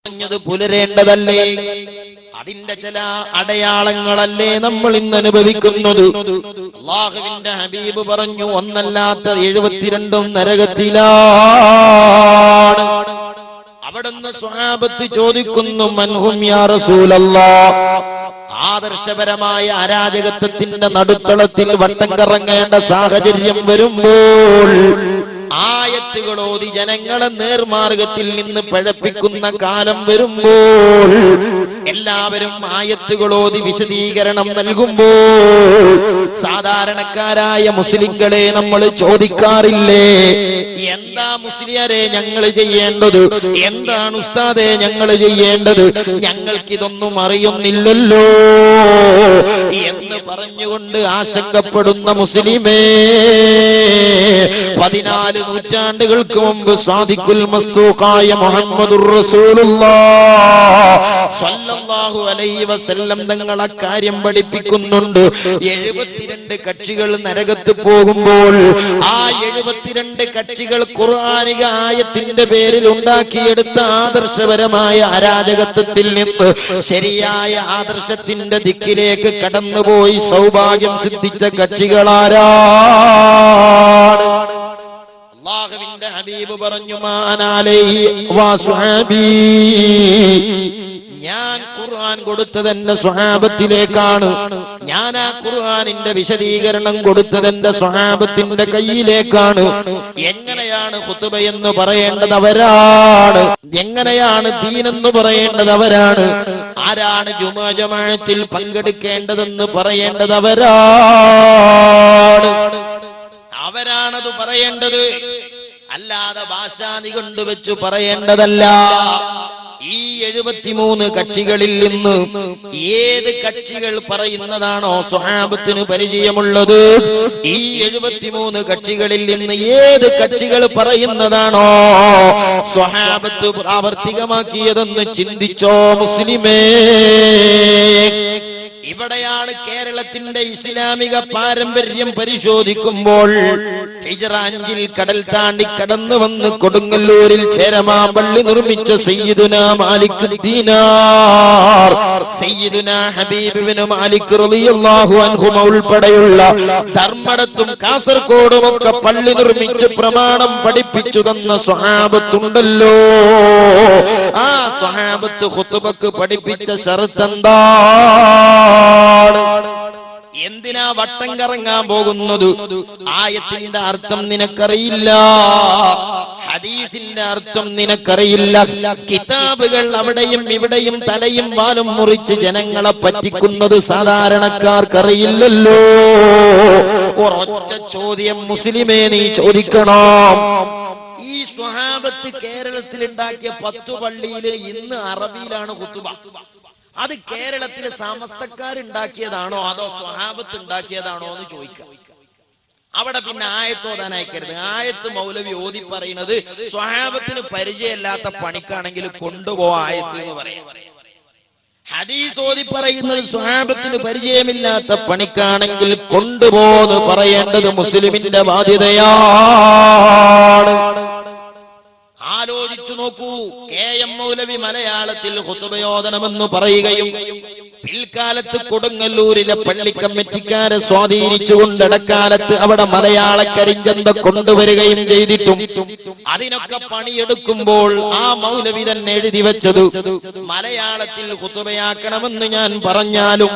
പറഞ്ഞത് പുലരേണ്ടതല്ലേ? അതിന്റെ ചില അടയാളങ്ങളല്ലേ നമ്മൾ ഇന്ന് അനുഭവിക്കുന്നത്? അല്ലാഹുവിന്റെ ഹബീബ് പറഞ്ഞു, ഒന്നല്ലാത്ത 72 നരകത്തിലാണ്. അവിടുന്ന് സ്വഹാബത്ത് ചോദിക്കുന്നു, മൻഹും യാ റസൂലല്ലാഹ്? ആദർശപരമായ അരാജകത്വത്തിന്റെ നടുത്തളത്തിൽ വട്ടം കറങ്ങേണ്ട സാഹചര്യം വരുമ്പോൾ ആയത്തുകളോതി ജനങ്ങളെ നേർമാർഗത്തിൽ നിന്ന് പഴപ്പിക്കുന്ന കാലം വരുമ്പോൾ എല്ലാവരും ആയത്തുകളോതി വിശദീകരണം നൽകുമ്പോൾ സാധാരണക്കാരായ മുസ്ലിങ്ങളെ നമ്മൾ ചോദിക്കാറില്ലേ, എന്താ മുസ്ലിയാരെ ഞങ്ങൾ ചെയ്യേണ്ടത്? എന്താണ് ഉസ്താദെ ഞങ്ങൾ ചെയ്യേണ്ടത്? ഞങ്ങൾക്കിതൊന്നും അറിയുന്നില്ലല്ലോ എന്ന് പറഞ്ഞുകൊണ്ട് ആശങ്കപ്പെടുന്ന മുസ്ലിമേ, 14 നൂറ്റാണ്ടുകൾക്ക് മുമ്പ് സാദിഖുൽ മസ്തൂഖായ മുഹമ്മദുർ റസൂലുള്ളാഹ് സ്വല്ലല്ലാഹു അലൈഹി വസല്ലം തങ്ങൾ അക്കാര്യം പഠിപ്പിക്കുന്നുണ്ട്. 72 കക്ഷികൾ നരകത്ത് പോകുമ്പോൾ ആ 72 കക്ഷികൾ ഖുർആനിക ആയത്തിന്റെ പേരിൽ ഉണ്ടാക്കിയെടുത്ത ആദർശപരമായ അരാജകത്വത്തിൽ നിന്ന് ശരിയായ ആദർശത്തിന്റെ ദിക്കിലേക്ക് കടന്നുപോയി സൗഭാഗ്യം സിദ്ധിച്ച കക്ഷികളാരാണ്? അല്ലാഹുവിന്റെ ഹബീബ് പറഞ്ഞു, മാനാലൈഹി വസ്വഹാബി, ഞാൻ ഖുർആൻ കൊടുത്തത് എന്റെ സ്വഹാബത്തിലേക്കാണ്. ഞാൻ ആ ഖുർആനിന്റെ വിശദീകരണം കൊടുത്തത് എന്റെ സ്വഹാബത്തിന്റെ കയ്യിലേക്കാണ്. എങ്ങനെയാണ് ഖുതുബ എന്ന് പറയേണ്ടത് അവരാണ്, എങ്ങനെയാണ് ദീനെന്ന് പറയേണ്ടത് അവരാണ്, ആരാണ് ജുമുഅ ജമാഅത്തിൽ പങ്കെടുക്കേണ്ടതെന്ന് പറയേണ്ടത് അവരാണ്. അവരാണത് പറയേണ്ടത്, അല്ലാതെ ഭാഷാതി കൊണ്ടുവച്ചു പറയേണ്ടതല്ല. ഈ 73 കക്ഷികളിൽ നിന്ന് ഏത് കക്ഷികൾ പറയുന്നതാണോ സ്വഹാബത്തിന് പരിചയമുള്ളത്, ഈ 73 കക്ഷികളിൽ നിന്ന് ഏത് കക്ഷികൾ പറയുന്നതാണോ സ്വഹാബത്ത് പ്രാവർത്തികമാക്കിയതെന്ന് ചിന്തിച്ചോ മുസ്ലിമേ. ഇവിടെയാണ് കേരളത്തിന്റെ ഇസ്ലാമിക പാരമ്പര്യം പരിശോധിക്കുമ്പോൾ ഹിജ്റ 5 കടൽ താണ്ടി കടന്നു വന്ന് കൊടുങ്ങല്ലൂരിൽ ചേരമാപള്ളി നിർമ്മിച്ച സയ്യിദുനാ മാലിക് ദീനാർ, സയ്യിദുനാ ഹബീബ് ഇബ്നു മാലിക് റളിയല്ലാഹു അൻഹു ഉൾപ്പെടെയുള്ള ധർമ്മടത്തും കാസർഗോഡും ഒക്കെ പള്ളി നിർമ്മിച്ച് പ്രമാണം പഠിപ്പിച്ചു തന്ന സ്വഹാബത്തുണ്ടല്ലോ. ആ സ്വഹാബത്ത് ഖുതുബക്ക് പഠിപ്പിച്ച ശർത്ത് എന്താ? എന്തിനാ വട്ടം കറങ്ങാൻ പോകുന്നത്? ആയത്തിന്റെ അർത്ഥം നിനക്കറിയില്ല, ഹദീസിന്റെ അർത്ഥം നിനക്കറിയില്ല. കിതാബുകൾ അവിടെയും ഇവിടെയും തലയും വാലും മുറിച്ച് ജനങ്ങളെ പറ്റിക്കുന്നത് സാധാരണക്കാർക്കറിയില്ലല്ലോ. ഒരൊറ്റ ചോദ്യം മുസ്ലിമേ നീ ചോദിക്കണം. ഈ സ്വഹാബത്ത് കേരളത്തിൽ ഉണ്ടാക്കിയ 10 പള്ളിയിൽ ഇന്ന് അറബിയിലാണ് ഖുതുബ. അത് കേരളത്തിലെ സമസ്തക്കാരുണ്ടാക്കിയതാണോ അതോ സ്വഹാബത്ത് ഉണ്ടാക്കിയതാണോ എന്ന് ചോദിക്കാം. അവിടെ പിന്നെ ആയത്തോതാൻ അയക്കരുത്. ആയത്ത് മൗലവി ഓതി പറയുന്നത് സ്വഹാബത്തിന് പരിചയമില്ലാത്ത പണിക്കാണെങ്കിൽ കൊണ്ടുപോവാ ആയത്ത് എന്ന് പറയാം. ഹദീസ് ഓതി പറയുന്നത് സ്വഹാബത്തിന് പരിചയമില്ലാത്ത പണിക്കാണെങ്കിൽ കൊണ്ടുപോന്ന് പറയേണ്ടത് മുസ്ലിമിന്റെ ബാധ്യതയാണ്. ആലോചിച്ചു നോക്കൂ. KM മൗലവി മലയാളത്തിൽ ഖുതുബയോദനമെന്ന് പറയുകയും പിൽക്കാലത്ത് കൊടുങ്ങല്ലൂരിലെ പള്ളി കമ്മിറ്റിക്കാരെ സ്വാധീനിച്ചുകൊണ്ട് ഇടക്കാലത്ത് അവിടെ മലയാള കരിഞ്ചന്ത കൊണ്ടുവരികയും ചെയ്തിട്ടും അതിനൊക്കെ പണിയെടുക്കുമ്പോൾ ആ മൗലവി തന്നെ എഴുതി വെച്ചത് മലയാളത്തിൽ ഖുതുബയാക്കണമെന്ന് ഞാൻ പറഞ്ഞാലും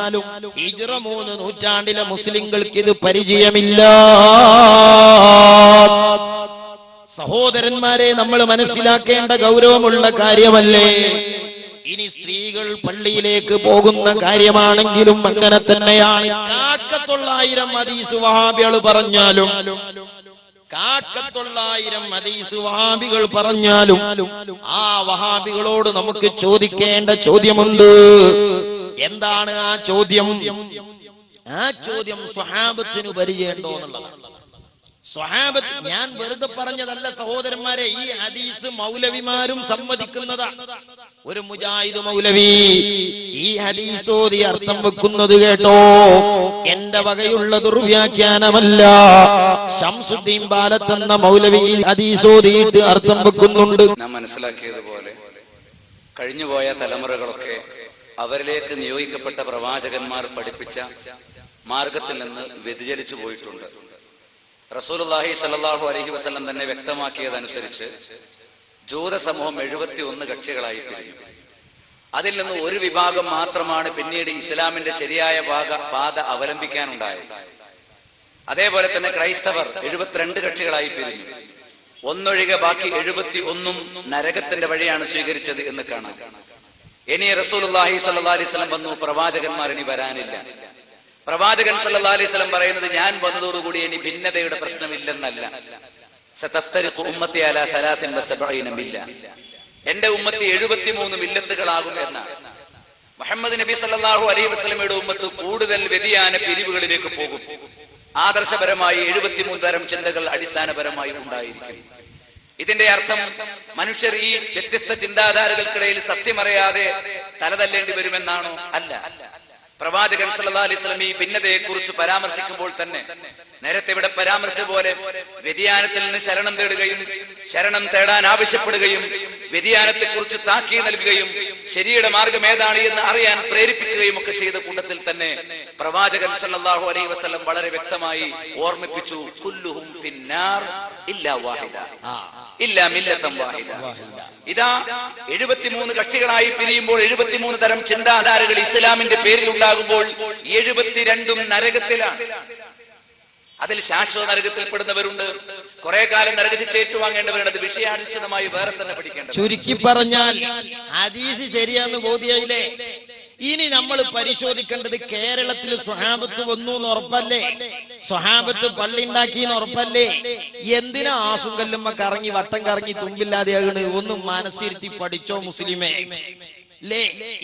ഹിജ്റ 3 നൂറ്റാണ്ടിലെ മുസ്ലിങ്ങൾക്ക് ഇത് പരിചയമില്ല. സഹോദരന്മാരെ, നമ്മൾ മനസ്സിലാക്കേണ്ട ഗൗരവമുള്ള കാര്യമല്ലേ. ഇനി സ്ത്രീകൾ പള്ളിയിലേക്ക് പോകുന്ന കാര്യമാണെങ്കിലും അങ്ങനെ തന്നെയാണ്. 900 ഹദീസ് വഹാബികൾ പറഞ്ഞാലും 900 ഹദീസ് വഹാബികൾ പറഞ്ഞാലും ആ വഹാബികളോട് നമുക്ക് ചോദിക്കേണ്ട ചോദ്യമുണ്ട്. എന്താണ് ആ ചോദ്യം? ആ ചോദ്യം സ്വഹാബത്തിന് പരിചയമുണ്ടോ എന്നുള്ളതാണ്. സ്വഹാബത്ത്, ഞാൻ വെറുതെ പറഞ്ഞതല്ല സഹോദരന്മാരെ, ഈ ഹദീസ് മൗലവിമാരും സമ്മതിക്കുന്നതാ. ഒരു മുജാഹിദ് മൗലവി ഈ ഹദീസ് ഓതി അർത്ഥം വെക്കുന്നത് കേട്ടോ, എന്റെ വകയുള്ള ദുർവ്യാഖ്യാനമല്ല. ശംസുദ്ദീൻ ബാലത്തെന്ന മൗലവി ഹദീസ് ഓതിയിട്ട് അർത്ഥം വെക്കുന്നുണ്ട്. നാം മനസ്സിലാക്കിയതുപോലെ കഴിഞ്ഞുപോയ തലമുറകളൊക്കെ അവരിലേക്ക് നിയോഗിക്കപ്പെട്ട പ്രവാചകന്മാർ പഠിപ്പിച്ച മാർഗത്തിൽ നിന്ന് വ്യതിചലിച്ചു പോയിട്ടുണ്ട്. റസൂലുള്ളാഹി സ്വല്ലല്ലാഹു അലൈഹി വസല്ലം തന്നെ വ്യക്തമാക്കിയതനുസരിച്ച് ജൂത സമൂഹം 71 കക്ഷികളായി പിരിഞ്ഞു. അതിൽ നിന്ന് ഒരു വിഭാഗം മാത്രമാണ് പിന്നീട് ഇസ്ലാമിന്റെ ശരിയായ പാത അവലംബിക്കാനുണ്ടായത്. അതേപോലെ തന്നെ ക്രൈസ്തവർ 72 കക്ഷികളായി പിരിഞ്ഞു. ഒന്നൊഴികെ ബാക്കി 71 നരകത്തിന്റെ വഴിയാണ് സ്വീകരിച്ചത് എന്ന് കാണാം. ഇനി റസൂലുള്ളാഹി സ്വല്ലല്ലാഹു അലൈഹി വസല്ലം വന്നു, പ്രവാചകന്മാർ ഇനി വരാനില്ല. പ്രവാചകൻ സല്ലല്ലാഹു അലൈഹി വസല്ലം പറയുന്നത് ഞാൻ വന്നതോടുകൂടി ഇനി ഭിന്നതയുടെ പ്രശ്നമില്ലെന്നല്ല. സതഫ്തരിഖു ഉമ്മത്തി അലാ 73 മില്ല, എന്റെ ഉമ്മത്തി 73 മില്ലത്തുകളാകും എന്നാണ്. മുഹമ്മദ് നബി സല്ലല്ലാഹു അലൈഹി വസല്ലമയുടെ ഉമ്മത്ത് കൂടുതൽ വ്യതിയാന പിരിവുകളിലേക്ക് പോകും. ആദർശപരമായി 73 തരം ചിന്തകൾ അടിസ്ഥാനപരമായി ഉണ്ടായിരിക്കും. ഇതിന്റെ അർത്ഥം മനുഷ്യർ ഈ വ്യത്യസ്ത ചിന്താധാരകൾക്കിടയിൽ സത്യമറിയാതെ തലതല്ലേണ്ടി വരുമെന്നാണോ? അല്ല. പ്രവാചകൻ സല്ലല്ലാഹു അലൈഹി വസല്ലം ഈ ഭിന്നതയെക്കുറിച്ച് പരാമർശിക്കുമ്പോൾ തന്നെ നേരത്തെ ഇവിടെ പരാമർശിച്ച പോലെ വ്യതിയാനത്തിൽ നിന്ന് ശരണം തേടുകയും ശരണം തേടാൻ ആവശ്യപ്പെടുകയും വ്യതിയാനത്തെക്കുറിച്ച് താക്കീത് നൽകുകയും ശരിയുടെ മാർഗം ഏതാണ് എന്ന് അറിയാൻ പ്രേരിപ്പിക്കുകയും ഒക്കെ ചെയ്ത കൂട്ടത്തിൽ തന്നെ പ്രവാചകൻ സല്ലല്ലാഹു അലൈഹി വസല്ലം വളരെ വ്യക്തമായി ഓർമ്മിപ്പിച്ചു, കുല്ലുഹും ഫിന്നാർ ഇല്ലാ വാഹിദ, ഇല്ലാ മില്ലത്തൻ വാഹിദ. ഇതാ 73 കക്ഷികളായി പിരിയുമ്പോൾ 73 തരം ചിന്താധാരകൾ ഇസ്ലാമിന്റെ പേരിലുണ്ടാകുമ്പോൾ 72 നരകത്തിലാണ്. അതിൽ ശാശ്വത നരകത്തിൽപ്പെടുന്നവരുണ്ട്, കുറെ കാലം നരകശിക്ഷ ഏറ്റുവാങ്ങേണ്ടവരുണ്ട്. അത് വിഷയാധിഷ്ഠിതമായി വേറെ തന്നെ പഠിക്കേണ്ടത്. ചുരുക്കി പറഞ്ഞാൽ ഹദീസ് ശരിയാന്ന് ബോധ്യായില്ലേ? ഇനി നമ്മൾ പരിശോധിക്കേണ്ടത് കേരളത്തിൽ സ്വഹാബത്ത് വന്നു എന്ന് ഉറപ്പല്ലേ? സ്വഹാബത്ത് പള്ളി ഉണ്ടാക്കിയെന്ന് ഉറപ്പല്ലേ? എന്തിനാ ആസുങ്കല്ലുമ്മ കറങ്ങി വട്ടം കറങ്ങി തുമ്പില്ലാതെയാകണ്? ഒന്ന് മനസ്സിരുത്തി പഠിച്ചോ മുസ്ലിമേ.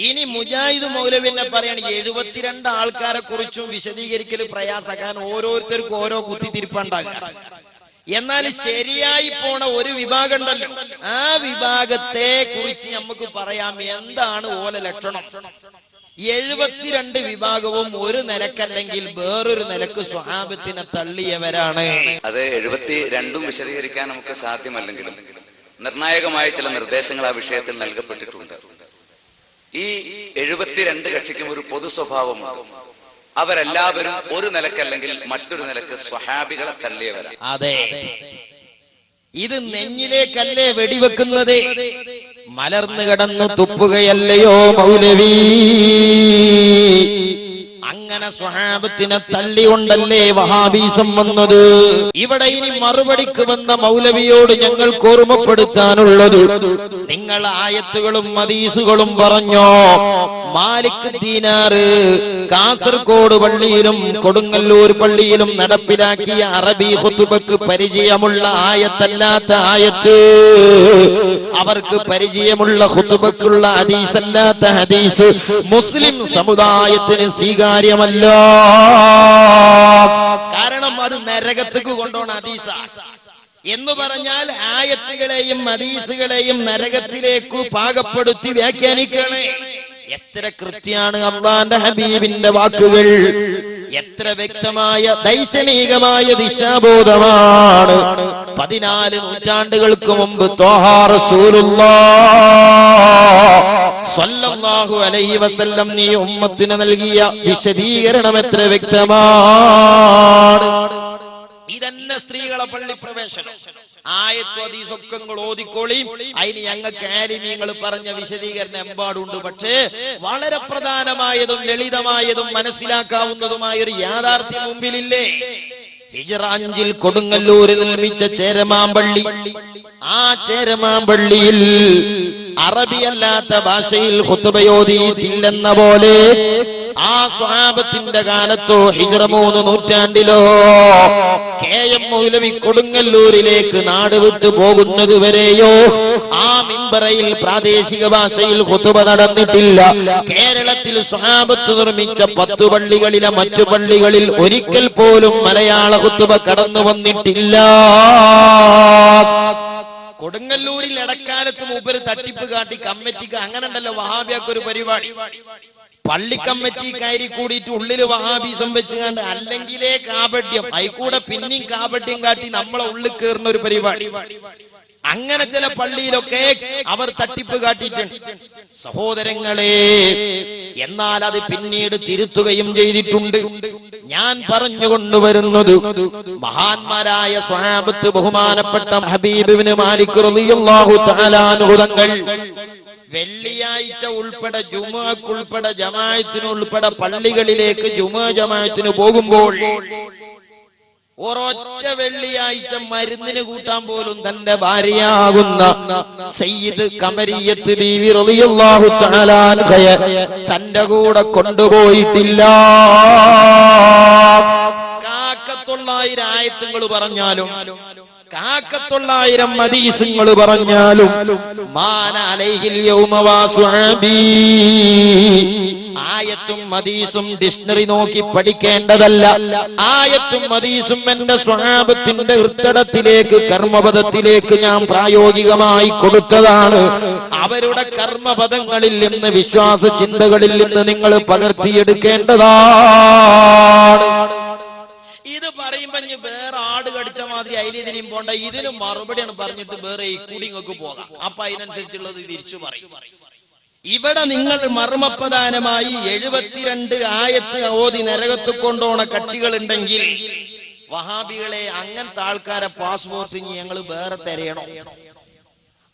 ഇനി മുജാഹിദ് മൗലവിനെ പറയാണ് 72 ആൾക്കാരെ കുറിച്ചും വിശദീകരിക്കൽ പ്രയാസക്കാൻ ഓരോരുത്തർക്കും ഓരോ കുത്തിത്തിരിപ്പുണ്ടാകുക. എന്നാൽ ശരിയായി പോണ ഒരു വിഭാഗം ഉണ്ടല്ലോ, ആ വിഭാഗത്തെ കുറിച്ച് നമുക്ക് പറയാം എന്താണ് ഓല ലക്ഷണം. 72 വിഭാഗവും ഒരു നിലക്കല്ലെങ്കിൽ വേറൊരു നിലക്ക് സ്വഹാബത്തിനെ തള്ളിയവരാണ്. അത് 72 വിശദീകരിക്കാൻ നമുക്ക് സാധ്യമല്ലെങ്കിലും നിർണായകമായ ചില നിർദ്ദേശങ്ങൾ ആ വിഷയത്തിൽ നൽകപ്പെട്ടിട്ടുണ്ട്. ഈ 72 കക്ഷിക്കും ഒരു പൊതു സ്വഭാവമുണ്ട്. അവരെല്ലാവരും ഒരു നിലക്കല്ലെങ്കിൽ മറ്റൊരു നിലക്ക് സ്വഹാബികളെ തള്ളിയവരാണ്. അതെ, ഇത് നെഞ്ഞിലേക്കല്ലേ വെടിവെക്കുന്നത്? മലർന്നു കിടന്നു തുപ്പുകയല്ലയോ മൗലവി? അങ്ങനെ സ്വഹാബത്തിനെ തള്ളിക്കൊണ്ടല്ലേ വഹാബീസം വന്നത്? ഇവിടെ ഇനി മറുപടിക്ക് വന്ന മൗലവിയോട് ഞങ്ങൾക്ക് ഓർമ്മപ്പെടുത്താനുള്ളത്, നിങ്ങൾ ആയത്തുകളും ഹദീസുകളും പറഞ്ഞോ. മാലിക് ദീനാറ് കാസർഗോഡ് പള്ളിയിലും കൊടുങ്ങല്ലൂർ പള്ളിയിലും നടപ്പിലാക്കിയ അറബി ഖുതുബക്ക് പരിചയമുള്ള ആയത്തല്ലാത്ത ആയത്ത്, അവർക്ക് പരിചയമുള്ള ഖുതുബക്കുള്ള ഹദീസല്ലാത്ത ഹദീസ് മുസ്ലിം സമുദായത്തിന് സ്വീകാര്യമല്ല. കാരണം അത് നരകത്തേക്ക് കൊണ്ടുപോണ ഹദീസ എന്ന് പറഞ്ഞാൽ ആയത്തുകളെയും ഹദീസുകളെയും നരകത്തിലേക്ക് പാകപ്പെടുത്തി വ്യാഖ്യാനിക്കണേ. എത്ര കൃത്യാണ് അല്ലാഹുവിന്റെ ഹബീബിന്റെ വാക്കുകൾ, എത്ര വ്യക്തമായ ദൈശനികമായ ദിശാബോധമാണ്. 14 നൂറ്റാണ്ടുകൾക്ക് മുമ്പ് ത്വാഹ റസൂലുള്ളാഹ് സ്വല്ലല്ലാഹു അലൈഹി വസല്ലം ഈ ഉമ്മത്തിന് നൽകിയ വിശദീകരണം എത്ര വ്യക്തമാണ്. ഇതന്നെ സ്ത്രീകളെ പള്ളി പ്രവേശനം ആയത്തു ഹദീസൊക്കെ ഓതിക്കോളിയും. അതിന് ഞങ്ങൾക്ക് ആലിമീങ്ങൾ പറഞ്ഞ വിശദീകരണം എമ്പാടുണ്ട്. പക്ഷേ വളരെ പ്രധാനമായതും ലളിതമായതും മനസ്സിലാക്കാവുന്നതുമായ ഒരു യാഥാർത്ഥ്യം മുമ്പിലില്ലേ? ഹിജ്റ 5 കൊടുങ്ങല്ലൂരിൽ നിർമ്മിച്ച ചേരമാമ്പള്ളി, ആ ചേരമാമ്പള്ളിയിൽ അറബിയല്ലാത്ത ഭാഷയിൽ ഖുതുബയോതിയിട്ടില്ലെന്ന പോലെ ആ സ്വഹാബത്തിന്റെ കാലത്തോ ഹിജ്റ 3 നൂറ്റാണ്ടിലോ KM മൗലവി കൊടുങ്ങല്ലൂരിലേക്ക് നാട് വിട്ടു പോകുന്നത് വരെയോ ആ മിമ്പറയിൽ പ്രാദേശിക ഭാഷയിൽ ഖുതുബ നടന്നിട്ടില്ല. കേരളത്തിൽ സ്വഹാബത്ത് നിർമ്മിച്ച 10 പള്ളികളിലെ മറ്റു പള്ളികളിൽ ഒരിക്കൽ പോലും മലയാള ഖുതുബ കടന്നു വന്നിട്ടില്ല. കൊടുങ്ങല്ലൂരിൽ ഇടക്കാലത്ത് മൂപ്പര് തട്ടിപ്പ് കാട്ടി കമ്മിറ്റിക്ക് അങ്ങനെ ഉണ്ടല്ലോ വഹാബിയാക്കൊരു പരിപാടി. പള്ളി കമ്മിറ്റി കയറി കൂടിയിട്ട് ഉള്ളില് വഹാബീസം വെച്ചുകൊണ്ട് അല്ലെങ്കിലേ കാപട്യം, അയിക്കൂടെ പിന്നെയും കാപട്യം കാട്ടി നമ്മളെ ഉള്ളിൽ കയറുന്ന ഒരു പരിപാടി. അങ്ങനെ ചില പള്ളിയിലൊക്കെ അവർ തട്ടിപ്പ് കാട്ടിയിട്ടുണ്ട്. സഹോദരങ്ങളെ, എന്നാൽ അത് പിന്നീട് തിരുത്തുകയും ചെയ്തിട്ടുണ്ട്. ഞാൻ പറഞ്ഞുകൊണ്ടുവരുന്നത് മഹാന്മാരായ സ്വഹാബത്ത് ബഹുമാനപ്പെട്ട ഹബീബ് ഇബ്നു മാലിക് റളിയല്ലാഹു തആല അൻഹു തങ്ങൾ വെള്ളിയാഴ്ച ഉൾപ്പെടെ ജുമുഅക്കുൾപ്പെടെ ജമാഅത്തിനുൾപ്പെടെ പള്ളികളിലേക്ക് ജുമുഅ ജമാഅത്തിന് പോകുമ്പോൾ ഒരൊറ്റ വെള്ളിയാഴ്ച മരുന്നിന് കൂട്ടാൻ പോലും തന്റെ ഭാര്യയാകുന്ന സയ്യിദ് ഖമരിയ്യത്ത് ബീവി റളിയല്ലാഹു തആല അൻഹയെ തന്റെ കൂടെ കൊണ്ടുപോയിട്ടില്ല. കാക്കത്തൊള്ളായിരം ആയത്തുകൾ പറഞ്ഞാലും കാക്കത്തൊള്ളായിരം ഹദീസുകൾ പറഞ്ഞാലും മാന അലൈഹിൽ യൗമ വസുഅബി, ആയത്തും ഹദീസും ഡിക്ഷണറി നോക്കി പഠിക്കേണ്ടതല്ല. ആയത്തും ഹദീസും എന്റെ സ്വഹാബത്തിന്റെ ഹൃദയത്തിലേക്ക് കർമ്മപദത്തിലേക്ക് ഞാൻ പ്രായോഗികമായി കൊടുത്തതാണ്. അവരുടെ കർമ്മപദങ്ങളിൽ നിന്ന് വിശ്വാസ ചിന്തകളിൽ നിന്ന് നിങ്ങൾ പകർത്തിയെടുക്കേണ്ടതാണ്. ഇത് പറയുമ്പോ വേറെ ആട് കടിച്ച മാതിരി അതിലിതിനും പോണ്ട, ഇതിനും മറുപടിയാണ് പറഞ്ഞിട്ട് വേറെ ഈ കൂടിങ്ങൾക്ക് പോകാം. അപ്പൊ അതിനനുസരിച്ചുള്ളത് തിരിച്ചു പറയും. ഇവിടെ നിങ്ങൾ മർമ്മപ്രധാനമായി 72 ആയത്ത് ഓതി നരകത്ത് കൊണ്ടോണ കക്ഷികളുണ്ടെങ്കിൽ വഹാബികളെ അങ്ങനത്തെ ആൾക്കാരെ പാസ്പോർട്ട് ഞങ്ങൾ വേറെ തിരയണോ?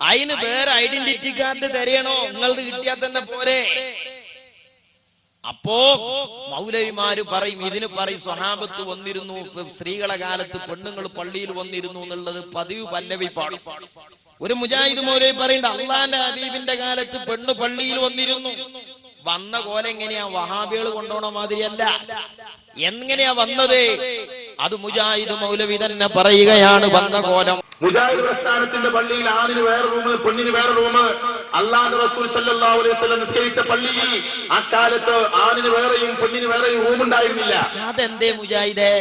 അതിന് വേറെ ഐഡന്റിറ്റി കാർഡ് തിരയണോ? നിങ്ങളത് കിട്ടിയാൽ തന്നെ പോരെ. അപ്പോ മൗലവിമാര് പറയും, ഇതിന് പറയും സ്വഹാബത്ത് വന്നിരുന്നു, സ്ത്രീകളെ കാലത്ത് പെണ്ണുങ്ങൾ പള്ളിയിൽ വന്നിരുന്നു എന്നുള്ളത് പതിവ് പല്ലവി പാടും. ഒരു മുജാഹിദ് മൗലവി പറയുന്നുണ്ട് അള്ളാന്റെ ഹബീബിന്റെ കാലത്ത് പെണ്ണ് പള്ളിയിൽ വന്നിരുന്നു. വന്ന കോലം എങ്ങനെയാ? വഹാബികൾ കൊണ്ടുപോണ മാതിരിയല്ല. എങ്ങനെയാ വന്നത്? അത് മുജാഹിദ് മൗലവി തന്നെ പറയുകയാണ് വന്ന കോലം. മുജാഹിദ് പ്രസ്ഥാനത്തിന്റെ പള്ളിയിൽ ആണിന് വേറെ റൂം, പെണ്ണിന് വേറെ റൂം. അല്ലാഹു റസൂൽ സല്ലല്ലാഹു അലൈഹി വസല്ലം നിസ്കരിച്ച പള്ളിയിൽ അക്കാലത്ത് ആണിന് വേറെയും പെണ്ണിന് വേറെയും റൂം ഉണ്ടായിരുന്നില്ല. അതെന്തേ മുജാഹിദേ?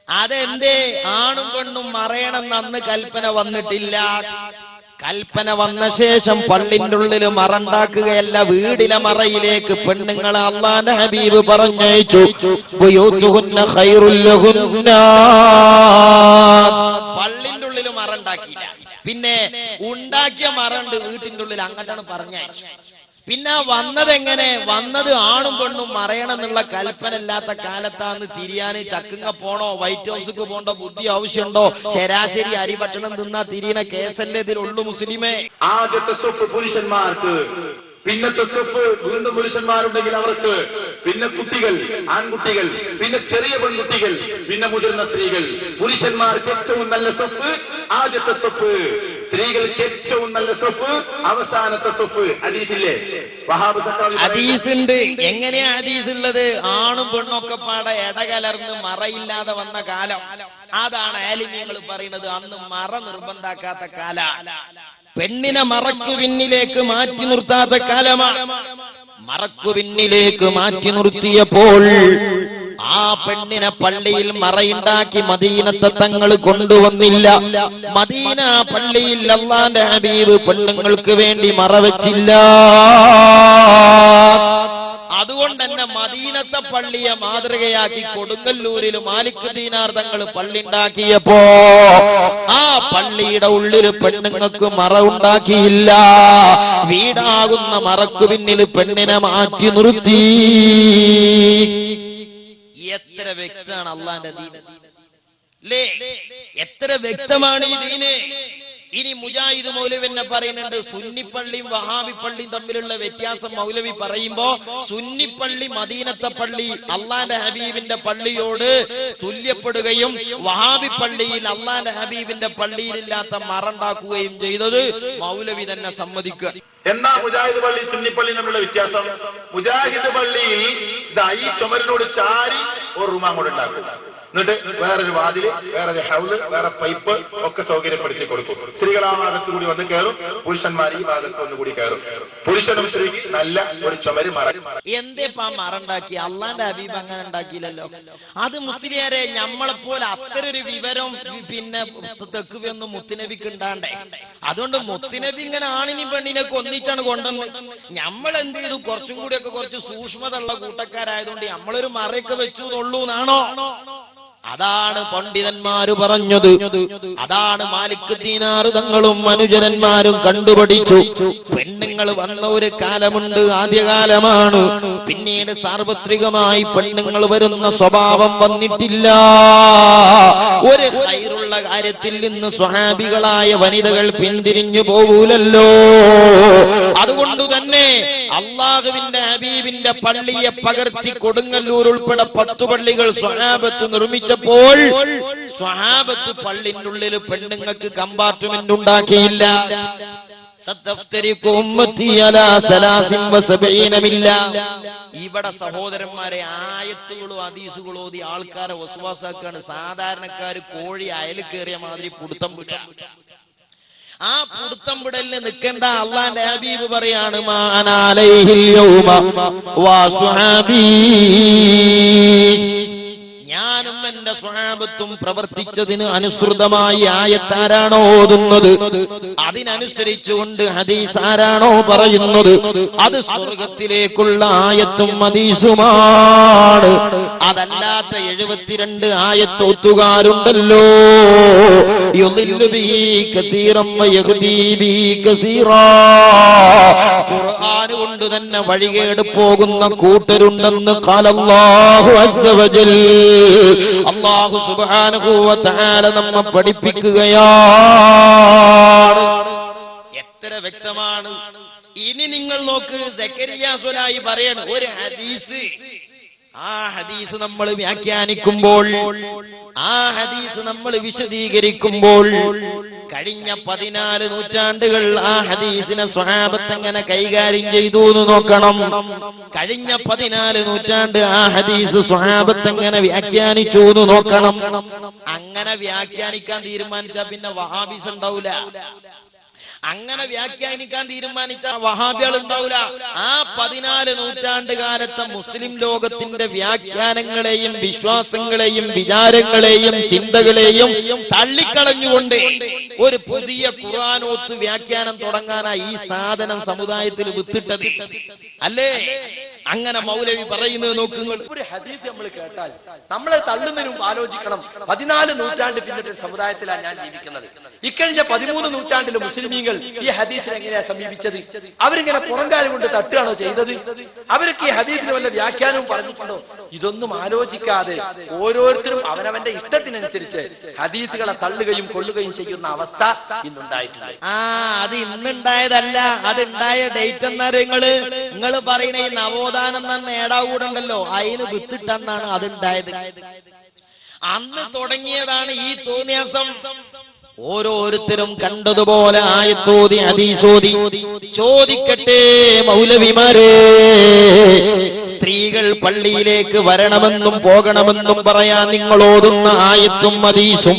അതെന്തേ? ആണും പെണ്ണും മറയണമെന്ന് അന്ന് കൽപ്പന വന്നിട്ടില്ല. കൽപ്പന വന്ന ശേഷം പള്ളിന്റെ ഉള്ളിൽ മറണ്ടാക്കുകയല്ല, വീടിലെ മറയിലേക്ക് പെണ്ണുങ്ങളെ അല്ലാഹുവിന്റെ ഹബീബ് പറഞ്ഞയച്ചു. പള്ളിന്റെ ഉള്ളിൽ മറണ്ടാക്കിയില്ല. പിന്നെ ഉണ്ടാക്കിയ മറണ്ട് വീട്ടിന്റെ ഉള്ളിൽ അങ്ങോട്ടാണ് പറഞ്ഞയച്ചു. പിന്നെ വന്നത് എങ്ങനെ? വന്നത് ആണും പെണ്ണും മറയണമെന്നുള്ള കൽപ്പന ഇല്ലാത്ത കാലത്താന്ന് തിരിയാന് ചക്കുങ്ങ പോണോ, വൈറ്റ് ഹൗസിക്ക് പോണ്ടോ ബുദ്ധി ആവശ്യമുണ്ടോ? ശരാശരി അരി ഭക്ഷണം തിന്നാ തിരിയണ കേസല്ലേ ഇതിലുള്ളൂ മുസ്ലിമേ. ആദ്യത്തെ സ്വപ്പ് പുരുഷന്മാർക്ക്, പിന്നത്തെ സ്വപ്പ് വീണ്ടും പുരുഷന്മാരുണ്ടെങ്കിൽ അവർക്ക്, പിന്നെ കുട്ടികൾ, ആൺകുട്ടികൾ, പിന്നെ ചെറിയ പെൺകുട്ടികൾ, പിന്നെ മുതിർന്ന സ്ത്രീകൾ. പുരുഷന്മാർക്ക് ഏറ്റവും നല്ല സ്വപ്പ് ആദ്യത്തെ സ്വപ്പ്, സ്ത്രീകൾക്ക് ഏറ്റവും നല്ല സ്വപ്പ് അവസാനത്തെ സ്വപ്പ്. ഹദീസില്ലേ? വഹാബ് ഹദീസുണ്ട്. എങ്ങനെയാ ഹദീസ് ഉള്ളത്? ആണും പെണ്ണൊക്കെ പാടെ ഇടകലർന്ന് മറയില്ലാതെ വന്ന കാലം. അതാണ് ആലിമീങ്ങൾ പറയുന്നത് അന്ന് മറ നിർബന്ധാക്കാത്ത കാല. പെണ്ണിനെ മറക്കു പിന്നിലേക്ക് മാറ്റി നിർത്താത്ത കാലമാണ്. മറക്കു പിന്നിലേക്ക് മാറ്റി നിർത്തിയപ്പോൾ ആ പെണ്ണിനെ പള്ളിയിൽ മറയുണ്ടാക്കി മദീനത്തെ തങ്ങൾ കൊണ്ടുവന്നില്ല. മദീന പള്ളിയിൽ അല്ലാഹുവിന്റെ ഹബീബ് പെണ്ണുങ്ങൾക്ക് വേണ്ടി മറവച്ചില്ല. അതുകൊണ്ട് തന്നെ മദീനത്തെ പള്ളിയെ മാതൃകയാക്കി കൊടുങ്ങല്ലൂരിൽ മാലിക് ദീനാർ തങ്ങൾ പള്ളി ഉണ്ടാക്കിയപ്പോ ആ പള്ളിയുടെ ഉള്ളിൽ പെണ്ണുങ്ങൾക്ക് മറ ഉണ്ടാക്കിയില്ല. വീടാകുന്ന മറക്കു പിന്നിൽ പെണ്ണിനെ മാറ്റി നിർത്തി. എത്ര വ്യക്തമാണ് അള്ളാന്റെ ദീന് അല്ലേ? എത്ര വ്യക്തമാണ് ഈ ദീന്. ഇനി മുജാഹിദ് മൗലവി എന്നെ പറയുന്നുണ്ട് സുന്നിപ്പള്ളിയും വഹാബി പള്ളിയും തമ്മിലുള്ള വ്യത്യാസം മൗലവി പറയുമ്പോ സുന്നിപ്പള്ളി മദീനത്തെ പള്ളി അള്ളാന്റെ ഹബീബിന്റെ പള്ളിയോട് തുല്യപ്പെടുകയും വഹാബി പള്ളിയിൽ അള്ളാന്റെ ഹബീബിന്റെ പള്ളിയിലില്ലാത്ത മറണ്ടാക്കുകയും ചെയ്തത് മൗലവി തന്നെ സമ്മതിക്കുക. എന്നാ മുജാഹിദ് പള്ളി സുന്നിപ്പള്ളി തമ്മിലുള്ള വ്യത്യാസം? മുജാഹിദ് പള്ളി ഈ ചുമരിനോട് ചാരി ഒരു റൂം അങ്ങോട്ട് ഉണ്ടാക്കും. എന്നിട്ട് വേറൊരു വാതില്, വേറൊരു ഹൗല്, വേറെ പൈപ്പ് ഒക്കെ സൗകര്യപ്പെടുത്തി കൊടുക്കും. സ്ത്രീകൾ ആ ഭാഗത്ത് കൂടി വന്ന് കയറും, പുരുഷന്മാർ ഈ ഭാഗത്ത് വന്നുകൂടി കയറും. പുരുഷനും സ്ത്രീക്ക് നല്ല ഒരു ചുമര് മറ. എന്തേപ്പാ മറണ്ടാക്കി? അള്ളാന്റെ ഹബീബ് അങ്ങനെ ഉണ്ടാക്കിയില്ലല്ലോ. അത് മുസ്ലിയാരെ നമ്മളെപ്പോലെ അത്തരൊരു വിവരം പിന്നെ തെക്കുവൊന്നും മുത്തുനബിക്ക് ഉണ്ടാണ്ടേ. അതുകൊണ്ട് മുത്തുനബി ഇങ്ങനെ ആണിനും പെണ്ണിനൊക്കെ ഒന്നിച്ചാണ് കൊണ്ടുവന്ന്. നമ്മൾ എന്ത് ചെയ്തു? കുറച്ചും കൂടിയൊക്കെ കുറച്ച് സൂക്ഷ്മത ഉള്ള കൂട്ടക്കാരായതുകൊണ്ട് നമ്മളൊരു മറയൊക്കെ വെച്ചു എന്നുള്ളൂ എന്നാണോ? അതാണ് പണ്ഡിതന്മാര് പറഞ്ഞത്. അതാണ് മാലിക് ദീനാർ തങ്ങളും അനുചരന്മാരും കണ്ടുപിടിച്ചു. പെണ്ണുങ്ങൾ വന്ന ഒരു കാലമുണ്ട്, ആദ്യകാലമാണ്. പിന്നീട് സാർവത്രികമായി പെണ്ണുങ്ങൾ വരുന്ന സ്വഭാവം വന്നിട്ടില്ല. ഒരു ഖൈറുള്ള കാര്യത്തിൽ നിന്ന് സ്വഹാബികളായ വനിതകൾ പിന്തിരിഞ്ഞു പോകൂലല്ലോ. അതുകൊണ്ട് തന്നെ അള്ളാഹുവിന്റെ ഹബീബിന്റെ പള്ളിയെ പകർത്തി കൊടുങ്ങല്ലൂർ ഉൾപ്പെടെ 10 പള്ളികൾ സ്വഹാബത്ത് നിർമ്മിച്ചപ്പോൾ സ്വഹാബത്ത് പള്ളിന്റെ ഉള്ളിൽ പെണ്ണുങ്ങൾക്ക് കമ്പാർട്ട്മെന്റ് ഉണ്ടാക്കിയില്ല. ഇവിടെ സഹോദരന്മാരെ ആയത്തുകളോ ഹദീസുകളോ ഓതി ആൾക്കാരെ വസ്വാസാക്കാണ്. സാധാരണക്കാര് കോഴി അയൽ കയറിയ മാതിരി പുടുത്തം വിട്ട. ആ പുടുത്തം വിടലിന് നിൽക്കേണ്ട അള്ളാന്റെ ഹബീബ് പറയാണ്, ഞാനും എന്റെ സ്വഹാബത്തും പ്രവർത്തിച്ചതിന് അനുസൃതമായി ആയത്താരാണോ ഓതുന്നത്, അതിനനുസരിച്ചുകൊണ്ട് ഹദീസ് ആരാണോ പറയുന്നത്, അത് സ്വർഗത്തിലേക്കുള്ള ആയത്തും ഹദീസുമാണ്. അതല്ലാത്ത 72 ആയത്തോത്തുകാരുണ്ടല്ലോ, ഖുർആൻ കൊണ്ട് തന്നെ വഴികേട് പോകുന്ന കൂട്ടരുണ്ടെന്ന് ഖാലല്ലാഹു അസ്സ വജൽ. അല്ലാഹു സുബ്ഹാനഹു വ തആല നമ്മെ പഠിപ്പിക്കുകയാണ്. എത്ര വ്യക്തമാണ്. ഇനി നിങ്ങൾ നോക്ക്, സക്കരിയ സ്വലായി പറയണം ഒരു ഹദീസ്. ആ ഹദീസ് നമ്മൾ വ്യാഖ്യാനിക്കുമ്പോൾ, ആ ഹദീസ് നമ്മൾ വിശദീകരിക്കുമ്പോൾ കഴിഞ്ഞ 14 നൂറ്റാണ്ടുകൾ ആ ഹദീസിനെ സ്വഹാബത്ത് എങ്ങനെ കൈകാര്യം ചെയ്തു എന്ന് നോക്കണം. കഴിഞ്ഞ 14 നൂറ്റാണ്ട് ആ ഹദീസ് സ്വഹാബത്ത് എങ്ങനെ വ്യാഖ്യാനിച്ചു എന്ന് നോക്കണം. അങ്ങനെ വ്യാഖ്യാനിക്കാൻ തീരുമാനിച്ചാൽ പിന്നെ വഹാബീസ് ഉണ്ടാവില്ല. അങ്ങനെ വ്യാഖ്യാനിക്കാൻ തീരുമാനിച്ച വഹാബികൾ ഉണ്ടാവില്ല. ആ 14 നൂറ്റാണ്ട് കാലത്തെ മുസ്ലിം ലോകത്തിന്റെ വ്യാഖ്യാനങ്ങളെയും വിശ്വാസങ്ങളെയും വിചാരങ്ങളെയും ചിന്തകളെയും തള്ളിക്കളഞ്ഞുകൊണ്ട് ഒരു പുതിയ ഖുർആനോത്ത് വ്യാഖ്യാനം തുടങ്ങാനായി ഈ സാധനം സമുദായത്തിൽ വിത്തിട്ടത് അല്ലേ? അങ്ങനെ മൗലവി പറയുന്നത് നോക്കുന്നത്. ഒരു ഹദീസ് നമ്മൾ കേട്ടാൽ നമ്മളെ തള്ളുന്നതിന് മുമ്പ് ആലോചിക്കണം, 14 നൂറ്റാണ്ട് പിന്നിട്ട് സമുദായത്തിലാണ് ഞാൻ ജീവിക്കുന്നത്. ഇക്കഴിഞ്ഞ 13 നൂറ്റാണ്ടിലെ മുസ്ലിമീങ്ങൾ ഈ ഹദീസിനെ എങ്ങനെയാ സമീപിച്ചത്? അവരിങ്ങനെ പുറംകാലം കൊണ്ട് തട്ടുകയാണോ ചെയ്തത്? അവർക്ക് ഈ ഹദീസിന് വല്ല വ്യാഖ്യാനവും പറഞ്ഞിട്ടുണ്ടോ? ഇതൊന്നും ആലോചിക്കാതെ ഓരോരുത്തരും അവനവന്റെ ഇഷ്ടത്തിനനുസരിച്ച് ഹദീസുകളെ തള്ളുകയും കൊള്ളുകയും ചെയ്യുന്ന അവസ്ഥ ഇന്നുണ്ടായിട്ടുണ്ട്. അത് ഇന്നുണ്ടായതല്ല, അതുണ്ടായ ഡേറ്റ് എന്നാ നിങ്ങൾ പറയുന്ന ഈ നവോദാനം എന്ന നേടാവൂടുണ്ടല്ലോ, അതിന് വിത്തിട്ടെന്നാണ് അതുണ്ടായത്. അന്ന് തുടങ്ങിയതാണ് ഈ തോന്നിയാസം. ഓരോരുത്തരും കണ്ടതുപോലെ ആയത്തോതി ഹദീസോതി. ചോദിക്കട്ടെ മൗലവിമാരെ, സ്ത്രീകൾ പള്ളിയിലേക്ക് വരണമെന്നും പോകണമെന്നും പറയാൻ നിങ്ങൾ ഓതുന്ന ആയത്തും ഹദീസും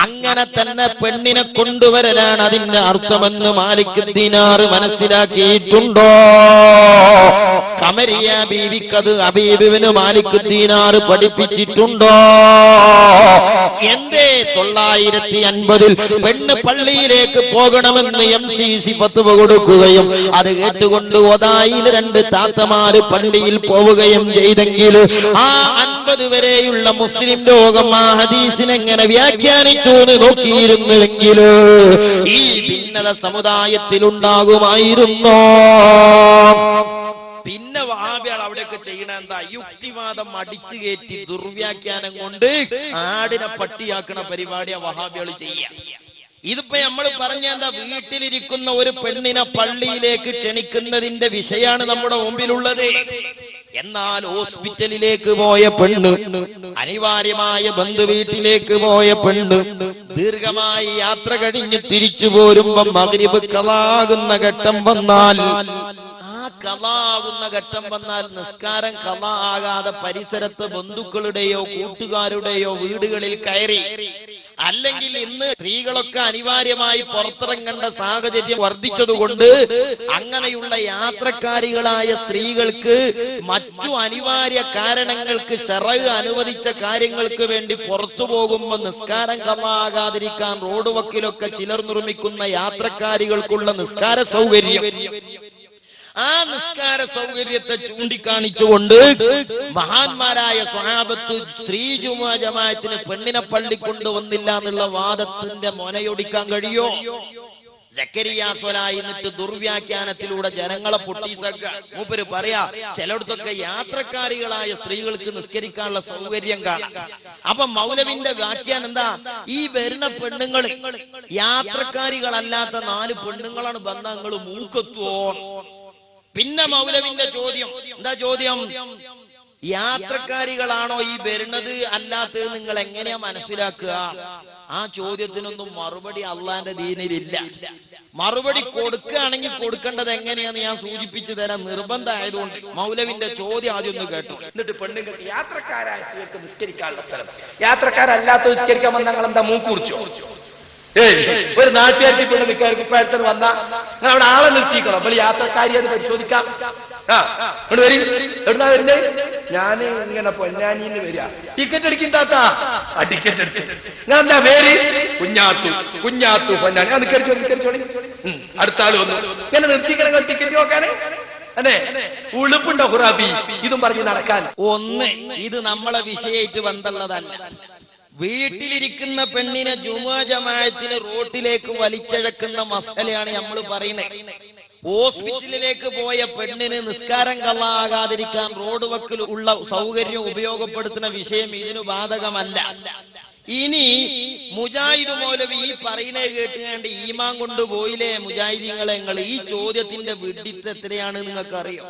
അങ്ങനെ തന്നെ പെണ്ണിനെ കൊണ്ടുവരലാണ് അതിന്റെ അർത്ഥമെന്ന് മാലിക് ദീനാർ മനസ്സിലാക്കിയിട്ടുണ്ടോ? ഖമരിയ ബീവിക്കത് ഹബീബിന് മാലിക് ദീനാർ പഠിപ്പിച്ചിട്ടുണ്ടോ? എന്തേ 950 പെണ്ണ് പള്ളിയിലേക്ക് പോകണമെന്ന് MCC ഫത്വ കൊടുക്കുകയും അത് കേട്ടുകൊണ്ട് ഒതായിൽ 2 താത്തമാര് പള്ളിയിൽ പോവുകയും ചെയ്തെങ്കിൽ ആ 50 വരെയുള്ള മുസ്ലിം ലോകം ആ ഹദീസിനെങ്ങനെ വ്യാഖ്യാനിച്ചു എന്ന് നോക്കിയിരുന്നുവെങ്കിൽ ഈ ഭിന്നത സമുദായത്തിലുണ്ടാകുമായിരുന്നോ? പിന്നെ വഹാബികൾ അവിടെയൊക്കെ ചെയ്യണ എന്താ? യുക്തിവാദം അടിച്ചു കയറ്റി ദുർവ്യാഖ്യാനം കൊണ്ട് ആടിനെ പട്ടിയാക്കണ പരിപാടിയാ വഹാബികൾ ചെയ്യുക. ഇതിപ്പോ നമ്മൾ പറഞ്ഞ എന്താ? വീട്ടിലിരിക്കുന്ന ഒരു പെണ്ണിനെ പള്ളിയിലേക്ക് ക്ഷണിക്കുന്നതിന്റെ വിഷയമാണ് നമ്മുടെ മുമ്പിലുള്ളത്. എന്നാൽ ഹോസ്പിറ്റലിലേക്ക് പോയ പെണ്ണ്, അനിവാര്യമായ ബന്ധുവീട്ടിലേക്ക് പോയ പെണ്ണ്, ദീർഘമായി യാത്ര കഴിഞ്ഞ് തിരിച്ചു പോരുമ്പം മഗ്രിബ് ഖളാകുന്ന ഘട്ടം വന്നാൽ, ഖളാകുന്ന ഘട്ടം വന്നാൽ നിസ്കാരം ഖളാ ആകാതെ പരിസരത്ത് ബന്ധുക്കളുടെയോ കൂട്ടുകാരുടെയോ വീടുകളിൽ കയറി, അല്ലെങ്കിൽ ഇന്ന് സ്ത്രീകളൊക്കെ അനിവാര്യമായി പുറത്തിറങ്ങേണ്ട സാഹചര്യം വർദ്ധിച്ചതുകൊണ്ട് അങ്ങനെയുള്ള യാത്രക്കാരികളായ സ്ത്രീകൾക്ക് മറ്റു അനിവാര്യ കാരണങ്ങൾക്ക് ശറഅ് അനുവദിച്ച കാര്യങ്ങൾക്ക് വേണ്ടി പുറത്തു പോകുമ്പോൾ നിസ്കാരം ഖളാ ആകാതിരിക്കാൻ റോഡ് വക്കിലൊക്കെ ചിലർ നിർമ്മിക്കുന്ന യാത്രക്കാരികൾക്കുള്ള നിസ്കാര സൗകര്യം, ആ നിസ്കാര സൗകര്യത്തെ ചൂണ്ടിക്കാണിച്ചുകൊണ്ട് മഹാന്മാരായ സ്വഹാബത്ത് സ്ത്രീ ജുമുഅ ജമാഅത്തിന് പെണ്ണിനെ പള്ളി കൊണ്ടുവന്നില്ല എന്നുള്ള വാദത്തിന്റെ മൊനയൊടിക്കാൻ കഴിയോ? സക്കരിയ സ്വലായി എന്നിട്ട് ദുർവ്യാഖ്യാനത്തിലൂടെ ജനങ്ങളെ പൊട്ടിസക്ക മൂപ്പര് പറയാ, ചിലയിടത്തൊക്കെ യാത്രക്കാരികളായ സ്ത്രീകൾക്ക് നിസ്കരിക്കാനുള്ള സൗകര്യം കാണാം. അപ്പൊ മൗലവിന്റെ വ്യാഖ്യാനം എന്താ? ഈ വരുന്ന പെണ്ണുങ്ങൾ യാത്രക്കാരികളല്ലാത്ത 4 പെണ്ണുങ്ങളാണ് ബന്ധങ്ങൾ മൂക്കെത്തുവോ? പിന്നെ മൗലവിന്റെ ചോദ്യം എന്താ? ചോദ്യം യാത്രക്കാരികളാണോ ഈ വരുന്നത് അല്ലാത്തത് നിങ്ങൾ എങ്ങനെയാ മനസ്സിലാക്കുക? ആ ചോദ്യത്തിനൊന്നും മറുപടി അള്ളാന്റെ ദീനിലില്ല. മറുപടി കൊടുക്കുകയാണെങ്കിൽ കൊടുക്കേണ്ടത് എങ്ങനെയാന്ന് ഞാൻ സൂചിപ്പിച്ചു തരാൻ നിർബന്ധമായതുകൊണ്ട് മൗലവിന്റെ ചോദ്യം ആദ്യം ഒന്ന് കേട്ടു. എന്നിട്ട് പെണ്ണുങ്ങൾക്ക് യാത്രക്കാരായ സ്ത്രീകൾക്ക് നിസ്കരിക്കാനുള്ള സ്ഥലം, യാത്രക്കാരല്ലാത്ത നിസ്കരിക്കാൻ വന്ന നിങ്ങൾ എന്താ മൂക്കുറിച്ചോ? ഒരു നാട്ടുകാർക്ക് പെണ്ണ് നിൽക്കാൻ കുപ്പായത്തിന് വന്നാ നിങ്ങൾ അവിടെ ആളെ നിർത്തിക്കണം. അപ്പോൾ യാത്രക്കാരി അത് പരിശോധിക്കാം. എവിടുന്നാ വരുന്നേ? ഞാന് ഇങ്ങനെ പൊന്നാനിന്ന് വരിക. ടിക്കറ്റ് അടിക്കണ്ടാത്താ? ആ ടിക്കറ്റ് എടുത്ത് ഞാൻ എന്താ പേര്? കുഞ്ഞാത്തു. കുഞ്ഞാത്തു പൊന്നാനി. ആ നിക്കരിച്ചോളി. അടുത്ത ആള് വന്നു. ഇങ്ങനെ നിർത്തിക്കണം ടിക്കറ്റ് നോക്കാനേ. അതെ, ഉളുപ്പുണ്ടോ ഖുറാബി ഇതും പറഞ്ഞ് നടക്കാൻ? ഒന്ന്, ഇത് നമ്മളെ വിഷയമായിട്ട് ബന്ധമുള്ളതല്ല. വീട്ടിലിരിക്കുന്ന പെണ്ണിനെ ജുമുഅ ജമാഅത്തിന് റോട്ടിലേക്ക് വലിച്ചഴക്കുന്ന മസലയാണ് നമ്മൾ പറയുന്നത്. ഹോസ്പിറ്റലിലേക്ക് പോയ പെണ്ണിന് നിസ്കാരം കള്ളാകാതിരിക്കാൻ റോഡ് വക്കിൽ ഉള്ള സൗകര്യം ഉപയോഗപ്പെടുത്തുന്ന വിഷയം ഇതിനു ബാധകമല്ല. ഇനി മുജാഹിദ് മൗലവി ഈ പറയുന്നത് കേട്ടുകൊണ്ട് ഈമാൻ കൊണ്ടുപോയില്ലേ മുജാഹിദീങ്ങളെ? നിങ്ങൾ ഈ ചോദ്യത്തിന്റെ വിഡിത്ത് എത്രയാണ് നിങ്ങൾക്കറിയോ?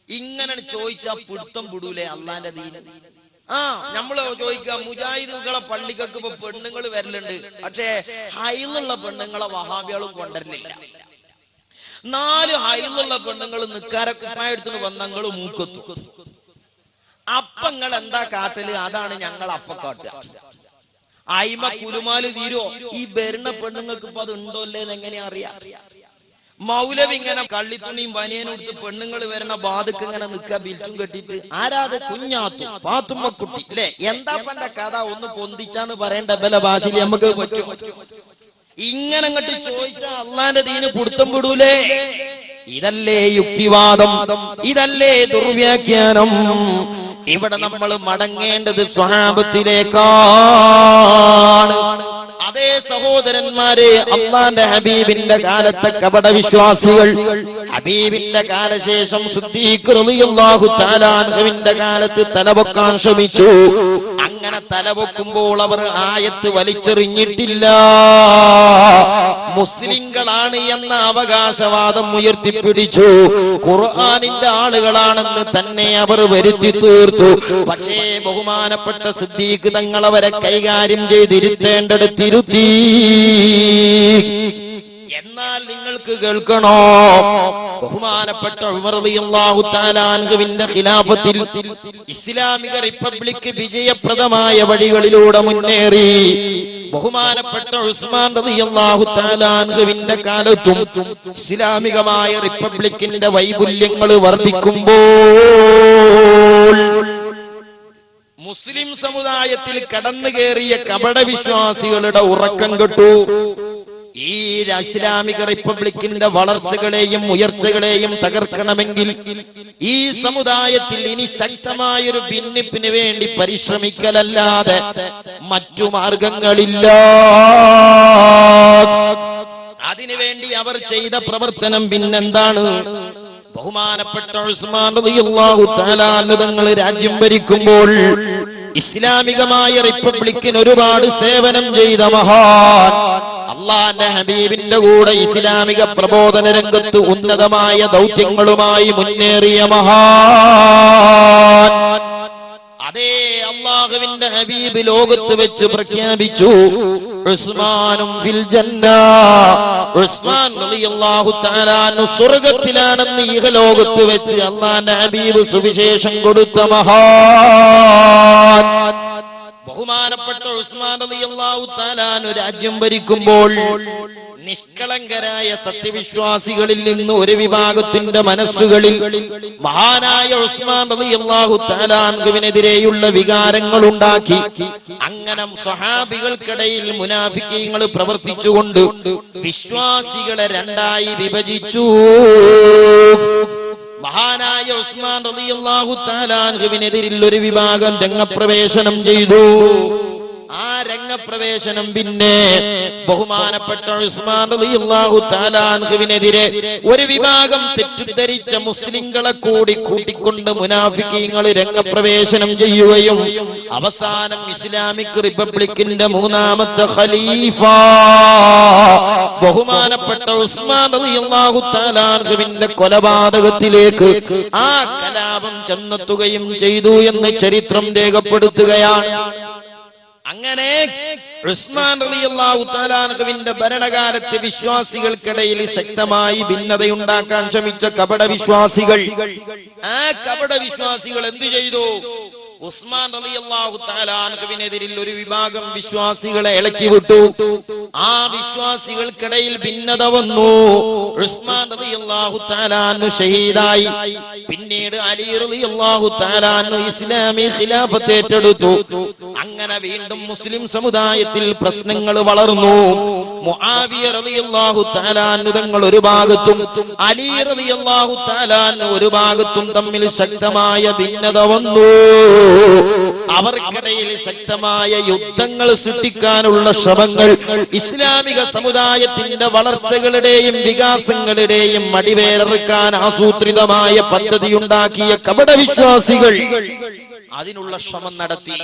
ഇങ്ങനെ ചോദിച്ചാൽ പിടുത്തം വിടൂലേ അള്ളാന്റെ ദീന്? നമ്മള് ചോദിക്കാം, മുജാഹിദുകളെ പള്ളിക്കൊക്കെ ഇപ്പൊ പെണ്ണുങ്ങൾ വരലുണ്ട്, പക്ഷേ ഹൈലുള്ള പെണ്ണുങ്ങളെ വഹാബികളും കൊണ്ടുവരലില്ല. 4 ഹൈലുള്ള പെണ്ണുങ്ങൾ നിക്കാര കുപ്പായത്തിന് വന്നങ്ങൾ മൂക്കത്തു. അപ്പങ്ങൾ എന്താ കാട്ടല്? അതാണ് ഞങ്ങൾ അപ്പ കാട്ടുക. അയിമ കുലുമാല് തീരോ? ഈ വരുന്ന പെണ്ണുങ്ങൾക്ക് ഇപ്പൊ അത് ഉണ്ടോ അല്ലേന്ന് എങ്ങനെയാ അറിയാം? മൗലവി ഇങ്ങനെ കള്ളിത്തുണിയും ബനിയനും എടുത്ത് പെണ്ണുങ്ങൾ വരുന്ന ബാധക്ക് ഇങ്ങനെ നിൽക്കുക, ബിൽറ്റും കെട്ടിയിട്ട്. ആരാത്? കുഞ്ഞാത്തു, പാത്തുമ്മക്കുട്ടി അല്ലെ? എന്താ പന്റെ കഥ? ഒന്ന് പൊന്തിച്ചാന്ന് പറയേണ്ട ബല ഭാഷയിൽ നമുക്ക് പറ്റും. ഇങ്ങനെ അങ്ങോട്ട് ചോദിച്ചാൽ അള്ളാന്റെ ദീന് പിടുത്തം വിടൂലേ? ഇതല്ലേ യുക്തിവാദം? ഇതല്ലേ ദുർവ്യാഖ്യാനം? ഇവിടെ നമ്മൾ മടങ്ങേണ്ടത് സ്വഹാബത്തിലേക്കാണ്. അതേ സഹോദരന്മാരെ, അള്ളാന്റെ ഹബീബിന്റെ കാലത്തെ കപട വിശ്വാസികൾ ഹബീബിന്റെ കാലശേഷം സിദ്ദീഖ് റളിയല്ലാഹു തആല അൻഹുവിന്റെ കാലത്ത് തലപൊക്കാൻ ശ്രമിച്ചു. അങ്ങനെ തലപൊക്കുമ്പോൾ അവർ ആയത്ത് വലിച്ചെറിഞ്ഞിട്ടില്ല. മുസ്ലിങ്ങളാണ് എന്ന അവകാശവാദം ഉയർത്തിപ്പിടിച്ചു. ഖുർആനിന്റെ ആളുകളാണെന്ന് തന്നെ അവർ വരുത്തി തീർത്തു. പക്ഷേ ബഹുമാനപ്പെട്ട സിദ്ദീഖ് തങ്ങൾ അവരെ കൈകാര്യം ചെയ്തിരുത്തേണ്ടടുത്തിരുത്തി. എന്നാൽ നിങ്ങൾക്ക് കേൾക്കണോ, ബഹുമാനപ്പെട്ട ഉമർ റളിയല്ലാഹു തആല അൻഹുവിന്റെ ഖിലാഫത്തിൽ ഇസ്ലാമിക റിപ്പബ്ലിക് വിജയപ്രദമായ വഴികളിലൂടെ മുന്നേറി. ബഹുമാനപ്പെട്ട ഉസ്മാൻ റളിയല്ലാഹു തആല അൻഹുവിന്റെ കാലത്തും ഇസ്ലാമികമായ റിപ്പബ്ലിക്കിന്റെ വൈപുല്യങ്ങൾ വർദ്ധിക്കുമ്പോൾ മുസ്ലിം സമുദായത്തിൽ കടന്നു കയറിയ കപട വിശ്വാസികളുടെ ഉറക്കം കെട്ടു. ഈ ഇസ്ലാമിക റിപ്പബ്ലിക്കിന്റെ വളർച്ചകളെയും ഉയർച്ചകളെയും തകർക്കണമെങ്കിൽ ഈ സമുദായത്തിൽ ഇനി ശക്തമായൊരു ഭിന്നിപ്പിന് വേണ്ടി പരിശ്രമിക്കലല്ലാതെ മറ്റു മാർഗങ്ങളില്ല. അതിനുവേണ്ടി അവർ ചെയ്ത പ്രവർത്തനം പിന്നെന്താണ്? ബഹുമാനപ്പെട്ട ഉസ്മാൻ റളിയല്ലാഹു തആല അൻഹു തങ്ങൾ രാജ്യം ഭരിക്കുമ്പോൾ ഇസ്ലാമികമായ റിപ്പബ്ലിക്കിന് ഒരുപാട് സേവനം ചെയ്ത മഹാൻ, അള്ളാന്റെ ഹബീബിന്റെ കൂടെ ഇസ്ലാമിക പ്രബോധന രംഗത്ത് ഉന്നതമായ ദൗത്യങ്ങളുമായി മുന്നേറിയ മഹാൻ, അതേ അള്ളാഹുവിന്റെ ഹബീബ് ലോകത്ത് വെച്ച് പ്രഖ്യാപിച്ചു, ഉസ്മാനും ഫിൽ ജന്ന, ഉസ്മാൻ റളിയല്ലാഹു തആല അൻഹു സ്വർഗ്ഗത്തിലാണെന്ന് ഇഹലോകത്ത് വെച്ച് അള്ളാന്റെ ഹബീബ് സുവിശേഷം കൊടുത്ത മഹാൻ. ബഹുമാനപ്പെട്ട ഉസ്മാൻ റളിയല്ലാഹു തആല അൻഹു രാജ്യം ഭരിക്കുമ്പോൾ നിഷ്കളങ്കരായ സത്യവിശ്വാസികളിൽ നിന്ന് ഒരു വിഭാഗത്തിന്റെ മനസ്സുകളിൽ മഹാനായ ഉസ്മാൻ റളിയല്ലാഹു തആല അൻഹുവിനെതിരെയുള്ള വികാരങ്ങൾ ഉണ്ടാക്കി. അങ്ങനെ സ്വഹാബികൾക്കിടയിൽ മുനാഫിക്കീങ്ങൾ പ്രവർത്തിച്ചുകൊണ്ട് വിശ്വാസികളെ രണ്ടായി വിഭജിച്ചു. മഹാനായ ഉസ്മാൻ റളിയല്ലാഹു തആല അൻഹുവിനെതിരിൽ ഒരു വിഭാഗം രംഗപ്രവേശനം ചെയ്തു. ആ രംഗപ്രവേശനം പിന്നെ ബഹുമാനപ്പെട്ട ഉസ്മാൻ റളിയല്ലാഹു തആല അൻഹുവിനെതിരെ ഒരു വിഭാഗം തെറ്റിദ്ധരിച്ച മുസ്ലിങ്ങളെ കൂടി കൂട്ടിക്കൊണ്ട് മുനാഫിക്കീങ്ങൾ രംഗപ്രവേശനം ചെയ്യുകയും അവസാനം ഇസ്ലാമിക് റിപ്പബ്ലിക്കിന്റെ മൂന്നാമത്തെ ഖലീഫ ബഹുമാനപ്പെട്ട ഉസ്മാൻ റളിയല്ലാഹു തആല അൻഹുവിന്റെ കൊലപാതകത്തിലേക്ക് ആ കലാപം ചെന്നെത്തുകയും ചെയ്തു എന്ന് ചരിത്രം രേഖപ്പെടുത്തുകയാണ്. അങ്ങനെ ഉസ്മാൻ റളിയല്ലാഹു തആല അൻഹുവിന്റെ ഭരണകാലത്ത് വിശ്വാസികൾക്കിടയിൽ ശക്തമായി ഭിന്നതയുണ്ടാക്കാൻ ശ്രമിച്ച കപടവിശ്വാസികൾ, ആ കപടവിശ്വാസികൾ എന്തു ചെയ്തു? ഉസ്മാൻ റളിയല്ലാഹു തആല അൻഹുവിനെതിരിൽ ഒരു വിഭാഗം വിശ്വാസികളെ ഇളക്കി വിട്ടു. ആ വിശ്വാസികൾക്കിടയിൽ ഭിന്നത വന്നു. ഉസ്മാൻ റളിയല്ലാഹു തആല അൻഹു ഷഹീദായി. പിന്നീട് അലി റളിയല്ലാഹു തആല അൻഹു ഇസ്ലാമി ഖിലാഫത്ത് ഏറ്റെടുത്തു. അങ്ങനെ വീണ്ടും മുസ്ലിം സമുദായത്തിൽ പ്രശ്നങ്ങൾ വളർന്നു. മുആവിയ റളിയല്ലാഹു തആല അൻഹു തങ്ങൾ ഒരു ഭാഗത്തും അലി റളിയല്ലാഹു തആല അൻഹു ഒരു ഭാഗത്തും തമ്മിൽ ശക്തമായ ഭിന്നത വന്നു. അവർക്കിടയിൽ ശക്തമായ യുദ്ധങ്ങൾ സൃഷ്ടിക്കാനുള്ള ശ്രമങ്ങൾ ഇസ്ലാമിക സമുദായത്തിന്റെ വളർച്ചകളുടെയും വികാസങ്ങളുടെയും അടിവേരറുക്കാൻ ആസൂത്രിതമായ പദ്ധതിയുണ്ടാക്കിയ കപടവിശ്വാസികൾ അതിനുള്ള ശ്രമം നടത്തി.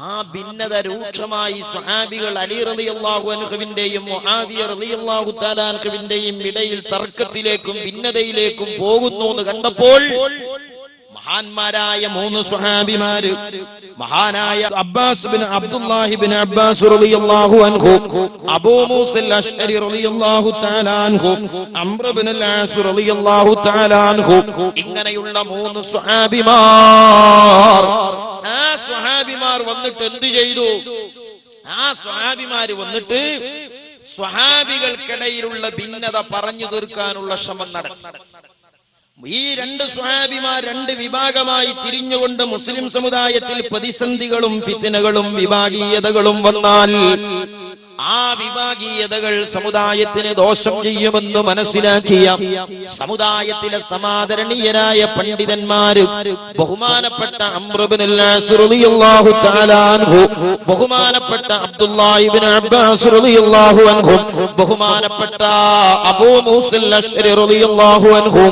ആ ഭിന്നത രൂക്ഷമായി സ്വഹാബികൾ അലി റളിയല്ലാഹു അൻഹുവിന്റെയും മുആവിയ റളിയല്ലാഹു തആല അൻഹുവിന്റെയും ഇടയിൽ തർക്കത്തിലേക്കും ഭിന്നതയിലേക്കും പോകുന്നു എന്ന് കണ്ടപ്പോൾ മഹാന്മാരായ മൂന്ന് സ്വഹാബിമാര്, മഹാനായ Abbas bin Abdullahi bin Abbas റളിയല്ലാഹു അൻഹു, അബൂ മൂസൽ അശ്അരി റളിയല്ലാഹു തആല അൻഹു, അംർ ബിൻ അൽ-ആസ് റളിയല്ലാഹു തആല അൻഹു, ഇങ്ങനെയുള്ള മൂന്ന് സ്വഹാബിമാർ, ആ സ്വഹാബിമാർ വന്നിട്ട് എന്ത് ചെയ്തു? ആ സ്വഹാബിമാര് വന്നിട്ട് സ്വഹാബികൾക്കിടയിലുള്ള ഭിന്നത പറഞ്ഞു തീർക്കാനുള്ള ശ്രമം നടത്തി. ഈ രണ്ട് സ്വഹാബിമാർ രണ്ട് വിഭാഗമായി തിരിഞ്ഞുകൊണ്ട് മുസ്ലിം സമുദായത്തിൽ പ്രതിസന്ധികളും ഫിത്നകളും വിഭാഗീയതകളും വന്നാൽ ആ വിഭാഗീയതകൾ സമുദായത്തിന് ദോഷം ചെയ്യുമെന്ന് മനസ്സിലാക്കിയ സമുദായത്തിലെ സമാദരണീയരായ പണ്ഡിതന്മാര് ബഹുമാനപ്പെട്ട അംർ ഇബ്നു അൽ-ആസ് റളിയല്ലാഹു തആല അൻഹു, ബഹുമാനപ്പെട്ട അബ്ദുല്ലാഹി ഇബ്നു അബ്ബാസ് റളിയല്ലാഹു അൻഹു, ബഹുമാനപ്പെട്ട അബൂ മൂസൽ അശ്അരി റളിയല്ലാഹു അൻഹു,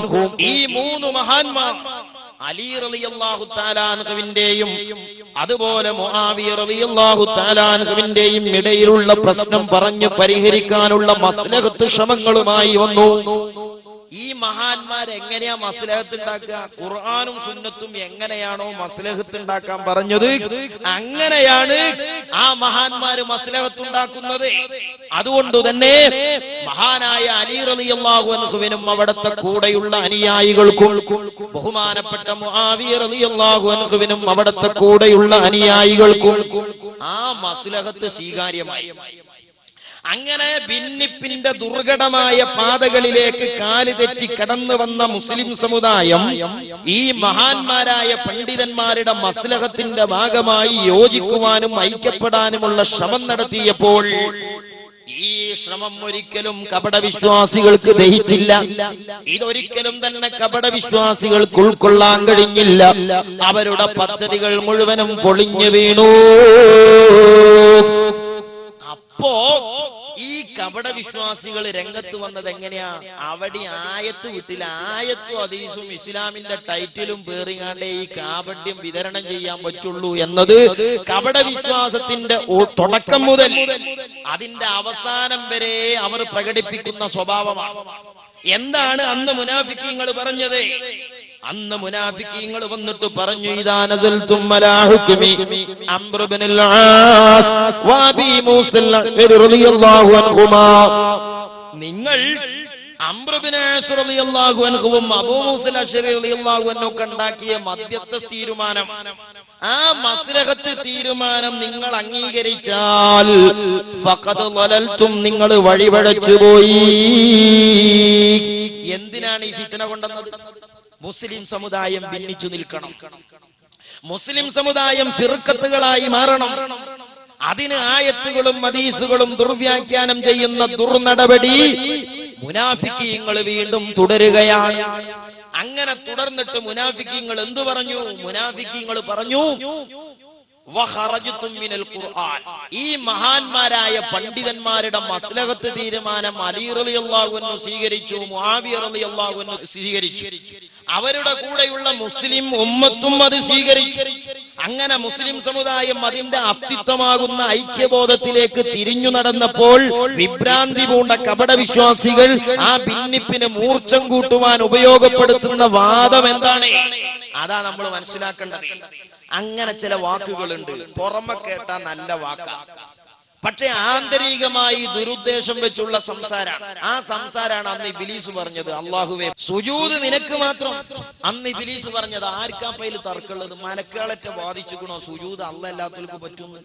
ഈ മൂന്ന് മഹാന്മാർ അലി റളിയല്ലാഹു തആല അൻഹുവിന്റെയും അതുപോലെ മുആവിയ റളിയല്ലാഹു തആല അൻഹുവിന്റെയും ഇടയിലുള്ള പ്രശ്നം പറഞ്ഞു പരിഹരിക്കാനുള്ള മസ്ലഹത്ത് ശ്രമങ്ങളുമായി വന്നു. ഈ മഹാന്മാർ എങ്ങനെയാ മസ്ലഹത്ത് ഉണ്ടാക്കുക? ഖുർആനും സുന്നത്തും എങ്ങനെയാണോ മസ്ലഹത്ത് ഉണ്ടാക്കാൻ പറഞ്ഞത് അങ്ങനെയാണ് ആ മഹാന്മാര് മസ്ലഹത്ത് ഉണ്ടാക്കുന്നത്. അതുകൊണ്ട് തന്നെ മഹാനായ അലി റളിയല്ലാഹു അൻഹുവിനും അവിടുത്തെ കൂടെയുള്ള അനുയായികൾക്കും ബഹുമാനപ്പെട്ട മുആവിയ റളിയല്ലാഹു അൻഹുവിനും അവിടുത്തെ കൂടെയുള്ള അനുയായികൾക്കും ആ മസ്ലഹത്ത് സ്വീകാര്യമായി. അങ്ങനെ ഭിന്നിപ്പിന്റെ ദുർഘടമായ പാതകളിലേക്ക് കാല് തെറ്റി കടന്നു വന്ന മുസ്ലിം സമുദായം ഈ മഹാന്മാരായ പണ്ഡിതന്മാരുടെ മസ്ലഹത്തിന്റെ ഭാഗമായി യോജിക്കുവാനും ഐക്യപ്പെടാനുമുള്ള ശ്രമം നടത്തിയപ്പോൾ ഈ ശ്രമം ഒരിക്കലും കപടവിശ്വാസികൾക്ക് ദഹിച്ചില്ല. ഇതൊരിക്കലും തന്നെ കപടവിശ്വാസികൾക്ക് ഉൾക്കൊള്ളാൻ കഴിഞ്ഞില്ല. അവരുടെ പദ്ധതികൾ മുഴുവനും പൊളിഞ്ഞു വീണു. അപ്പോ ഈ കപടവിശ്വാസികൾ രംഗത്ത് വന്നത് എങ്ങനെയാ? അവിടെ ആയത്ത് വിട്ടില്ല. ആയത്തും ഹദീസും ഇസ്ലാമിന്റെ ടൈറ്റിലും പേറിങ്ങാണ്ടേ ഈ കാപട്യം വിതരണം ചെയ്യാൻ പറ്റുള്ളൂ എന്നത് കപടവിശ്വാസത്തിന്റെ തുടക്കം മുതൽ അതിന്റെ അവസാനം വരെ അവർ പ്രകടിപ്പിക്കുന്ന സ്വഭാവമാണ്. എന്താണ് അന്ന് മുനാഫിക്കീങ്ങൾ പറഞ്ഞത്? അന്ന് മുനാഫിക്കീങ്ങൾ വന്നിട്ട് പറഞ്ഞു, ഇദാ നസൽതും അലാ ഹുക്മി അംർ ഇബ്നുൽ ആസ് വഅബീ മൂസൽ അശ്അരി റളിയല്ലാഹു അൻഹുമാ, നിങ്ങൾ അംർ ഇബ്നു ആസ് റളിയല്ലാഹു അൻഹുവും അബൂ മൂസൽ അശ്അരി റളിയല്ലാഹു അൻഹു ഉണ്ടാക്കിയ മധ്യസ്ഥ തീരുമാനം, ആ മസ്ലഹത്ത് തീരുമാനം നിങ്ങൾ അംഗീകരിച്ചാൽ ഫഖദ് ളലൽതും, നിങ്ങൾ വഴിവഴച്ചു പോയി. എന്തിനാണ് ഈ ഫിത്ന കൊണ്ടുവന്നത്? മുസ്ലിം സമുദായം ഭിന്നിച്ചു നിൽക്കണം, മുസ്ലിം സമുദായം ഫിർഖത്തുകളായി മാറണം. അതിന് ആയത്തുകളും ഹദീസുകളും ദുർവ്യാഖ്യാനം ചെയ്യുന്ന ദുർനടപടി മുനാഫിക്കീങ്ങൾ വീണ്ടും തുടരുകയാണ്. അങ്ങനെ തുടർന്നിട്ട് മുനാഫിക്കീങ്ങൾ എന്തു പറഞ്ഞു? മുനാഫിക്കീങ്ങൾ പറഞ്ഞു വഖറജ്തും മിനൽ ഖുർആൻ. ഈ മഹാന്മാരായ പണ്ഡിതന്മാരുടെ മസ്ലഹത്ത് തീരുമാനം അലി റളിയല്ലാഹു അൻഹു സ്വീകരിച്ചു, മുആവിയ റളിയല്ലാഹു അൻഹു സ്വീകരിച്ചു, അവരുടെ കൂടെയുള്ള മുസ്ലിം ഉമ്മത്തും അത് സ്വീകരിച്ചു. അങ്ങനെ മുസ്ലിം സമുദായം അതിന്റെ അസ്തിത്വമാകുന്ന ഐക്യബോധത്തിലേക്ക് തിരിഞ്ഞു നടന്നപ്പോൾ വിഭ്രാന്തി പൂണ്ട കപടവിശ്വാസികൾ ആ ഭിന്നിപ്പിന് മൂർച്ഛം കൂട്ടുവാൻ ഉപയോഗപ്പെടുത്തുന്ന വാദം എന്താണ്? അതാ നമ്മൾ മനസ്സിലാക്കേണ്ടത്. അങ്ങനെ ചില വാക്കുകളുണ്ട്, പുറമെ കേട്ടാ നല്ല വാക്കാണ്, പക്ഷെ ആന്തരികമായി ദുരുദ്ദേശം വെച്ചുള്ള സംസാരാണ്. ആ സംസാരാണ് അന്ന് ഇബ്ലീസ് പറഞ്ഞത്, അല്ലാഹുവേ സുജൂദ് നിനക്ക് മാത്രം. അന്ന് ഇബ്ലീസ് പറഞ്ഞത് ആർക്കാപ്പയിൽ തർക്കമുള്ളത്? മലക്കുകളെ ബാധിച്ചുക്കണോ സുജൂദ് അല്ലാത്തവർക്ക് പറ്റുന്നു?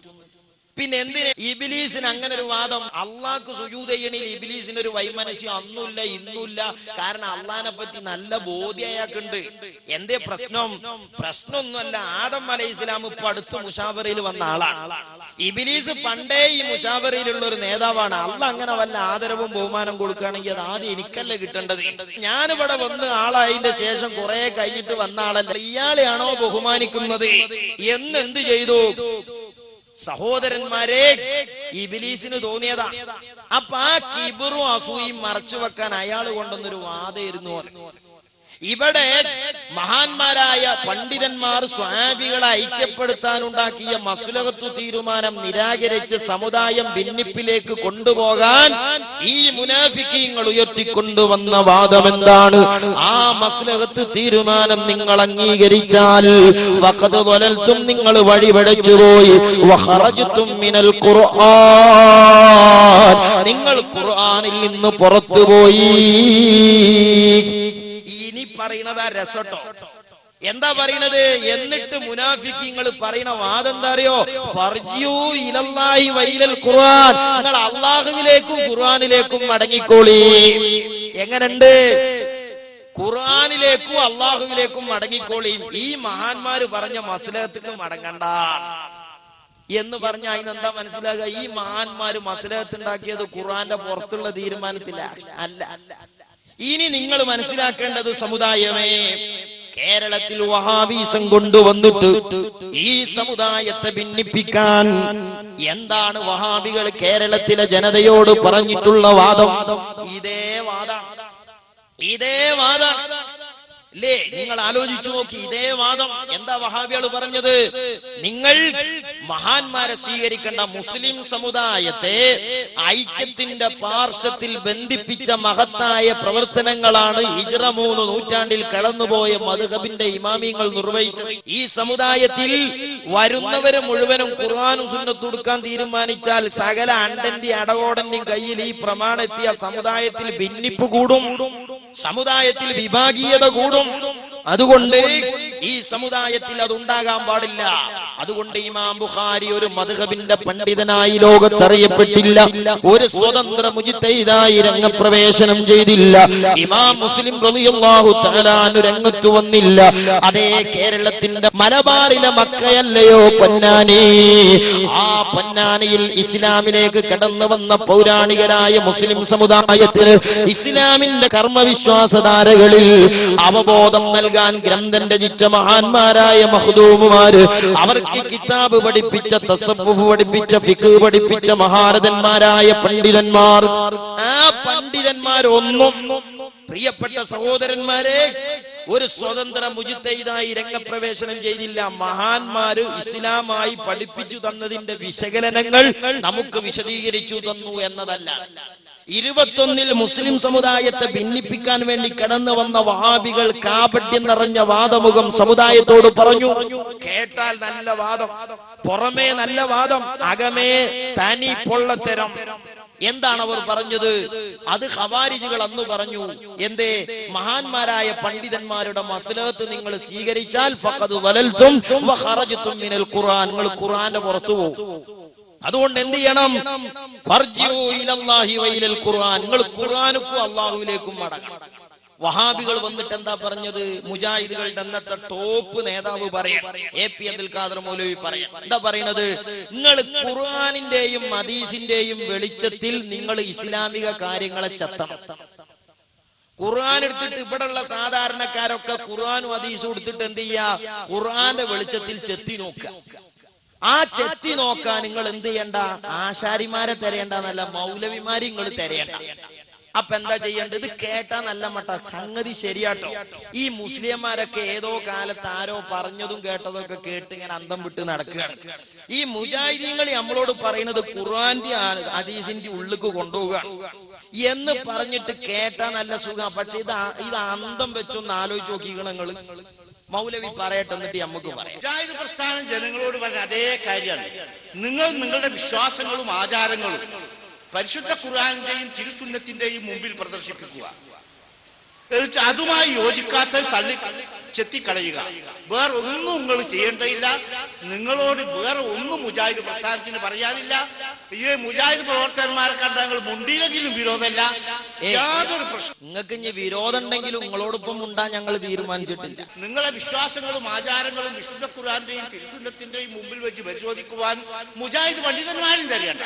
പിന്നെ എന്തിന് ഇബ്ലീസിന് അങ്ങനെ ഒരു വാദം? അള്ളാഹ്ക്ക് സുജൂദ് ചെയ്യണിൽ ഇബ്ലീസിന് ഒരു വൈമനസ്യം അന്നുമില്ല ഇന്നുമില്ല. കാരണം അള്ളാഹിനെ പറ്റി നല്ല ബോധ്യം അയാൾക്കുണ്ട്. എന്തേ പ്രശ്നം? പ്രശ്നമൊന്നുമല്ല, ആദം അലൈഹിസ്സലാം ഇപ്പൊ അടുത്ത് മുശാവറയിൽ വന്ന ആളാണ്. ഇബ്ലീസ് പണ്ടേ ഈ മുശാവറയിലുള്ള ഒരു നേതാവാണ്. അള്ളാഹ് അങ്ങനെ വല്ല ആദരവും ബഹുമാനം കൊടുക്കുകയാണെങ്കിൽ അത് ആദ്യം എനിക്കല്ലേ കിട്ടേണ്ടത്? ഞാനിവിടെ വന്ന് ആളായതിന്റെ ശേഷം കുറെ കഴിഞ്ഞിട്ട് വന്ന ആളല്ല, ഇയാളെയാണോ ബഹുമാനിക്കുന്നത് എന്ന് എന്ത് ചെയ്തു? സഹോദരന്മാരെ, ഇബ്ലീസിന് തോന്നിയതാ. അപ്പൊ ആ കിബറും അസൂയും മറച്ചു വെക്കാൻ അയാൾ കൊണ്ടുവന്നൊരു വാദമായിരുന്നു. ഇവിടെ മഹാന്മാരായ പണ്ഡിതന്മാർ സ്വഹാബികളെ ഐക്യപ്പെടുത്താനുണ്ടാക്കിയ മസ്ലഹത്തു തീരുമാനം നിരാകരിച്ച് സമുദായം ഭിന്നിപ്പിലേക്ക് കൊണ്ടുപോകാൻ ഈ മുനാഫിക്കീങ്ങൾ ഉയർത്തിക്കൊണ്ടുവന്ന വാദമെന്താണ്? ആ മസ്ലഹത്ത് തീരുമാനം നിങ്ങൾ അംഗീകരിച്ചാൽ വഖദ് ളലൽതും, നിങ്ങൾ വഴിപഴച്ചുപോയി. വഖറജ്തും മിനൽ ഖുർആൻ, നിങ്ങൾ ഖുർആനിൽ നിന്ന് പുറത്തുപോയി. പറയുന്നത് ആ രസട്ടോ. എന്താ പറയുന്നത്? എന്നിട്ട് മുനാഫിക്കീങ്ങൾ പറയുന്ന വാദം എന്താ അറിയോ? ഫർജിയു ഇലല്ലാഹി വഇലൽ ഖുർആൻ, നിങ്ങൾ അല്ലാഹുവിലേക്കും ഖുർആനിലേക്കും മടങ്ങിക്കോളി. എങ്ങനെയുണ്ട്? ഖുർആനിലേക്കും അല്ലാഹുവിലേക്കും മടങ്ങിക്കോളി. ഈ മഹാന്മാര് പറഞ്ഞ മസ്ലഹത്തിക്ക് മടങ്ങണ്ട എന്ന് പറഞ്ഞ അതിനെന്താ മനസ്സിലാകുക? ഈ മഹാന്മാര് മസ്ലഹത്ത് ഉണ്ടാക്കിയത് ഖുർആന്റെ പുറത്തുള്ള തീരുമാനത്തില അല്ല. ഇനി നിങ്ങൾ മനസ്സിലാക്കേണ്ടത് സമുദായമേ, കേരളത്തിൽ വഹാബീസം കൊണ്ടുവന്നിട്ട് ഈ സമുദായത്തെ ഭിന്നിപ്പിക്കാൻ എന്താണ് വഹാബികൾ കേരളത്തിലെ ജനതയോട് പറഞ്ഞിട്ടുള്ള വാദം? ഇതേ വാദം അല്ലേ? നിങ്ങൾ ആലോചിച്ചു നോക്കി, ഇതേ വാദം. എന്താ വഹാബികൾ പറഞ്ഞത്? നിങ്ങൾ മഹാന്മാരെ സ്വീകരിക്കേണ്ട, മുസ്ലിം സമുദായത്തെ ഐക്യത്തിന്റെ പാർശ്വത്തിൽ ബന്ധിപ്പിച്ച മഹത്തായ പ്രവർത്തനങ്ങളാണ് ഹിജ്റ 3 നൂറ്റാണ്ടിൽ കടന്നുപോയ മദ്ഹബിന്റെ ഇമാമിങ്ങൾ നിർവഹിച്ചത്. ഈ സമുദായത്തിൽ വരുന്നവര് മുഴുവനും ഖുർആനും സുന്നത്തും കൊടുക്കാൻ തീരുമാനിച്ചാൽ സകല അണ്ടന്റെ അടകോടന്റെയും കയ്യിൽ ഈ പ്രമാണം എത്തിയ സമുദായത്തിൽ ഭിന്നിപ്പ് കൂടും, സമുദായത്തിൽ വിഭാഗീയത കൂടും. അതുകൊണ്ട് ഈ സമുദായത്തിൽ അതുണ്ടാകാൻ പാടില്ല. അതുകൊണ്ട് ഇമാം ബുഖാരി ഒരു മദ്ഹബിന്റെ പണ്ഡിതനായി ലോകത്തറിയപ്പെട്ടില്ല, ഒരു സ്വതന്ത്ര മുജ്തഹിദായി രംഗപ്രവേശനം ചെയ്തില്ല. ഇമാം മുസ്ലിം റളിയല്ലാഹു തആല അൻഹു രംഗത്ത് വന്നില്ല. അതേ കേരളത്തിന്റെ മലബാറിലെ മക്കയല്ലയോ പൊന്നാനി? ആ പൊന്നാനിയിൽ ഇസ്ലാമിലേക്ക് കടന്നു വന്ന പൗരാണികരായ മുസ്ലിം സമുദായത്തിന് ഇസ്ലാമിന്റെ കർമ്മവിശ്വാസധാരകളിൽ അവബോധം നൽകാൻ ഗ്രന്ഥം രചിച്ച മഹാന്മാരായ മഖ്ദൂമുമാര്, അവർക്ക് കിതാബ് പഠിപ്പിച്ച, തസവ്വുഫ് പഠിപ്പിച്ച, ഫിഖ് പഠിപ്പിച്ച മഹാരഥന്മാരായ പണ്ഡിതന്മാർ, ആ പണ്ഡിതന്മാരൊന്നും പ്രിയപ്പെട്ട സഹോദരന്മാരെ ഒരു സ്വതന്ത്ര മുജ്തഹിദായി രംഗപ്രവേശനം ചെയ്തില്ല. മഹാന്മാര് ഇസ്ലാമായി പഠിപ്പിച്ചു തന്നതിന്റെ വിശകലനങ്ങൾ നമുക്ക് വിശദീകരിച്ചു തന്നു എന്നതല്ല. 21 മുസ്ലിം സമുദായത്തെ ഭിന്നിപ്പിക്കാൻ വേണ്ടി കടന്നു വന്ന വഹാബികൾ കാപട്യം നിറഞ്ഞ വാദമുഖം സമുദായത്തോട് പറഞ്ഞു. കേട്ടാൽ നല്ല വാദം, പുറമേ നല്ല വാദം, അകമേ തനി പൊള്ളത്തരം. എന്താണ് അവർ പറഞ്ഞത്? അത് ഖവാരിജികൾ അന്ന് പറഞ്ഞു. എന്തേ? മഹാന്മാരായ പണ്ഡിതന്മാരുടെ മസ്ലഹത്ത് നിങ്ങൾ സ്വീകരിച്ചാൽ ഫഖദ് വലൽതും വഖറജ്തും മിനൽ ഖുർആൻ, നിങ്ങൾ ഖുർആന്റെ പുറത്തു പോകും. അതുകൊണ്ട് എന്ത് ചെയ്യണം? ഫർജിഉ ഇലല്ലാഹി വഇലൽ ഖുർആൻ, നിങ്ങൾ ഖുർആനുക്കും അല്ലാഹുവിലേക്കും മടങ്ങണം. വഹാബികൾ വന്നിട്ട് എന്താ പറഞ്ഞത്? മുജാഹിദുകളുടെ അന്നത്തെ ടോപ്പ് നേതാവ് പറയാം, എ.പി. അബ്ദുൽ ഖാദർ മൗലവി പറയാം. എന്താ പറയുന്നത്? നിങ്ങൾ ഖുർആനിന്റെയും ഹദീസിന്റെയും വെളിച്ചത്തിൽ നിങ്ങൾ ഇസ്ലാമിക കാര്യങ്ങളെ ചത്തണം. ഖുർആൻ എടുത്തിട്ട് ഇവിടെയുള്ള സാധാരണക്കാരൊക്കെ ഖുർആനും ഹദീസും എടുത്തിട്ട് എന്ത് ചെയ്യാ? ഖുർആന്റെ വെളിച്ചത്തിൽ ചെത്തി നോക്കുക. ആ ചെത്തി നോക്കാൻ നിങ്ങൾ എന്ത് ചെയ്യണ്ട? ആശാരിമാരെ തിരയേണ്ടെന്നല്ല, മൗലവിമാരെ നിങ്ങൾ തിരയേണ്ട. അപ്പൊ എന്താ ചെയ്യേണ്ടത്? ഇത് കേട്ടാ നല്ല മട്ട സംഗതി ശരിയാട്ടോ. ഈ മുസ്ലിംമാരൊക്കെ ഏതോ കാലത്ത് ആരോ പറഞ്ഞതും കേട്ടതും ഒക്കെ കേട്ട് ഇങ്ങനെ അന്തം വിട്ട് നടക്കുകയാണ്. ഈ മുജാഹിദീങ്ങൾ നമ്മളോട് പറയുന്നത് ഖുർആന്റെ ഹദീസിന്റെ ഉള്ളിക്ക് കൊണ്ടുപോവുക എന്ന് പറഞ്ഞിട്ട് കേട്ടാ നല്ല സുഖം. പക്ഷെ ഇത് അന്തം വെച്ചൊന്ന് ആലോചിച്ച് നോക്കിക്കണം നിങ്ങൾ. മൗലവി പറയട്ടെ, എന്നിട്ട് നമുക്ക് പറയാം. മുജാഹിദ് പ്രസ്ഥാനം ജനങ്ങളോട് പറഞ്ഞ അതേ കാര്യമാണ്. നിങ്ങൾ നിങ്ങളുടെ വിശ്വാസങ്ങളും ആചാരങ്ങളും പരിശുദ്ധ ഖുർആനിന്റെയും തിരുസുന്നത്തിന്റെയും മുമ്പിൽ പ്രദർശിപ്പിക്കുക. അതുമായി യോജിക്കാത്ത തള്ളി ചെത്തിക്കളയുക. വേറെ ഒന്നും നിങ്ങൾ ചെയ്യേണ്ടതില്ല. നിങ്ങളോട് വേറെ ഒന്നും മുജാഹിദ് പ്രസ്ഥാനത്തിന് പറയാനില്ല. ഈ മുജാഹിദ് പ്രവർത്തകന്മാരെ കണ്ട ഞങ്ങൾ മുണ്ടിയിലെങ്കിലും വിരോധമല്ല, യാതൊരു പ്രശ്നം. നിങ്ങൾക്ക് ഇനി വിരോധം ഉണ്ടെങ്കിലും നിങ്ങളോടൊപ്പം ഉണ്ടാൻ ഞങ്ങൾ തീരുമാനിച്ചിട്ടില്ല. നിങ്ങളെ വിശ്വാസങ്ങളും ആചാരങ്ങളും വിശുദ്ധ ഖുർആന്റെയും തിരുസുന്നത്തിന്റെയും മുമ്പിൽ വെച്ച് പരിശോധിക്കുവാൻ മുജാഹിദ് പണ്ഡിതന്മാരും തരികണ്ട.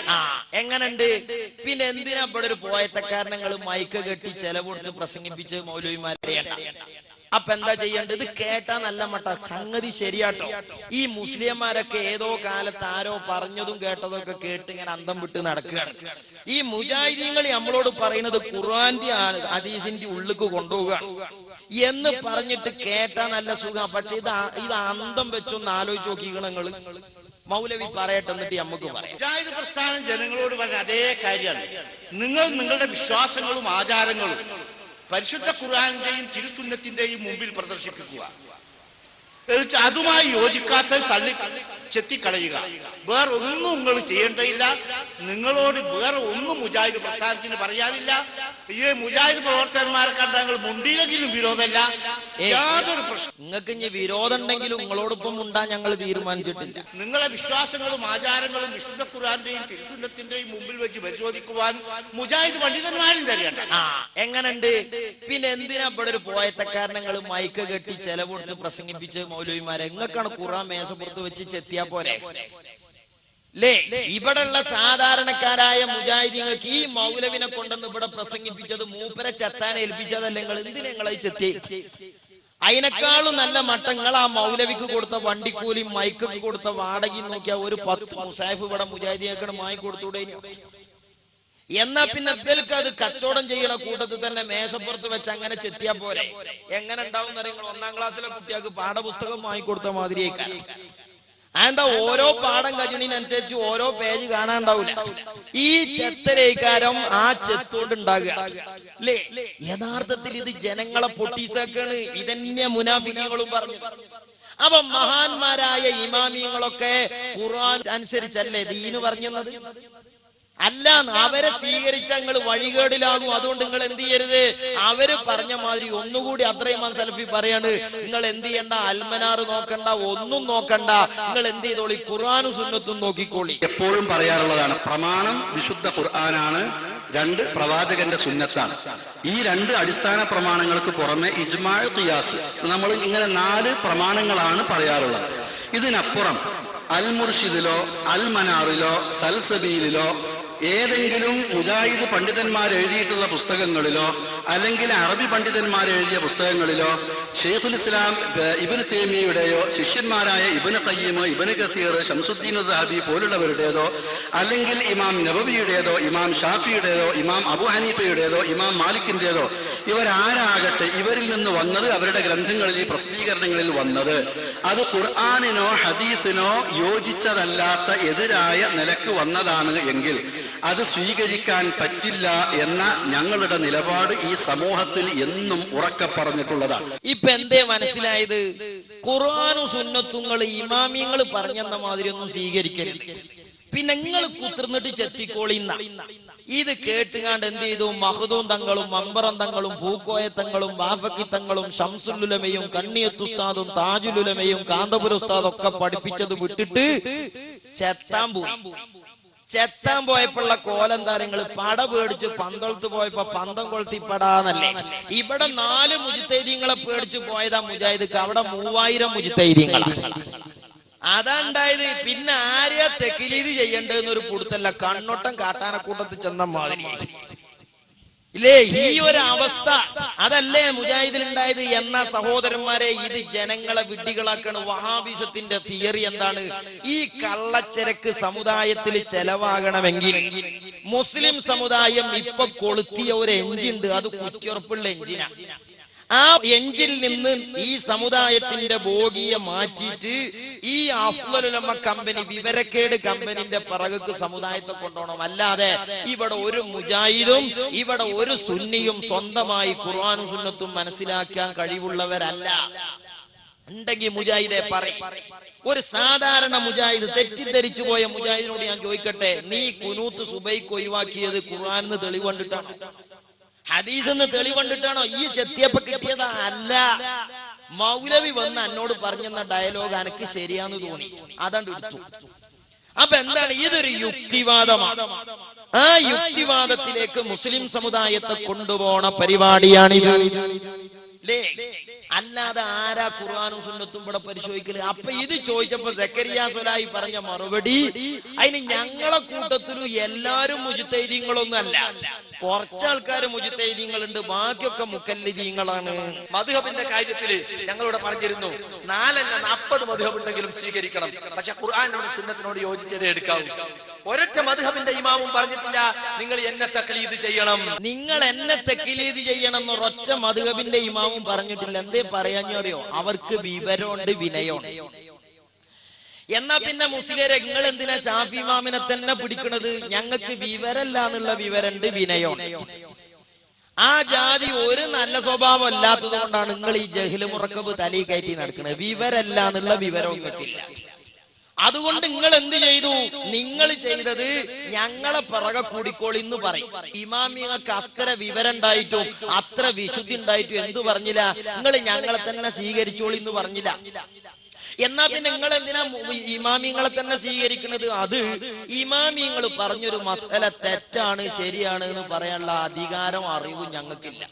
എങ്ങനുണ്ട്? പിന്നെ എന്തിനാ ഇവിടെ ഒരു പോയത്തക്കാരനങ്ങൾ മൈക്ക് കെട്ടി ചെലവെടുത്ത് പ്രസംഗിപ്പിച്ച് മൗലവിമാരെ? അപ്പൊ എന്താ ചെയ്യേണ്ടത്? ഇത് കേട്ടാ നല്ല മട്ട സംഗതി ശരിയാട്ടോ. ഈ മുസ്ലിംമാരൊക്കെ ഏതോ കാലത്ത് ആരോ പറഞ്ഞതും കേട്ടതും ഒക്കെ കേട്ട് ഇങ്ങനെ അന്തം വിട്ട് നടക്കുകയാണ്. ഈ മുജാഹിദീങ്ങൾ നമ്മളോട് പറയുന്നത് ഖുർആന്റെ ഹദീസിന്റെ ഉള്ളിക്ക് കൊണ്ടുപോവുക എന്ന് പറഞ്ഞിട്ട് കേട്ടാ നല്ല സുഖം. പക്ഷെ ഇത് അന്തം വെച്ചൊന്ന് ആലോചിച്ച് നോക്കിക്കണം നിങ്ങൾ. മൗലവി പറയട്ടെ, എന്നിട്ട് നമുക്ക് പറയാം. മുജാഹിദ് പ്രസ്ഥാനം ജനങ്ങളോട് പറഞ്ഞ അതേ കാര്യമാണ്. നിങ്ങൾ നിങ്ങളുടെ വിശ്വാസങ്ങളും ആചാരങ്ങളും പരിശുദ്ധ ഖുർആനിന്റെയും തിരുസുന്നത്തിന്റെയും മുമ്പിൽ പ്രദർശിപ്പിക്കുക. അതുമായി യോജിക്കാത്ത തള്ളി ചെത്തിക്കളയുക. വേറെ ഒന്നും നിങ്ങൾ ചെയ്യേണ്ടതില്ല. നിങ്ങളോട് വേറെ ഒന്നും മുജാഹിദ് പ്രസ്ഥാനത്തിന് പറയാനില്ല. ഈ മുജാഹിദ് പ്രവർത്തകന്മാരെ കണ്ട ഞങ്ങൾ മുണ്ടിയിലെങ്കിലും വിരോധമല്ല, യാതൊരു പ്രശ്നം. നിങ്ങൾക്ക് ഇനി വിരോധം ഉണ്ടെങ്കിലും നിങ്ങളോടൊപ്പം ഉണ്ടാൻ ഞങ്ങൾ തീരുമാനിച്ചിട്ടില്ല. നിങ്ങളെ വിശ്വാസങ്ങളും ആചാരങ്ങളും വിശുദ്ധ ഖുർആന്റെയും തിരുസുന്നത്തിന്റെയും മുമ്പിൽ വെച്ച് പരിശോധിക്കുവാൻ മുജാഹിദ് പണ്ഡിതന്മാരും തരികണ്ട. എങ്ങനുണ്ട്? പിന്നെ എന്തിനാ ഇവിടെ ഒരു പോയത്തക്കാരനങ്ങൾ മൈക്ക് കെട്ടി ചെലവെടുത്ത് പ്രസംഗിപ്പിച്ച് മൗലവിമാരെ? നിങ്ങൾക്കാണ് ഖുർആൻ മേശപ്പുറത്ത് വെച്ച് ചെത്തിയാ പോരെ? ഇവിടെയുള്ള സാധാരണക്കാരായ മുജാഹിദീങ്ങൾക്ക് ഈ മൗലവിനെ കൊണ്ടെന്ന് ഇവിടെ പ്രസംഗിപ്പിച്ചത് മൂപ്പരെ ചെത്താൻ ഏൽപ്പിച്ചതല്ല. നിങ്ങൾ എന്തിനാ നിങ്ങളെ ചെത്തി? അതിനേക്കാളും നല്ല മട്ടങ്ങൾ ആ മൗലവിക്ക് കൊടുത്ത വണ്ടിക്കൂലിയും മൈക്കൊക്കെ കൊടുത്ത വാടകയും നോക്കിയാൽ ഒരു 10 മുസാഫ് ഇവിടെ മുജാഹിദീങ്ങൾക്ക് മായി കൊടുത്തൂടെ? എന്നാ പിന്നെ ഇവർക്ക് അത് കച്ചവടം ചെയ്യണ കൂട്ടത്തിൽ തന്നെ മേശപ്പുറത്ത് വെച്ച് അങ്ങനെ ചെത്തിയാ പോരെ? എങ്ങനെ ഉണ്ടാവും നിങ്ങൾ? 1ാം ക്ലാസ്സിലെ കുട്ടികൾക്ക് പാഠപുസ്തകം വാങ്ങിക്കൊടുത്ത മാതിരിയേക്കാൾ. അതെന്താ? ഓരോ പാഠം കഴിയുന്നതിനനുസരിച്ച് ഓരോ പേജ് കാണാണ്ടാവില്ല. ഈ ചെത്തരേക്കാരം ആ ചെത്തോണ്ട് ഉണ്ടാകുക അല്ലേ? യഥാർത്ഥത്തിൽ ഇത് ജനങ്ങളെ പൊട്ടിച്ചേക്കാണ്. ഇതന്നെ മുനാഫിക്കുകളും പറഞ്ഞു. അപ്പൊ മഹാന്മാരായ ഇമാമിയങ്ങളൊക്കെ ഖുർആൻ അനുസരിച്ചല്ലേ ദീന് പറഞ്ഞത്? അല്ല, അവരെ സ്വീകരിച്ച നിങ്ങൾ വഴികേടിലാകും. അതുകൊണ്ട് നിങ്ങൾ എന്ത് ചെയ്യരുത്? അവര് പറഞ്ഞ മാതിരി ഒന്നുകൂടി അബ്ദുറഹ്മാൻ സലഫി പറയാണ്, നിങ്ങൾ എന്ത് ചെയ്യണ്ട? അൽമനാറ് നോക്കണ്ട, ഒന്നും നോക്കണ്ട. നിങ്ങൾ എന്ത് ചെയ്തോളി? ഖുർആനും സുന്നത്തും നോക്കിക്കോളി. എപ്പോഴും പറയാറുള്ളതാണ്, പ്രമാണം വിശുദ്ധ ഖുർആനാണ്, 2 പ്രവാചകന്റെ സുന്നത്താണ്. ഈ 2 അടിസ്ഥാന പ്രമാണങ്ങൾക്ക് പുറമെ ഇജ്മാ, ഖിയാസ്, നമ്മൾ ഇങ്ങനെ 4 പ്രമാണങ്ങളാണ് പറയാറുള്ളത്. ഇതിനപ്പുറം അൽ മുർഷിദിലോ അൽ മനാറിലോ സൽസബീലിലോ ഏതെങ്കിലും മുജാഹിദ് പണ്ഡിതന്മാർ എഴുതിയിട്ടുള്ള പുസ്തകങ്ങളിലോ അല്ലെങ്കിൽ അറബി പണ്ഡിതന്മാർ എഴുതിയ പുസ്തകങ്ങളിലോ ഷെയ്ഖുൽ ഇസ്ലാം ഇബ്നു തൈമിയ്യയുടെയോ ശിഷ്യന്മാരായ ഇബ്നു ഖയ്യിം, ഇബ്നു കസീർ, ശംസുദ്ദീൻ ദഹബി പോലുള്ളവരുടേതോ അല്ലെങ്കിൽ ഇമാം നബവിയുടേതോ ഇമാം ഷാഫിയുടേതോ ഇമാം അബു ഹനീഫയുടേതോ ഇമാം മാലിക്കിന്റേതോ ഇവരാരാകട്ടെ, ഇവരിൽ നിന്ന് വന്നത്, അവരുടെ ഗ്രന്ഥങ്ങളിൽ, പ്രസിദ്ധീകരണങ്ങളിൽ വന്നത് അത് ഖുർആനിനോ ഹദീസിനോ യോജിച്ചതല്ലാത്ത എതിരായ നിലക്ക് വന്നതാണ് എങ്കിൽ അത് സ്വീകരിക്കാൻ പറ്റില്ല എന്ന ഞങ്ങളുടെ നിലപാട് ഈ സമൂഹത്തിൽ എന്നും ഉറക്കെ പറഞ്ഞിട്ടുള്ളതാണ്. ഇപ്പൊ എന്തേ മനസ്സിലായത്? ഖുർആനും സുന്നത്തുങ്ങൾ ഇമാമിയങ്ങൾ പറഞ്ഞെന്ന മാതിരി ഒന്നും സ്വീകരിക്കരുത്. പിന്നെ നിങ്ങൾ കുത്തിർന്നിട്ട് ചെത്തിക്കോളിന്ന ഇത് കേട്ടുകാണ്ട് എന്ത് ചെയ്തു? മഹദൂം തങ്ങളും മമ്പറം തങ്ങളും പൂക്കോയ തങ്ങളും ബാഫക്കി തങ്ങളും ഷംസുലുലമയും കണ്ണിയത്തുസ്താദും താജുലുലമയും കാന്തപുര ഉസ്താദും ഒക്കെ പഠിപ്പിച്ചത് വിട്ടിട്ട് ചെത്താൻ പോയി. ചെത്താൻ പോയപ്പോഴുള്ള കോലം താരങ്ങൾ പട പേടിച്ച് പന്തളത്ത് പോയപ്പോ പന്തം കൊളുത്തിപ്പടാന്നല്ലേ. ഇവിടെ 4 മുജിത്തൈദീങ്ങളെ പേടിച്ച് പോയതാ മുജാഹിദ്, അവിടെ 3000 മുജിത്തൈദീങ്ങളാണ്. അതാണ്ടായത്. പിന്നെ ആരെയാ തെക്കിലീത് ചെയ്യേണ്ടതെന്നൊരു പുടുത്തല്ല, കണ്ണോട്ടം കാട്ടാനക്കൂട്ടത്തിൽ ചെന്ന മാതിരി ഇല്ലേ ഈ ഒരു അവസ്ഥ. അതല്ലേ മുജാഹിദിലുണ്ടായത് എന്ന സഹോദരന്മാരെ, ഇത് ജനങ്ങളെ വിഡ്ഢികളാക്കാണ്. വഹാബിസത്തിന്റെ തിയറി എന്താണ്? ഈ കള്ളച്ചരക്ക് സമുദായത്തിൽ ചെലവാകണമെങ്കിൽ മുസ്ലിം സമുദായം ഇപ്പൊ കൊളുത്തിയ ഒരു എഞ്ചിനുണ്ട്, അത് കുറ്റിയുറപ്പുള്ള എഞ്ചിനാ. ആ എഞ്ചിൽ നിന്ന് ഈ സമുദായത്തിന്റെ ബോഗിയെ മാറ്റിയിട്ട് ഈ അഫ്ളലുലമ കമ്പനി, വിവരക്കേട് കമ്പനിന്റെ പിറകക്ക് സമുദായത്തെ കൊണ്ടുപോകണം. അല്ലാതെ ഇവിടെ ഒരു മുജാഹിദും ഇവിടെ ഒരു സുന്നിയും സ്വന്തമായി ഖുർആനും സുന്നത്തും മനസ്സിലാക്കാൻ കഴിവുള്ളവരല്ല. ഉണ്ടെങ്കിൽ മുജാഹിദെ പറയും. ഒരു സാധാരണ മുജാഹിദ്, തെറ്റിദ്ധരിച്ചു പോയ മുജാഹിദിനോട് ഞാൻ ചോദിക്കട്ടെ, നീ കുനൂത്ത് സുബൈക്ക് ഒഴിവാക്കിയത് ഖുർആനിന്ന് തെളിവ് കണ്ടിട്ടാണോ, ഹദീസെന്ന് തെളിവ് കണ്ടിട്ടാണോ? ഈ ചെത്തിയപ്പോ കിട്ടിയതാ അല്ല. മൗലവി വന്ന് എന്നോട് പറഞ്ഞെന്ന ഡയലോഗ് എനിക്ക് ശരിയാന്ന് തോന്നി, അതാണ്ട് എടുത്തു. അപ്പൊ എന്താണ്? ഇതൊരു യുക്തിവാദമാണ്. ആ യുക്തിവാദത്തിലേക്ക് മുസ്ലിം സമുദായത്തെ കൊണ്ടുപോണ പരിപാടിയാണിത്. അല്ലാതെ ആരാ ഖുർആനും സുന്നത്തും ഇവിടെ പരിശോധിക്കല്? അപ്പൊ ഇത് ചോദിച്ചപ്പോ സക്കരിയ സ്വലാഹി പറഞ്ഞ മറുപടി, അതിന് ഞങ്ങളെ കൂട്ടത്തിലും എല്ലാരും മുജ്തഹിദീങ്ങളൊന്നും അല്ല, കുറച്ചാൾക്കാർ മുജ്തഹിദീങ്ങളുണ്ട്, ബാക്കിയൊക്കെ മുക്കല്ലിദീങ്ങളാണ്. മദ്ഹബിന്റെ കാര്യത്തിൽ ഞങ്ങളിവിടെ പറഞ്ഞിരുന്നു 4 അല്ല 40 മദ്ഹബ് ഉണ്ടെങ്കിലും സ്വീകരിക്കണം, പക്ഷെ ഖുർആനോട് സുന്നത്തിനോട് യോജിച്ചതേ എടുക്കാവൂ. ഒരൊറ്റ മദ്ഹബിന്റെ ഇമാമും പറഞ്ഞിട്ടില്ല നിങ്ങൾ എന്നെ തഖ്ലീദ് ചെയ്യണം, നിങ്ങൾ എന്നെ തഖ്ലീദ് ചെയ്യണം എന്നൊരൊറ്റ മദ്ഹബിന്റെ ഇമാമും പറഞ്ഞിട്ടില്ല. എന്തേ പറയാഞ്ഞോ അറിയോ? അവർക്ക് വിവരമുണ്ട്, വിനയമുണ്ട്. എന്നാ പിന്നെ മുസ്ലിരെ നിങ്ങൾ എന്തിനാ ഷാഫി ഇമാമിനെ തന്നെ പിടിക്കണത്? ഞങ്ങൾക്ക് വിവരല്ല എന്നുള്ള വിവരമുണ്ട്, വിനയമുണ്ട്. ആ ജാതി ഒരു നല്ല സ്വഭാവം അല്ലാത്തത് കൊണ്ടാണ് നിങ്ങൾ ഈ ജഹില് മുറക്കബ് തലയിൽ കയറ്റി നടക്കുന്നത്. വിവരല്ല എന്നുള്ള വിവരം നിങ്ങൾക്കില്ല. അതുകൊണ്ട് നിങ്ങൾ എന്ത് ചെയ്തു? നിങ്ങൾ ചെയ്തത് ഞങ്ങളെ പിറകെ കൂടിക്കോളിന്ന് പറയും. ഇമാമിങ്ങൾക്ക് അത്ര വിവരം ഉണ്ടായിട്ടും അത്ര വിശുദ്ധി ഉണ്ടായിട്ടും എന്തു പറഞ്ഞില്ല? നിങ്ങൾ ഞങ്ങളെ തന്നെ സ്വീകരിച്ചോളിന്ന് പറഞ്ഞില്ല. എന്നാ പിന്നെ നിങ്ങൾ എന്തിനാ ഇമാമിങ്ങളെ തന്നെ സ്വീകരിക്കുന്നത്? അത് ഇമാമിങ്ങൾ പറഞ്ഞൊരു മസല തെറ്റാണ് ശരിയാണ് എന്ന് പറയാനുള്ള അധികാരം അറിവും ഞങ്ങൾക്കില്ല.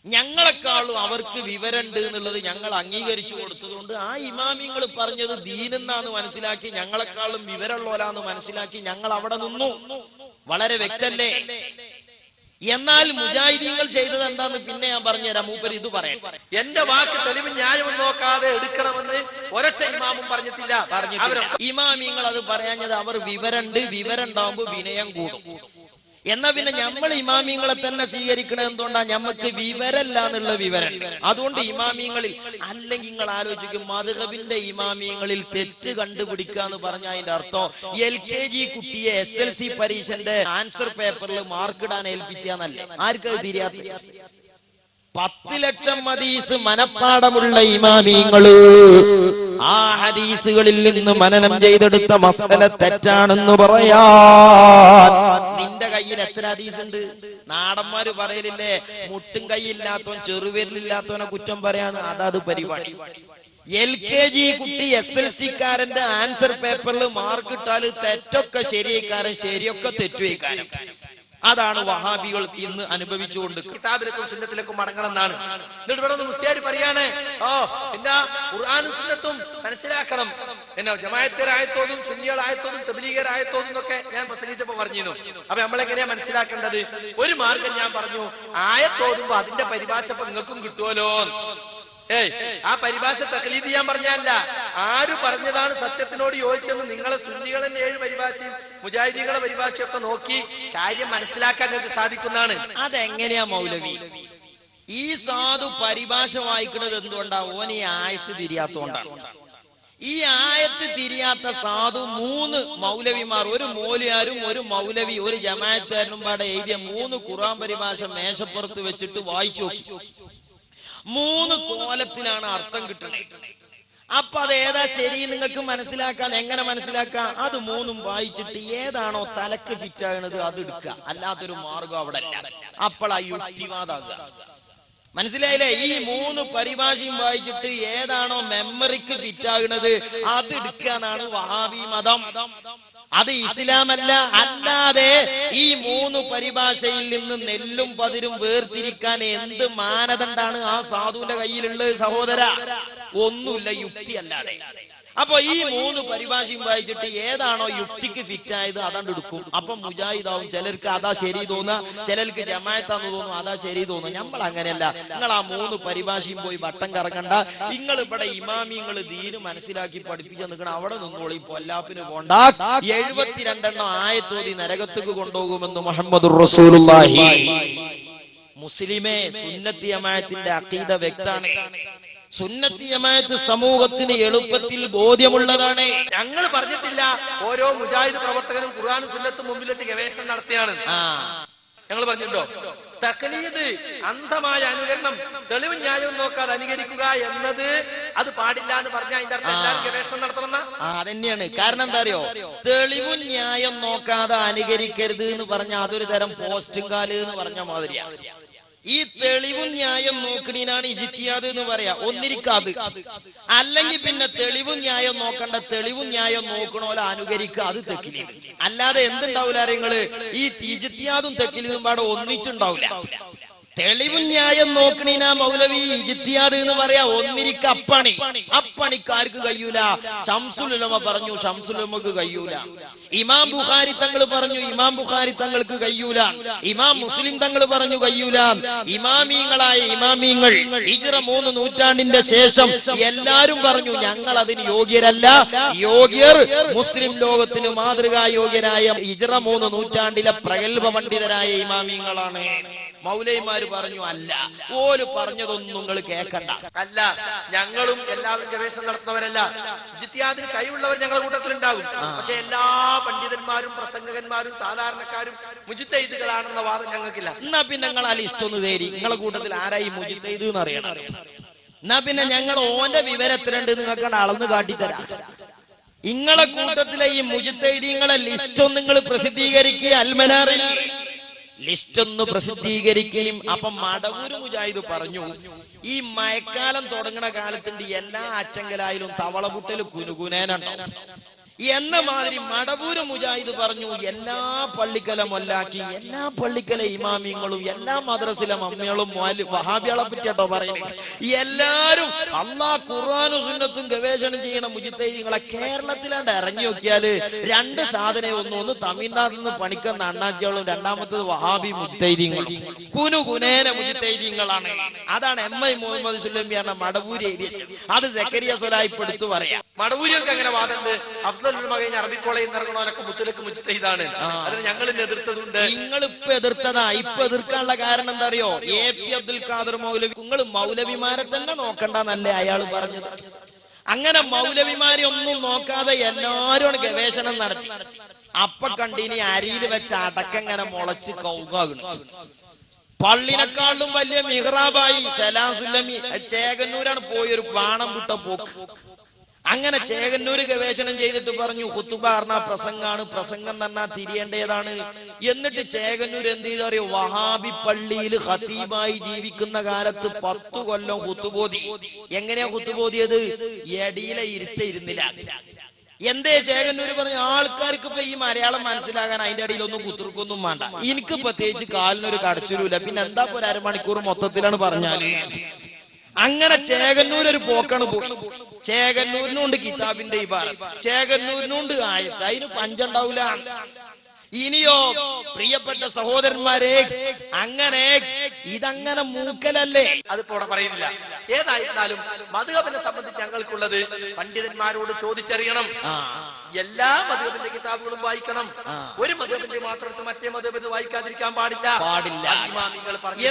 ഞങ്ങളെക്കാളും അവർക്ക് വിവരമുണ്ട് എന്നുള്ളത് ഞങ്ങൾ അംഗീകരിച്ചു കൊടുത്തതുകൊണ്ട് ആ ഇമാമിങ്ങൾ പറഞ്ഞത് ദീനെന്നാന്ന് മനസ്സിലാക്കി, ഞങ്ങളെക്കാളും വിവരമുള്ളവരാന്ന് മനസ്സിലാക്കി ഞങ്ങൾ അവിടെ നിന്നു. വളരെ വ്യക്തല്ലേ? എന്നാൽ മുജാഹിദീങ്ങൾ ചെയ്തത് എന്താന്ന് പിന്നെ ഞാൻ പറഞ്ഞുതരാം. മൂപ്പര് ഇത് പറയട്ടെ. എന്റെ വാക്ക് തെളിവ് ന്യായം നോക്കാതെ എടുക്കണമെന്ന് ഒരൊറ്റ ഇമാമും പറഞ്ഞിട്ടില്ല. ഇമാമിങ്ങൾ അത് പറയാഞ്ഞത് അവർ വിവരമുണ്ട്, വിവരം ഉണ്ടാവുമ്പോ വിനയം കൂടും. എന്നാ പിന്നെ നമ്മൾ ഇമാമിങ്ങളെ തന്നെ സ്വീകരിക്കണത് എന്തുകൊണ്ടാ? ഞമ്മക്ക് വിവരല്ല എന്നുള്ള വിവരം. അതുകൊണ്ട് ഇമാമിങ്ങളിൽ, അല്ലെങ്കിൽ നിങ്ങൾ ആലോചിക്കും മദ്ഹബിന്റെ ഇമാമിങ്ങളിൽ തെറ്റ് കണ്ടുപിടിക്കുക എന്ന് പറഞ്ഞ അതിന്റെ അർത്ഥം LKG കുട്ടിയെ SLC പരീക്ഷന്റെ ആൻസർ പേപ്പറിൽ മാർക്കിടാൻ ഏൽപ്പിക്കാന്നല്ലേ? ആർക്കത് തിരിയാത്ത? 10 ലക്ഷം ഹദീസ് മനപ്പാടമുള്ള ഇമാമിങ്ങള് ആ ഹദീസുകളിൽ നിന്ന് മനനം ചെയ്തെടുത്ത മസല തെറ്റാണെന്ന് പറയാൻ നിന്റെ കയ്യിൽ എത്ര ഹദീസ് ഉണ്ട്? നാടന്മാര് പറയലില്ലേ, മുട്ടും കൈയില്ലാത്തവൻ ചെറുവിരലില്ലാത്തവനെ കുറ്റം പറയാന്ന്. അതാത് പരിപാടി. LKG കുട്ടി SLC-കാരന്റെ ആൻസർ പേപ്പറിൽ മാർക്കിട്ടാൽ തെറ്റൊക്കെ ശരിയേക്കാരൻ, ശരിയൊക്കെ തെറ്റുവയ്ക്കാരൻ. അതാണ് വഹാബികൾ ഇന്ന് അനുഭവിച്ചുകൊണ്ട്. കിതാബിലേക്കും സുന്നത്തിലേക്കും മടങ്ങണം എന്നാണ്. എന്നിട്ട് ഇവിടെ മുസ്ലിയാര് പറയാണ്, പിന്നെ ഖുർആനും സുന്നത്തും മനസ്സിലാക്കണം. എന്നാ ജമാഅത്തുകാരായത്തോതും സുന്നികളായത്തോതും തബ്ലീഗരായത്തോതും എന്നൊക്കെ ഞാൻ പ്രസംഗിച്ചപ്പോ പറഞ്ഞിരുന്നു. അപ്പൊ നമ്മളെങ്ങനെയാ മനസ്സിലാക്കേണ്ടത്? ഒരു മാർഗം ഞാൻ പറഞ്ഞു, ആയത്തോതുമ്പോ അതിന്റെ പരിഭാഷ നിങ്ങൾക്കും കിട്ടുമല്ലോ. ആ പരിഭാഷ തഖ്ലീദ് ചെയ്യാൻ പറഞ്ഞല്ല, ആര് പറഞ്ഞതാണ് സത്യത്തിനോട് യോജിച്ചെന്ന് നിങ്ങളെ സുന്നികളെന്നെ 7 പരിഭാഷയും മുജാഹിദീകളെ പരിഭാഷയൊക്കെ നോക്കി കാര്യം മനസ്സിലാക്കാൻ നിങ്ങൾക്ക് സാധിക്കുന്നതാണ്. അതെങ്ങനെയാ മൗലവി? ഈ സാധു പരിഭാഷ വായിക്കുന്നത് എന്തുകൊണ്ടാ? ഓൻ ഈ ആയത്ത് തിരിയാത്തോണ്ടാണ്. ഈ ആയത്ത് തിരിയാത്ത സാധു 3 മൗലവിമാർ, ഒരു മൗലിയാരും ഒരു മൗലവി ഒരു ജമാഅത്തുകാരനും പാടെ എഴുതിയ 3 ഖുർആൻ പരിഭാഷ മേശപ്പുറത്ത് വെച്ചിട്ട് വായിച്ചു നോക്കി. 3 കോലത്തിലാണ് അർത്ഥം കിട്ടുന്നത്. അപ്പൊ അത് ഏതാ ശരി നിങ്ങൾക്ക് മനസ്സിലാക്കാൻ എങ്ങനെ മനസ്സിലാക്കാം? അത് മൂന്നും വായിച്ചിട്ട് ഏതാണോ തലക്ക് ഫിറ്റാകുന്നത് അത് എടുക്കുക, അല്ലാത്തൊരു മാർഗം അവിടെ അല്ല. അപ്പോഴാ യുക്തിവാദാകുക. മനസ്സിലായില്ലേ? ഈ മൂന്ന് പരിഭാഷയും വായിച്ചിട്ട് ഏതാണോ മെമ്മറിക്ക് ഫിറ്റാകുന്നത് അത് എടുക്കുക എന്നാണ് വഹാബി മതം. അത് ഇസ്ലാമല്ല. അല്ലാതെ ഈ മൂന്ന് പരിഭാഷയിൽ നിന്ന് നെല്ലും പതിരും വേർതിരിക്കാൻ എന്ത് മാനദണ്ഡാണ് ആ സാധുവിന്റെ കയ്യിലുള്ളത് സഹോദര? ഒന്നുമില്ല, യുക്തി അല്ലാതെ. അപ്പൊ ഈ മൂന്ന് പരിഭാഷയും വായിച്ചിട്ട് ഏതാണോ യുക്തിക്ക് ഫിറ്റായത് അതണ്ട് എടുക്കും. അപ്പൊ മുജാഹിദാവും. ചിലർക്ക് അതാ ശരി തോന്നുക, ചിലർക്ക് ജമാഅത്താന്ന് തോന്നും, അതാ ശരി തോന്നുക. നമ്മൾ അങ്ങനെയല്ല. നിങ്ങൾ ആ മൂന്ന് പരിഭാഷയും പോയി വട്ടം കറങ്ങണ്ട. നിങ്ങൾ ഇവിടെ ഇമാമിങ്ങൾ ദീന് മനസ്സിലാക്കി പഠിപ്പിച്ചു നിൽക്കണം. അവിടെ നിന്നോളി, പൊല്ലാപ്പിന് പോണ്ട. 72 ആയത്തോതി നരകത്തേക്ക് കൊണ്ടുപോകുമെന്ന് മുഹമ്മദുർ റസൂലുള്ളാഹി. മുസ്ലിമേ, സുന്നത്തി ജമാഅത്തിന്റെ അഖീദ വ്യക്തമാണ്. സുന്നത്തി ജമാഅത്ത് സമൂഹത്തിന് എളുപ്പത്തിൽ ബോധ്യമുള്ളതാണ്. ഞങ്ങൾ പറഞ്ഞിട്ടില്ല ഓരോ മുജാഹിദ് പ്രവർത്തകനും ഖുർആനും സുന്നത്തും മുമ്പിൽ വെച്ച് ഗവേഷണം നടത്തിയാണ്. ഞങ്ങൾ പറഞ്ഞിട്ടുണ്ടോ? തഖ്ലീദ്, അന്ധമായ അനുകരണം, തെളിവും ന്യായവും നോക്കാതെ അനുകരിക്കുക എന്നത് അത് പാടില്ല എന്ന് പറഞ്ഞാൽ അതിന്റെ അർത്ഥം എല്ലാവരും ഗവേഷണം നടത്തണമെന്ന അതന്നെയാണ്. കാരണം എന്താ അറിയോ? തെളിവും ന്യായം നോക്കാതെ അനുകരിക്കരുത് എന്ന് പറഞ്ഞാൽ അതൊരു തരം പോസ്റ്റും കാല് എന്ന് പറഞ്ഞ മാതിരിയാണ്. ഈ തെളിവും ന്യായം നോക്കണീനാണ് ഇജ്തിഹാദ് എന്ന് പറയാ. ഒന്നിരിക്കാത്. അല്ലെങ്കിൽ പിന്നെ തെളിവും ന്യായം നോക്കണ്ട, തെളിവും ന്യായം നോക്കണോലെ അനുകരിക്കുക, അത് തെക്കിലീത്. അല്ലാതെ എന്തുണ്ടാവില്ല നിങ്ങള്? ഈ ഇജ്തിഹാദും തെക്കിലീതും പാടെ ഒന്നിച്ചുണ്ടാവില്ല. തെളിവും ന്യായം നോക്കണീനാ മൗലവി ഇജ്തിഹാദ് എന്ന് പറയാ. ഒന്നിരിക്ക അപ്പണി. അപ്പണിക്കാർക്ക് കഴിയൂല. ശംസുൽ ഉലമ പറഞ്ഞു, ശംസുൽ ഉലമക്ക് കഴിയൂല. ഇമാം ബുഖാരി തങ്ങൾ പറഞ്ഞു, ഇമാം ബുഖാരി തങ്ങൾക്ക് കഴിയൂല. ഇമാം മുസ്ലിം തങ്ങൾ പറഞ്ഞു കഴിയൂല. ഇമാമീങ്ങളായ ഇമാമീങ്ങൾ ഹിജ്റ 3 നൂറ്റാണ്ടിന്റെ ശേഷം എല്ലാരും പറഞ്ഞു ഞങ്ങൾ അതിന് യോഗ്യരല്ല. യോഗ്യർ മുസ്ലിം ലോകത്തിന് മാതൃകാ യോഗ്യരായ ഹിജ്റ 3 നൂറ്റാണ്ടിലെ പ്രഗത്ഭ പണ്ഡിതരായ ഇമാമീങ്ങളാണ്. മൗലൈമാര് പറഞ്ഞു അല്ല. ഓല് പറഞ്ഞതൊന്നും നിങ്ങൾ കേൾക്കണ്ട. അല്ല, ഞങ്ങളും എല്ലാവരും ഗവേഷണം നടത്തുന്നവരല്ല. ഇജ്തിഹാദിന് കഴിവുള്ളവർ ഞങ്ങളുടെ കൂട്ടത്തിലുണ്ടാകും. പക്ഷെ എല്ലാ പണ്ഡിതന്മാരും പ്രസംഗകന്മാരും സാധാരണക്കാരും മുജ്തഹിദുകളാണെന്ന വാദം ഞങ്ങൾക്കില്ല. എന്നാ പിന്നെ നിങ്ങൾ ആ ലിസ്റ്റ് ഒന്ന് തേരി. നിങ്ങളെ കൂട്ടത്തിൽ ആരായി മുജ്തഹിദ് എന്ന് അറിയണം. എന്നാ പിന്നെ ഞങ്ങൾ ഓന്റെ വിവരത്തിലുണ്ട് നിങ്ങൾക്ക് അളന്ന് കാട്ടിത്തരാം. നിങ്ങളെ കൂട്ടത്തിലെ ഈ മുജ്തഹിദീങ്ങളെ ലിസ്റ്റ് ഒന്ന് നിങ്ങൾ പ്രസിദ്ധീകരിക്കുക. അൽമനാറിൽ ലിസ്റ്റ് ഒന്ന് പ്രസിദ്ധീകരിക്കുകയും. അപ്പം മടവൂര് മുജാഹിദ് പറഞ്ഞു, ഈ മഴക്കാലം തുടങ്ങുന്ന കാലത്തുണ്ട് എല്ലാ അച്ചങ്കലായാലും തവളപുട്ടല് കുനുകുനേനുണ്ടാവും എന്ന മാതിരി മടവൂര് മുജാഹിദ് പറഞ്ഞു എല്ലാ പള്ളിക്കല മൊല്ലാക്കി, എല്ലാ പള്ളിക്കല ഇമാമിങ്ങളും എല്ലാ മദ്രസിലെ മമ്മികളും വഹാബികളെ പറ്റിയാട്ടോ പറയുന്നത്. എല്ലാരും അള്ളാഹ് ഖുർആനും സുന്നത്തും ഗവേഷണം ചെയ്യണ മുജ്തഹിദീങ്ങളെ കേരളത്തിലാണ്ട് ഇറങ്ങി നോക്കിയാല് രണ്ട് സാധനം. ഒന്ന് തമിഴ്നാട്ടിൽ നിന്ന് പണിക്കുന്ന അണ്ണാച്ചികളും, രണ്ടാമത്തത് വഹാബി മുജ്തഹിദീങ്ങളും. കുനുകുനേന മുജ്തഹിദീങ്ങളാണ്. അതാണ് MI മുഹമ്മദ് സുല്ലമിയാണ് മടവൂര് ഏരിയ. അത് സക്കരിയ സ്വലായിപ്പ് എടുത്തു പറയാം. മടവൂരികൾക്ക് അങ്ങനെ വാദമുണ്ട്. കഴിഞ്ഞ അറബി കോളേജിൽ ഇറങ്ങണവരൊക്കെ മുത്തലക്ക് മുജ്തഹിദാണ്. അതിന് ഞങ്ങൾ എതിർത്തതുണ്ട്. നിങ്ങൾ ഇപ്പൊ എതിർത്തതാ. ഇപ്പൊ എതിർക്കാനുള്ള കാരണം എന്താ അറിയോ? AP അബ്ദുൽ ഖാദർ മൗലവി. നിങ്ങൾ മൗലവിമാരെ തന്നെ നോക്കണ്ടെന്നല്ലേ അയാൾ പറഞ്ഞത്. അങ്ങനെ മൗലവിമാരെ ഒന്നും നോക്കാതെ എല്ലാരും ഗവേഷണം നടത്തി. അപ്പൊ കണ്ടിനി അരിയിൽ വെച്ച അടക്കങ്ങനെ മുളച്ച് കൗകാകണം. പള്ളിനെക്കാളും വലിയ മിഹ്റാബായി സലാം സുല്ലമി ചേകന്നൂരാണ് പോയൊരു ബാണം വിട്ട പോക്ക്. അങ്ങനെ ചേകന്നൂര് ഗവേഷണം ചെയ്തിട്ട് പറഞ്ഞു ഖുതുബ പറഞ്ഞ പ്രസംഗാണ്, പ്രസംഗം തന്നെ തിരിയേണ്ടതാണ്. എന്നിട്ട് ചേകന്നൂർ എന്ത് ചെയ്തു അറിയോ? വഹാബി പള്ളിയിൽ ഖതീബായി ജീവിക്കുന്ന കാലത്ത് 10 കൊല്ലം ഖുതുബോധി. എങ്ങനെയാ ഖുതുബോധിയത്? എടിയിലെ ഇരുന്നില്ല. എന്തേ ചേകന്നൂര് പറഞ്ഞു? ആൾക്കാർക്ക് ഇപ്പൊ ഈ മലയാളം മനസ്സിലാകാൻ അതിന്റെ അടിയിൽ ഒന്നും കുത്തിർക്കൊന്നും വേണ്ട. എനിക്ക് പ്രത്യേകിച്ച് കാലിനൊരു കടച്ചിലൂല. പിന്നെ എന്താ ഒരു അരമണിക്കൂർ മൊത്തത്തിലാണ് പറഞ്ഞാല്. അങ്ങനെ ചേകന്നൂരൊരു പോക്കാണ് പോയി. ചേകന്നൂരിനുണ്ട് കിതാബിന്റെ ഈ ഭാരം, ചേകന്നൂരിനുണ്ട് ആയത്ത്. അതിന് പഞ്ചുണ്ടാവൂല. ഇനിയോ പ്രിയപ്പെട്ട സഹോദരന്മാരെ, അങ്ങനെ ഇതങ്ങനെ മൂക്കലല്ലേ? അതിപ്പോ ഇവിടെ പറയുന്നില്ല. ഏതായിരുന്നാലും മദ്ഹബിനെ സംബന്ധിച്ച് ഞങ്ങൾക്കുള്ളത് പണ്ഡിതന്മാരോട് ചോദിച്ചറിയണം. എല്ലാ മദ്ഹബിന്റെ കിതാബുകളും വായിക്കണം. ഒരു മദ്ഹബിന്റെ മാത്രം മറ്റേ മദ്ഹബിന് വായിക്കാതിരിക്കാൻ പാടില്ല.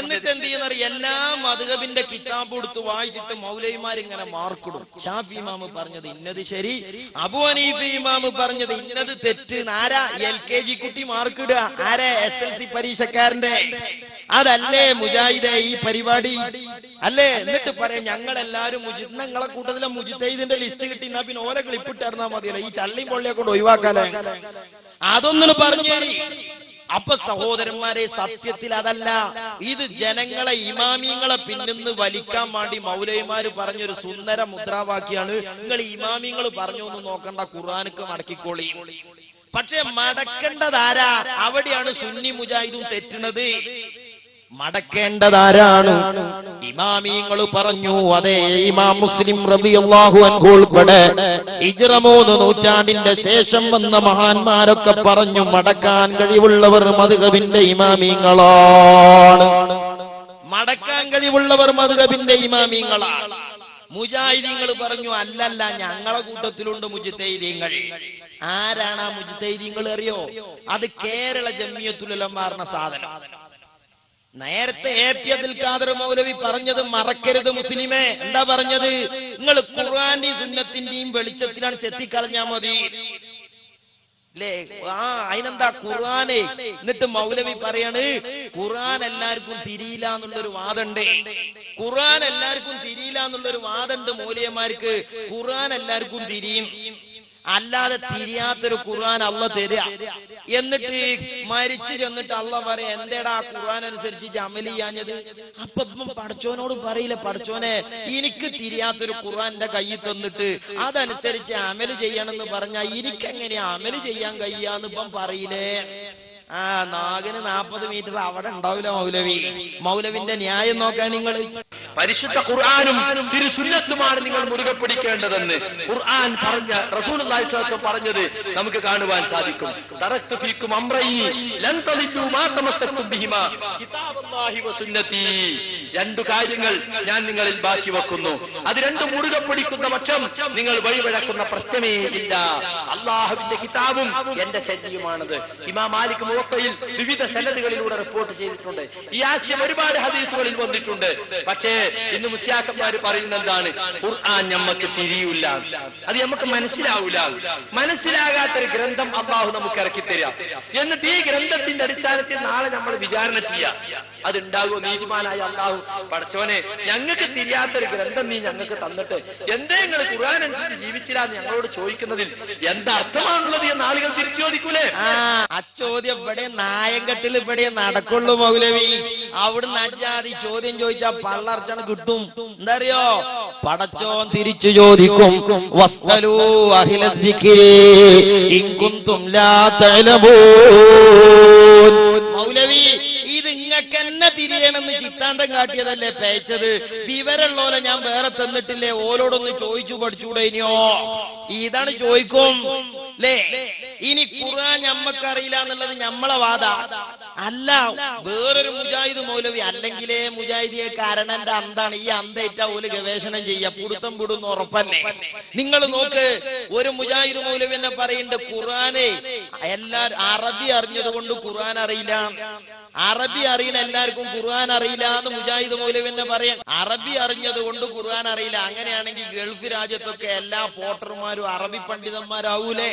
എന്നിട്ട് എന്ത് ചെയ്യുന്ന എല്ലാ മദ്ഹബിന്റെ കിതാബ് എടുത്ത് വായിച്ചിട്ട് മൗലവിമാരിങ്ങനെ മാർക്കിടും. ഷാഫി ഇമാമ് പറഞ്ഞത് ഇന്നത് ശരി, അബൂ ഹനീഫ ഇമാമ് പറഞ്ഞത് ഇന്നത് തെറ്റ്. ആരാ? LKG കുട്ടി മാർക്കിടുക. ആരെ? SLC പരീക്ഷക്കാരന്റെ. അതല്ലേ മുജാഹിദേ ഈ പരിപാടി അല്ലേ? എന്നിട്ട് പറയാം ഞങ്ങളെല്ലാരും നിങ്ങളെ കൂട്ടത്തിലെ മുജിത്തൈദിന്റെ ലിസ്റ്റ് കിട്ടിന്നാ പിന്നെ ഓരോ ക്ലിപ്പിട്ടിരുന്നാ മതിയല്ലോ, ഈ ചള്ളിയും പൊള്ളിയെ കൊണ്ട് ഒഴിവാക്കാനേ. അതൊന്നും പറഞ്ഞേരി. അപ്പൊ സഹോദരന്മാരെ, സത്യത്തിൽ അതല്ല, ഇത് ജനങ്ങളെ ഇമാമിങ്ങളെ പിന്നിന്ന് വലിക്കാൻ വേണ്ടി മൗലവിമാര് പറഞ്ഞൊരു സുന്ദര മുദ്രാവാക്യാണ്. നിങ്ങൾ ഇമാമിങ്ങൾ പറഞ്ഞു എന്ന് നോക്കണ്ട, ഖുർആനക്ക് മടക്കിക്കോളി. പക്ഷെ മടക്കേണ്ടതാരാ? അവിടെയാണ് സുന്നി മുജാഹിദും തെറ്റുന്നത്. മടക്കേണ്ടതാരാണ്? ഇമാമിങ്ങൾ പറഞ്ഞു. അതേ, ഇമാം മുസ്ലിം റളിയല്ലാഹു അൻഹു ഉൾപ്പെടെ ഹിജ്റ 3 നൂറ്റാണ്ടിന്റെ ശേഷം വന്ന മഹാന്മാരൊക്കെ പറഞ്ഞു മടക്കാൻ കഴിവുള്ളവർ മദ്ഹബിന്റെ ഇമാമിങ്ങളാണ്. മടക്കാൻ കഴിവുള്ളവർ മദ്ഹബിന്റെ ഇമാമിങ്ങളാണ്. മുജാഹിദീങ്ങൾ പറഞ്ഞു അല്ലല്ല, ഞങ്ങളെ കൂട്ടത്തിലുണ്ട് മുജ്തഹിദീങ്ങൾ. ആരാണ് ആ മുജ്തഹിദീങ്ങൾ അറിയോ? അത് കേരള ജംഇയ്യത്തുൽ ഉലമ എന്ന സാധനം. നേരത്തെ എ.പി. അബ്ദുൽ ഖാദർ മൗലവി പറഞ്ഞത് മറക്കരുത് മുസ്ലിമേ. എന്താ പറഞ്ഞത്? നിങ്ങൾ ഖുർആന്റെയും സുന്നത്തിന്റെയും വെളിച്ചത്തിലാണ് ചെത്തിക്കളഞ്ഞാ മതി അല്ലേ? അതിനെന്താ ഖുർആനെ? എന്നിട്ട് മൗലവി പറയാണ് ഖുർആൻ എല്ലാവർക്കും തിരിയില്ല എന്നുള്ളൊരു വാദമുണ്ട്. ഖുർആൻ എല്ലാവർക്കും തിരിയില്ല എന്നുള്ളൊരു വാദമുണ്ട് മൗലവിമാർക്ക്. ഖുർആൻ എല്ലാവർക്കും തിരിയും, അല്ലാതെ തിരിയാത്തൊരു ഖുർആൻ അള്ള തരിക. എന്നിട്ട് മരിച്ചു ചെന്നിട്ട് അള്ള പറയാ എന്തേടാ ഖുർആൻ അനുസരിച്ച് അമൽ ചെയ്യാഞ്ഞത്? അപ്പൊ പടച്ചോനോട് പറയില്ല, പടച്ചോനെ എനിക്ക് തിരിയാത്തൊരു ഖുർആന്റെ കയ്യിൽ തന്നിട്ട് അതനുസരിച്ച് അമൽ ചെയ്യണമെന്ന് പറഞ്ഞാൽ എനിക്കെങ്ങനെയാ അമൽ ചെയ്യാൻ കഴിയാന്ന് ഇപ്പം പറയില്ലേ? നാഗന് 40 മീറ്റർ അവിടെ ഉണ്ടാവില്ല മൗലവി. മൗലവിന്റെ ന്യായം നോക്കാൻ നിങ്ങൾ പരിശുദ്ധ ഖുർആനും തിരുസുന്നത്തുമാണ് നിങ്ങൾ മുറുകെ പിടിക്കേണ്ടതെന്ന് ഖുർആൻ പറഞ്ഞ റസൂലുള്ളാഹി സ്വല്ലല്ലാഹു അലൈഹി വസല്ലം പറഞ്ഞത് നമുക്ക് കാണുവാൻ സാധിക്കും. തറക്തു ഫീക്കും അംറൈനി ലൻ തളിബു മാ തമസ്സക്തും ബിഹിമാ കിതാബുല്ലാഹി വസുന്നതി. 2 കാര്യങ്ങൾ ഞാൻ നിങ്ങളിൽ ബാക്കി വെക്കുന്നു, അത് രണ്ടും മുറുകെ പിടിക്കുന്ന പക്ഷം നിങ്ങൾ വഴിവഴക്കുന്ന പ്രശ്നമേ ഇല്ല. അല്ലാഹുവിന്റെ കിതാബും എന്റെ ശരീരമാണത്. ഇമാം മാലിക് മുവത്തയിൽ വിവിധ സനദുകളിലൂടെ റിപ്പോർട്ട് ചെയ്തിട്ടുണ്ട്. ഈ ആശയം ഒരുപാട് ഹദീസുകളിൽ വന്നിട്ടുണ്ട്. പക്ഷേ ഇന്ന് മുസ്ലിയാക്കന്മാര് പറയുന്ന എന്താണ്? ഖുർആൻ നമുക്ക് തിരിയൂല, അത് നമുക്ക് മനസ്സിലാവൂല. മനസ്സിലാകാത്തൊരു ഗ്രന്ഥം അല്ലാഹു നമുക്ക് ഇറക്കി തരാം. എന്നിട്ട് ഈ ഗ്രന്ഥത്തിന്റെ അടിസ്ഥാനത്തിൽ നാളെ നമ്മൾ വിചാരണ ചെയ്യാം. അതുണ്ടാകുമോ? നീതിമാനായ അല്ലാഹു പടച്ചോനെ ഞങ്ങൾക്ക് തിരിയാത്തൊരു ഗ്രന്ഥം നീ ഞങ്ങൾക്ക് തന്നിട്ട് എന്തേ നിങ്ങൾ ഖുർആൻ അനുസരിച്ച് ജീവിച്ചില്ലാന്ന് ഞങ്ങളോട് ചോദിക്കുന്നതിൽ എന്താ അർത്ഥമാണുള്ളത് എന്ന് ആളുകൾ തിരിച്ചു ചോദിക്കൂലേ? ആ ചോദ്യം ഇവിടെ നായങ്കട്ടിൽ ഇവിടെ നടക്കുള്ളൂ മൗലവി. അവിടുന്ന് അജാതി ചോദ്യം ചോദിച്ചാൽ പള്ളർച്ചണ് കിട്ടും. എന്താ അറിയോ? പടച്ചോൻ തിരിച്ചു ചോദിക്കും വസ്അലൂ അഹ്ലദ്ദിക്രി ഇൻ കുൻതും ലാ തഅലമൂൻ. മൗലവി ഇത് ഇങ്ങക്ക് എന്നെ തിരിയണമെന്ന് ചിത്താന്തം കാട്ടിയതല്ലേ പേച്ചത്? വിവരമുള്ളോലെ ഞാൻ വേറെ തന്നിട്ടില്ലേ? ഓലോടൊന്ന് ചോദിച്ചു പഠിച്ചൂടെ ഇനിയോ? ഇതാണ് ചോദിക്കും അല്ലേ? ഇനി ഖുർആൻ ഞമ്മക്കറിയില്ല എന്നുള്ളത് ഞമ്മളെ വാദ അല്ല, വേറൊരു മുജാഹിദ് മൗലവി അല്ലെങ്കിലേ മുജാഹിദിയെ കാരണന്റെ അന്താണ്. ഈ അന്തേറ്റ ഓല് ഗവേഷണം ചെയ്യാ, പുടുത്തം വിടുന്ന ഉറപ്പല്ലേ? നിങ്ങൾ നോക്ക്, ഒരു മുജാഹിദ് മൗലവി എന്നെ പറയുന്നുണ്ട് ഖുർആനെ എല്ലാരും അറബി അറിഞ്ഞത് കൊണ്ട് ഖുർആൻ അറിയില്ല, അറബി അറിയുന്ന എല്ലാവർക്കും ഖുർആൻ അറിയില്ല എന്ന് മുജാഹിദ് മൗലവി എന്നെ പറയാം. അറബി അറിഞ്ഞത് കൊണ്ട് ഖുർആൻ അറിയില്ല. അങ്ങനെയാണെങ്കിൽ ഗൾഫ് രാജ്യത്തൊക്കെ എല്ലാ പോട്ടർമാരും അറബി പണ്ഡിതന്മാരാവൂലേ?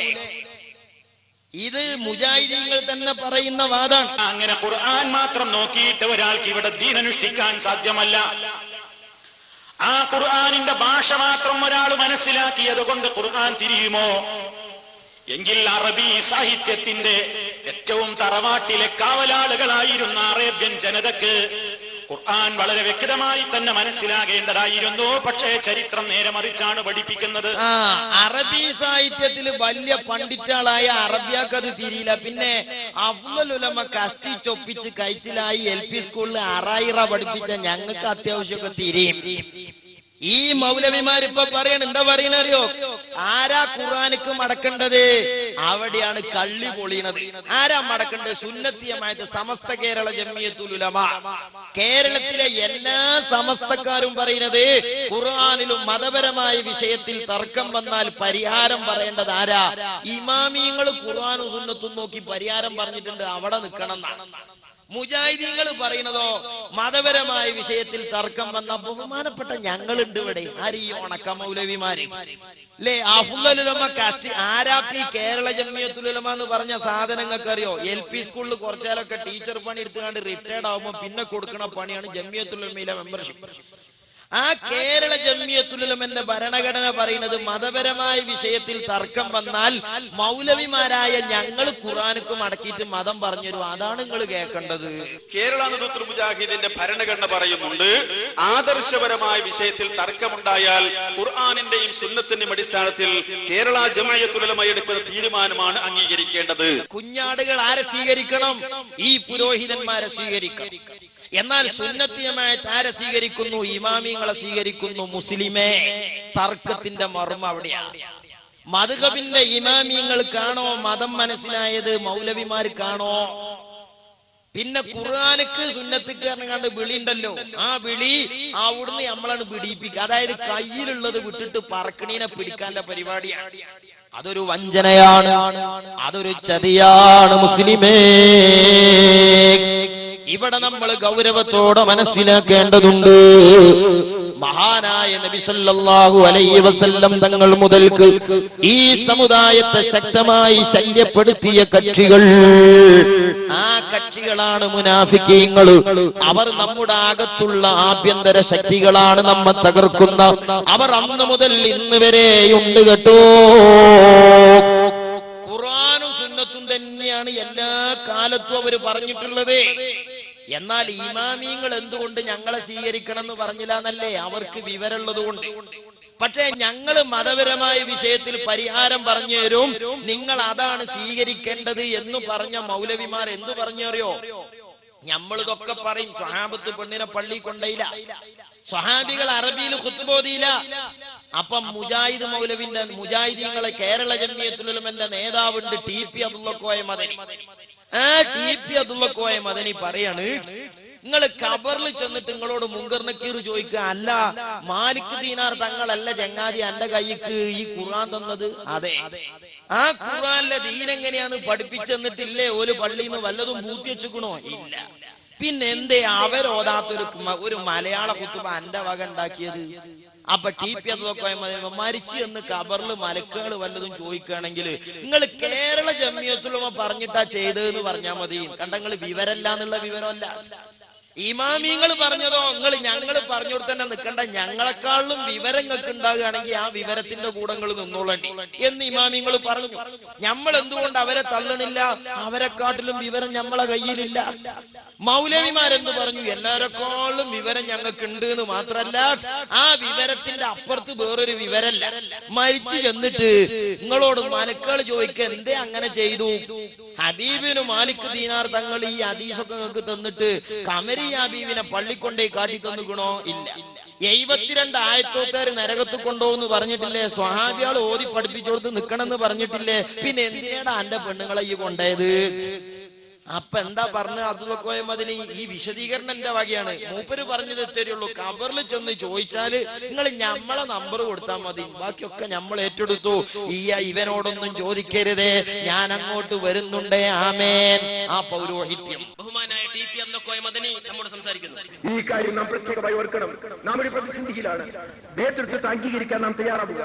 ഇത് മുജാഹിദീങ്ങൾ തന്നെ പറയുന്ന വാദാണ്. അങ്ങനെ ഖുർആൻ മാത്രം നോക്കിയിട്ട് ഒരാൾക്ക് ഇവിടെ ദീൻ അനുഷ്ഠിക്കാൻ സാധ്യമല്ല. ആ ഖുർആനിന്റെ ഭാഷ മാത്രം ഒരാൾ മനസ്സിലാക്കിയത് കൊണ്ട് ഖുർആൻ തിരിയുമോ? എങ്കിൽ അറബി സാഹിത്യത്തിന്റെ ഏറ്റവും തറവാട്ടിലെ കാവലാളുകളായിരുന്ന അറേബ്യൻ ജനതക്ക് ഖുർആൻ വളരെ വ്യക്തമായി തന്നെ മനസ്സിലാകേണ്ടതായിരുന്നു. പക്ഷേ ചരിത്രം നേരെ മറിച്ചാണ് പഠിപ്പിക്കുന്നത്. അറബി സാഹിത്യത്തിൽ വലിയ പണ്ഡിറ്റുകളായ അറബിയാക്കത് തിരിയില്ല. പിന്നെ അഫ്ളൽ ഉലമ കഷ്ടിച്ചൊപ്പിച്ച് കഴിച്ചിലായി LP സ്കൂളിൽ അറായിറ പഠിപ്പിച്ച ഞങ്ങൾക്ക് അത്യാവശ്യമൊക്കെ തിരിയും. ഈ മൗലവിമാരിപ്പോ പറയണ എന്താ പറയണറിയോ? ആരാ ഖുർആനിക്ക് മടക്കേണ്ടത്? അവിടെയാണ് കള്ളി പൊളിയണത്. ആരാ മടക്കേണ്ടത്? സുന്നത്തിയമായത് സമസ്ത കേരള ജംഇയ്യത്തുൽ ഉലമ. കേരളത്തിലെ എല്ലാ സമസ്തക്കാരും പറയുന്നത് ഖുർആനിലും മതപരമായ വിഷയത്തിൽ തർക്കം വന്നാൽ പരിഹാരം പറയേണ്ടത് ആരാ? ഇമാമിയങ്ങൾ ഖുർആനും സുന്നത്തും നോക്കി പരിഹാരം പറഞ്ഞിട്ടുണ്ട്, അവിടെ നിൽക്കണം എന്നാണ്. മുജാഹിദീങ്ങൾ പറയുന്നതോ മതപരമായ വിഷയത്തിൽ തർക്കം വന്ന ബഹുമാനപ്പെട്ട ഞങ്ങളുണ്ട് ഇവിടെ. ആര്? ഈ ഉണക്ക മൗലവിമാര് അല്ലേ? അഫ്ളലുൽ ഉലമ കാസ്റ്റ് ആരാക്കി കേരള ജംഇയ്യത്തുൽ ഉലമ എന്ന് പറഞ്ഞ സാധനങ്ങൾക്ക് അറിയോ? LP സ്കൂളിൽ കുറച്ചാലൊക്കെ ടീച്ചർ പണി എടുത്തുകൊണ്ട് റിട്ടയർഡ് ആവുമ്പോൾ പിന്നെ കൊടുക്കുന്ന പണിയാണ് ജംഇയ്യത്തുൽ ഉലമയിലെ മെമ്പർഷിപ്പ്. ആ കേരള ജംഇയ്യത്തുൽ ഉലമയുടെ ഭരണഘടന പറയുന്നത് മതപരമായ വിഷയത്തിൽ തർക്കം വന്നാൽ മൗലവിമാരായ ഞങ്ങൾ ഖുർആനുക്കും അടക്കിയിട്ട് മതം പറഞ്ഞു തരും. അതാണ് നിങ്ങൾ കേൾക്കേണ്ടത്. കേരള നേതൃത്വ മുജാഹിദിന്റെ ഭരണഘടന പറയുന്നുണ്ട്, ആദർശപരമായ വിഷയത്തിൽ തർക്കമുണ്ടായാൽ ഖുർആനിന്റെയും സുന്നത്തിന്റെയും അടിസ്ഥാനത്തിൽ കേരള ജംഇയ്യത്തുൽ ഉലമ എടുക്കുന്ന തീരുമാനമാണ് അംഗീകരിക്കേണ്ടത്. കുഞ്ഞാടുകൾ ആരെ സ്വീകരിക്കണം? ഈ പുരോഹിതന്മാരെ സ്വീകരിക്കണം. എന്നാൽ സുന്നത്ത് ജമാഅത്ത് ആരെ സ്വീകരിക്കുന്നു? ഇമാമിങ്ങളെ സ്വീകരിക്കുന്നു. മുസ്ലിമേ, തർക്കത്തിന്റെ മർമ്മം അവിടെയാണ്. മദ്ഹബിന്റെ ഇമാമിങ്ങൾക്കാണോ മതം മനസ്സിലായത്? മൗലവിമാർക്കാണോ? പിന്നെ ഖുർആനിക്ക് സുന്നത്തിക്ക് കണ്ട് വിളിയുണ്ടല്ലോ, ആ വിളി അവിടുന്ന് നമ്മളാണ് പിടിപ്പിക്കുക. അതായത് കയ്യിലുള്ളത് വിട്ടിട്ട് പറക്കണീനെ പിടിക്കാനുള്ള പരിപാടിയാണ്. അതൊരു വഞ്ചനയാണ്, അതൊരു ചതിയാണ് മുസ്ലിമേ. ഇവിടെ നമ്മൾ ഗൗരവത്തോടെ മനസ്സിലാക്കേണ്ടതുണ്ട്. മഹാനായ നബി സല്ലല്ലാഹു അലൈഹി വസല്ലം തങ്ങൾ മുതൽക്ക് ഈ സമുദായത്തെ ശക്തമായി ശല്യപ്പെടുത്തിയ കക്ഷികൾ, ആ കക്ഷികളാണ് മുനാഫിക്കീങ്ങൾ. അവർ നമ്മുടെ അകത്തുള്ള ആഭ്യന്തര ശക്തികളാണ് നമ്മെ തകർക്കുന്ന. അവർ അന്ന് മുതൽ ഇന്ന് വരെയുണ്ട് കേട്ടോ. ഖുർആനും സുന്നത്തും തന്നെയാണ് എല്ലാ കാലത്തും അവർ പറഞ്ഞിട്ടുള്ളത്. എന്നാൽ ഇമാമിങ്ങൾ എന്തുകൊണ്ട് ഞങ്ങളെ സ്വീകരിക്കണം എന്ന് പറഞ്ഞില്ല എന്നല്ലേ? അവർക്ക് വിവരമുള്ളത് കൊണ്ട്. പക്ഷേ ഞങ്ങൾ മതപരമായ വിഷയത്തിൽ പരിഹാരം പറഞ്ഞു തരും, നിങ്ങൾ അതാണ് സ്വീകരിക്കേണ്ടത് എന്ന് പറഞ്ഞ മൗലവിമാർ എന്തു പറഞ്ഞറിയോ? നമ്മളിതൊക്കെ പറയും, സ്വഹാബത്ത് പെണ്ണിനെ പള്ളി കൊണ്ടയില്ല, സ്വഹാബികൾ അറബിയിൽ ഖുത്ബോദിയില്ല. അപ്പം മുജാഹിദ് മൗലവിന്റെ മുജാഹിദീങ്ങളെ കേരള ജംഇയ്യത്തുൽ ഉലമയുടെ നേതാവുണ്ട് TP അബ്ദുള്ള കോയ മദനി. ആ TP അബ്ദുള്ള കോയ മദനി പറയാണ്, നിങ്ങൾ ഖബറിൽ ചെന്നിട്ട് നിങ്ങളോട് മുങ്കർ നക്കീർ ചോദിക്കുക, അല്ല മാലിക് ദീനാർ തങ്ങളല്ല ചങ്ങാതി എന്റെ കൈക്ക് ഈ ഖുർആൻ തന്നത്? അതെ. ആ ഖുർആനിലെ ദീൻ എങ്ങനെയാണ് പഠിപ്പിച്ചെന്നിട്ടില്ലേ ഒരു പള്ളിയിൽ നിന്ന് വല്ലതും പൂത്തി വെച്ചുക്കണോ? ഇല്ല. പിന്നെ എന്തേ അവരോടാത്തൊരു മലയാള കുത്തുബ എന്റെ വക ഉണ്ടാക്കിയത്? അപ്പൊ TP അതൊക്കെ മരിച്ചു എന്ന് ഖബറിൽ മലക്കുകൾ വല്ലതും ചോദിക്കുകയാണെങ്കിൽ നിങ്ങൾ കേരള ജംഇയ്യത്തുൽ ഉലമ പറഞ്ഞിട്ടാ ചെയ്തതെന്ന് പറഞ്ഞാൽ മതി. കണ്ടങ്ങൾ വിവരല്ല എന്നുള്ള വിവരമല്ല. ഇമാമിങ്ങൾ പറഞ്ഞതോ ഞങ്ങൾ പറഞ്ഞു കൊടുത്തന്നെ നിൽക്കണ്ട, ഞങ്ങളെക്കാളും വിവരങ്ങൾക്ക് ഉണ്ടാകുകയാണെങ്കിൽ ആ വിവരത്തിന്റെ കൂടങ്ങൾ നിന്നോളണ്ടി എന്ന് ഇമാമിങ്ങൾ പറഞ്ഞു. നമ്മൾ എന്തുകൊണ്ട് അവരെ തള്ളണില്ല? അവരെക്കാട്ടിലും വിവരം നമ്മളെ കയ്യിലില്ല. മൗലവിമാരെന്ത് പറഞ്ഞു? എല്ലാരെക്കാളും വിവരം ഞങ്ങൾക്കുണ്ട് എന്ന് മാത്രല്ല, ആ വിവരത്തിന്റെ അപ്പുറത്ത് വേറൊരു വിവരല്ല. മരിച്ചു ചെന്നിട്ട് നിങ്ങളോട് മലക്കുകൾ ചോദിക്കുക എന്തേ അങ്ങനെ ചെയ്തു? ഹബീബിന് മാലിക് ദീനാർ തങ്ങൾ ഈ ഹദീസൊക്കെ നിങ്ങൾക്ക് തന്നിട്ട് കമരി ഹബീബിനെ പള്ളിക്കൊണ്ടേ കാട്ടി തന്നുകണോ? ഇല്ല. 72 ആയത്തോക്കാർ നരകത്ത് കൊണ്ടുപോകുന്നു പറഞ്ഞിട്ടില്ലേ? സ്വഹാബിയാൾ ഓതി പഠിപ്പിച്ചു കൊടുത്ത് നിൽക്കണമെന്ന് പറഞ്ഞിട്ടില്ലേ? പിന്നെ എന്തിനാണ് എന്റെ പെണ്ണുങ്ങളെ ഈ കൊണ്ടയത്? അപ്പൊ എന്താ പറഞ്ഞ അബ്ദുള്ള കോയ മദനി? ഈ വിശദീകരണം എന്റെ വകയാണ്. മൂപ്പര് പറഞ്ഞത് എത്രയുള്ളൂ, ഖബറിൽ ചെന്ന് ചോദിച്ചാല് നിങ്ങൾ ഞമ്മളെ നമ്പർ കൊടുത്താൽ മതി, ബാക്കിയൊക്കെ നമ്മൾ ഏറ്റെടുത്തു. ഇവനോടൊന്നും ചോദിക്കരുതേ, ഞാൻ അങ്ങോട്ട് വരുന്നുണ്ടേ. ആമേൻ. ആ പൗരോഹിത്യം ബഹുമാനായ TP അബ്ദുള്ള കോയ മദനി നമ്മോട് സംസാരിക്കുന്നു. ഈ കാര്യം നാം പ്രത്യേകമായി ഓർക്കണം. നാം ഒരു പ്രതിസന്ധിയിലാണ്. നേതൃത്വത്തെ അംഗീകരിക്കാൻ നാം തയ്യാറാവുക.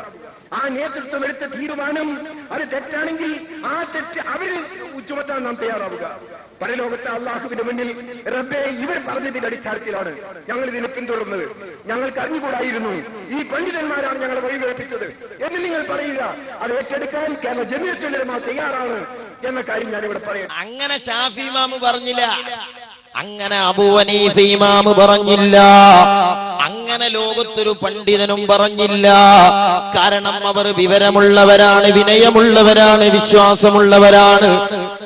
ആ നേതൃത്വം എടുത്ത തീരുമാനം അത് തെറ്റാണെങ്കിൽ ആ തെറ്റ് അവരിൽ ചുമത്താൻ നാം തയ്യാറാവുക. പരലോകത്തെ അള്ളാഹുവിന്റെ മുന്നിൽ റബ്ബേ ഇവർ പറഞ്ഞതിന്റെ അടിസ്ഥാനത്തിലാണ് ഞങ്ങൾ ഇതിനെ പിന്തുടർന്നത്, ഞങ്ങൾക്ക് അറിഞ്ഞുകൂടായിരുന്നു, ഈ പണ്ഡിതന്മാരാണ് ഞങ്ങളെ വഴിവേൽപ്പിച്ചത് എന്ന് നിങ്ങൾ പറയുക. അത് ഏറ്റെടുക്കാൻ കേരള ജംഇയ്യത്തുൽ ഉലമ തയ്യാറാണ് എന്ന കാര്യം ഞാനിവിടെ പറയാം. അങ്ങനെ ശാഫി ഇമാം പറഞ്ഞില്ല, അങ്ങനെ അബൂ ഹനീഫ ഇമാം പറഞ്ഞില്ല, അങ്ങനെ ലോകത്തൊരു പണ്ഡിതനും പറഞ്ഞില്ല. കാരണം അവർ വിവരമുള്ളവരാണ്, വിനയമുള്ളവരാണ്, വിശ്വാസമുള്ളവരാണ്.